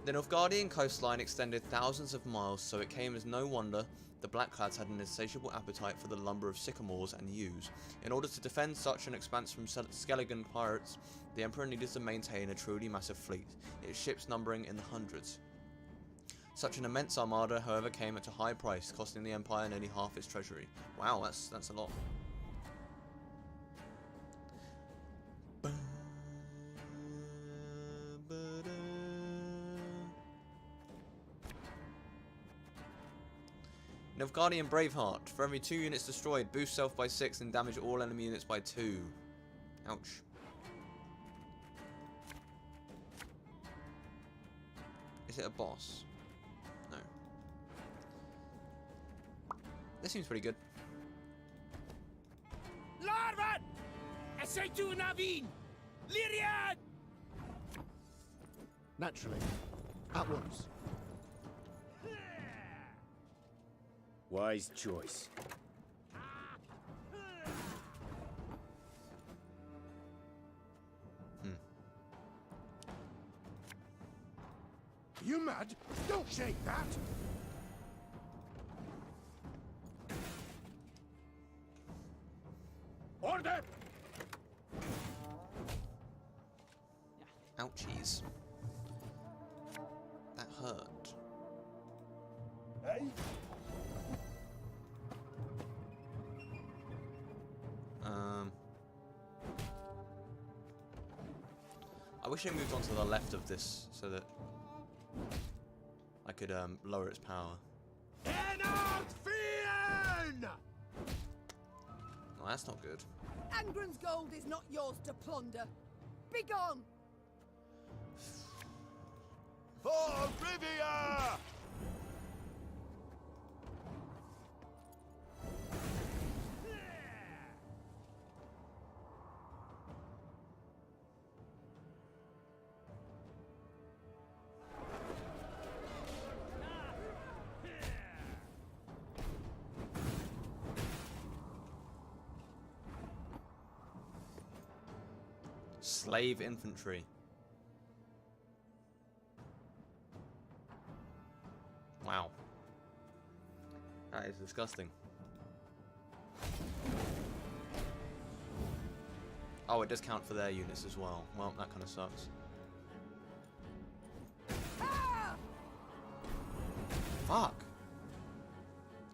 The Nilfgaardian coastline extended thousands of miles, so it came as no wonder the Blackclads had an insatiable appetite for the lumber of sycamores and yews. In order to defend such an expanse from Skelligan pirates, the Emperor needed to maintain a truly massive fleet, its ships numbering in the hundreds. Such an immense armada, however, came at a high price, costing the Empire nearly half its treasury. Wow, that's a lot. Nilfgaardian Braveheart. For every 2 units destroyed, boost self by 6 and damage all enemy units by 2. Ouch. Is it a boss? No. This seems pretty good. Larvan! Essaytu Navin! Lyrian! Naturally. At once. Wise choice. You mad? Don't shake that! Order! Ouchies. That hurt. Hey? I wish I moved on to the left of this so that I could lower its power. Well, Well, that's not good. Angren's gold is not yours to plunder. Begone! For Rivia! Slave infantry. Wow. That is disgusting. Oh, it does count for their units as well. Well, that kind of sucks. Fuck!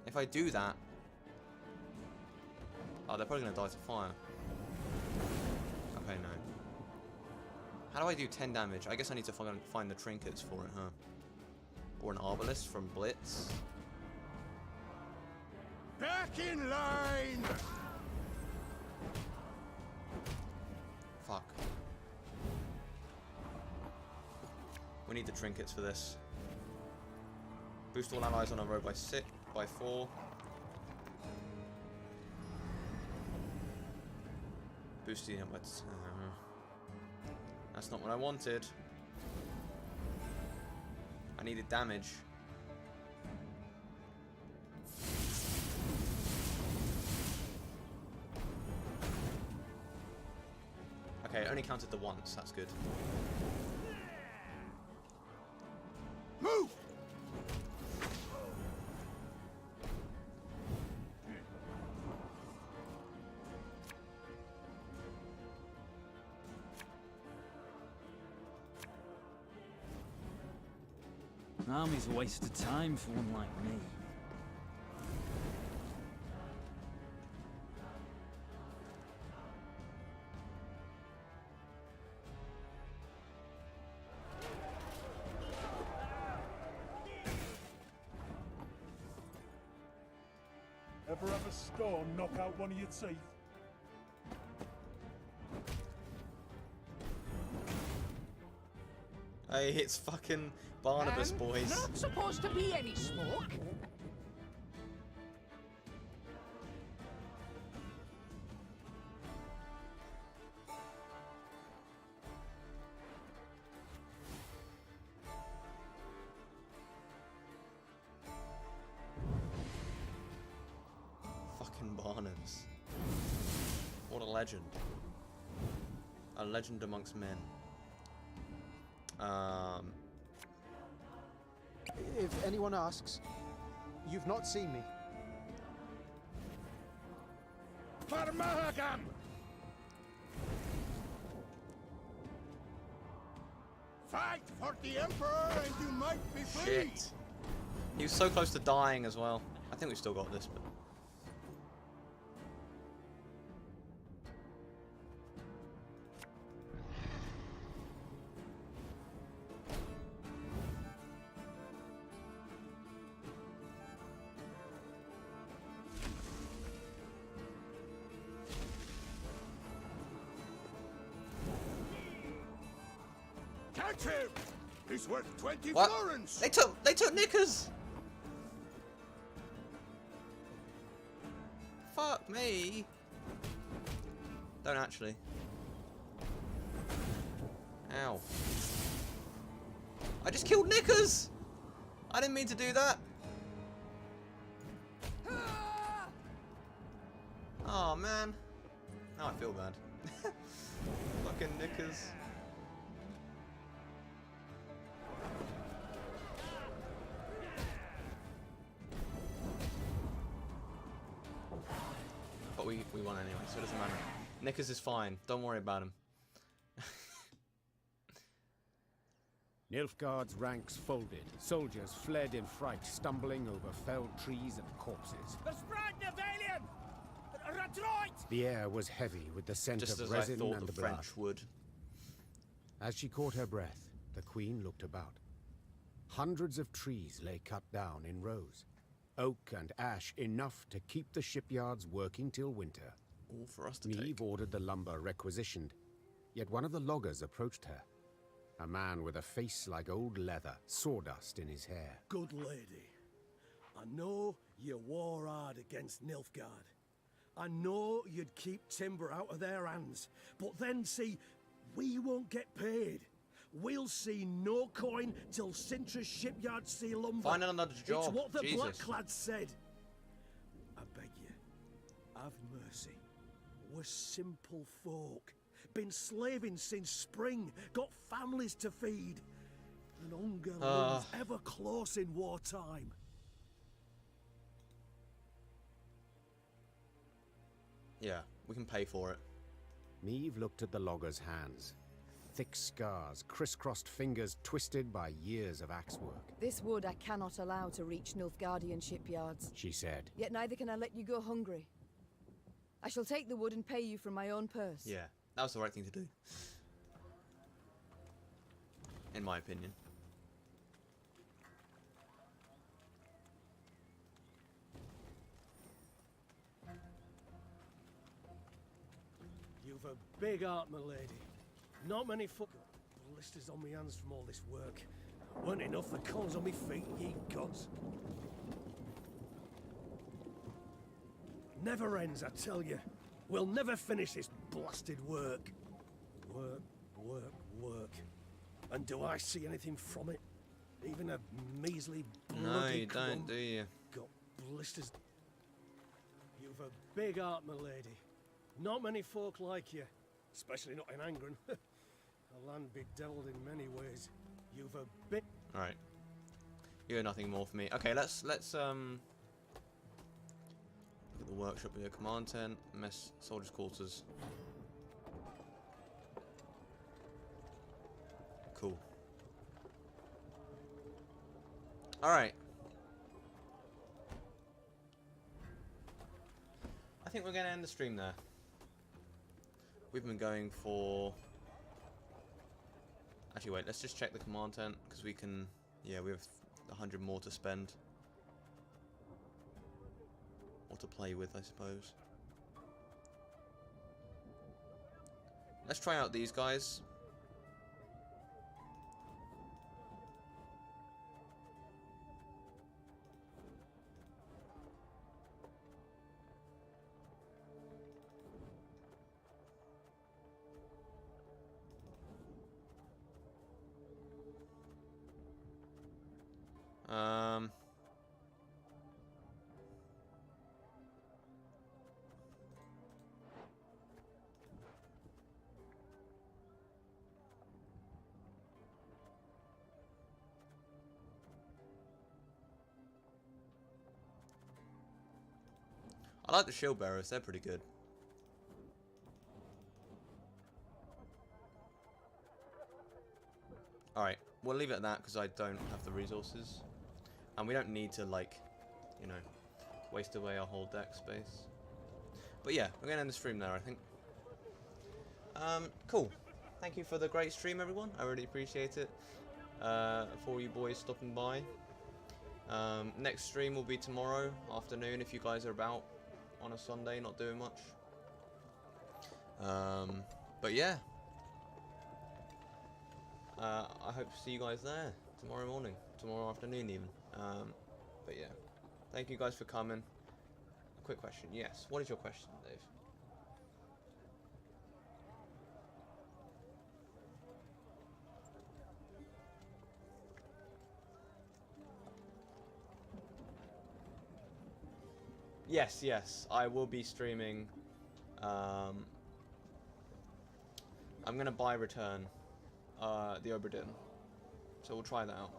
If I do that... Oh, they're probably gonna die to fire. Okay, no. How do I do 10 damage? I guess I need to find the trinkets for it, huh? Or an arbalist from Blitz. Back in line! Fuck. We need the trinkets for this. Boost all allies on a row by 4. Boosting it by... that's not what I wanted. I needed damage. Okay, it only counted the once, that's good. Move! An army's a waste of time for one like me. Ever have a stone knock out one of your teeth? Hey, it's fucking Barnabas, boys. Not supposed to be any smoke. Fucking Barnabas. What a legend. A legend amongst men. If anyone asks, you've not seen me. For Mahagam! Fight for the Emperor and you might be free! Shit. He was so close to dying as well. I think we've still got this, but... Catch him! He's worth 20 What? florins! They took Knickers! Fuck me! Don't actually. Ow. I just killed Knickers! I didn't mean to do that! Oh man. Now I feel bad. Fucking Knickers. But we won anyway, so it doesn't matter. Knickers is fine. Don't worry about him. Nilfgaard's ranks folded. Soldiers fled in fright, stumbling over felled trees and corpses. The air was heavy with the scent Just of as I resin thought and the blood. French would. As she caught her breath, the queen looked about. Hundreds of trees lay cut down in rows. Oak and ash enough to keep the shipyards working till winter. All for us to Neve take. ordered the lumber requisitioned, yet one of the loggers approached her. A man with a face like old leather, sawdust in his hair. Good lady, I know you war hard against Nilfgaard. I know you'd keep timber out of their hands, but then see, we won't get paid. We'll see no coin till Sintra's shipyards see lumber. Find another job. It's what the Jesus. Blacklads said. I beg you, have mercy. We're simple folk. been slaving since spring, got families to feed. And hunger looms ever close in wartime. Yeah, we can pay for it. Neve looked at the logger's hands. Thick scars, crisscrossed fingers twisted by years of axe work. This wood I cannot allow to reach Nilfgaardian shipyards, she said. Yet neither can I let you go hungry. I shall take the wood and pay you from my own purse. Yeah, that was the right thing to do. In my opinion. You've a big heart, my lady. Not many blisters on my hands from all this work. Weren't enough the corns on me feet, ye gods. Never ends, I tell you. We'll never finish this blasted work. Work, work, work. And do I see anything from it? Even a measly bloody No, you crumb. don't, do you? Got blisters. You've a big heart, my lady. Not many folk like you, especially not in Angren. A land bedeviled in many ways. You've a bit. All right. You're nothing more for me. Okay, let's look at the workshop here. Command tent, mess, soldiers' quarters. Cool. All right. I think we're gonna end the stream there. We've been going for... Actually, wait, let's just check the command tent, because we can... Yeah, we have 100 more to spend. Or to play with, I suppose. Let's try out these guys. I like the shield bearers, they're pretty good. Alright, we'll leave it at that because I don't have the resources. And we don't need to, like, you know, waste away our whole deck space. But yeah, we're going to end the stream there, I think. Cool. Thank you for the great stream, everyone. I really appreciate it. For you boys stopping by. Next stream will be tomorrow afternoon if you guys are about on a Sunday, not doing much. But yeah. I hope to see you guys there tomorrow morning, tomorrow afternoon even. But yeah, thank you guys for coming. A quick question, yes. What is your question, Dave? Yes, I will be streaming. I'm gonna buy Return, the Oberdin. So we'll try that out.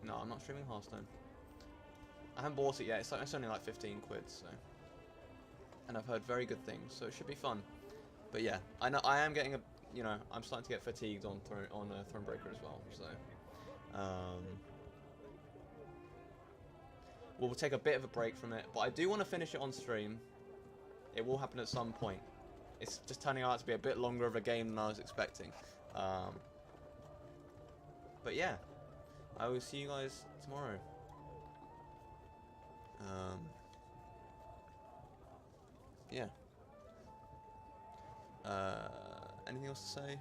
No, I'm not streaming Hearthstone. I haven't bought it yet. It's only like 15 quid, so. And I've heard very good things, so it should be fun. But yeah, I know I am getting a, you know, I'm starting to get fatigued on Thronebreaker as well, so. We'll take a bit of a break from it, but I do want to finish it on stream. It will happen at some point. It's just turning out to be a bit longer of a game than I was expecting. But yeah, I will see you guys tomorrow. Yeah. Anything else to say?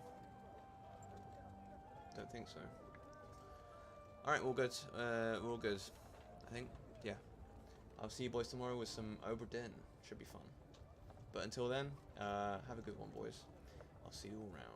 Don't think so. Alright, we're all good. We're all good. I think, yeah. I'll see you boys tomorrow with some Oberdin. Should be fun. But until then, have a good one, boys. I'll see you all around.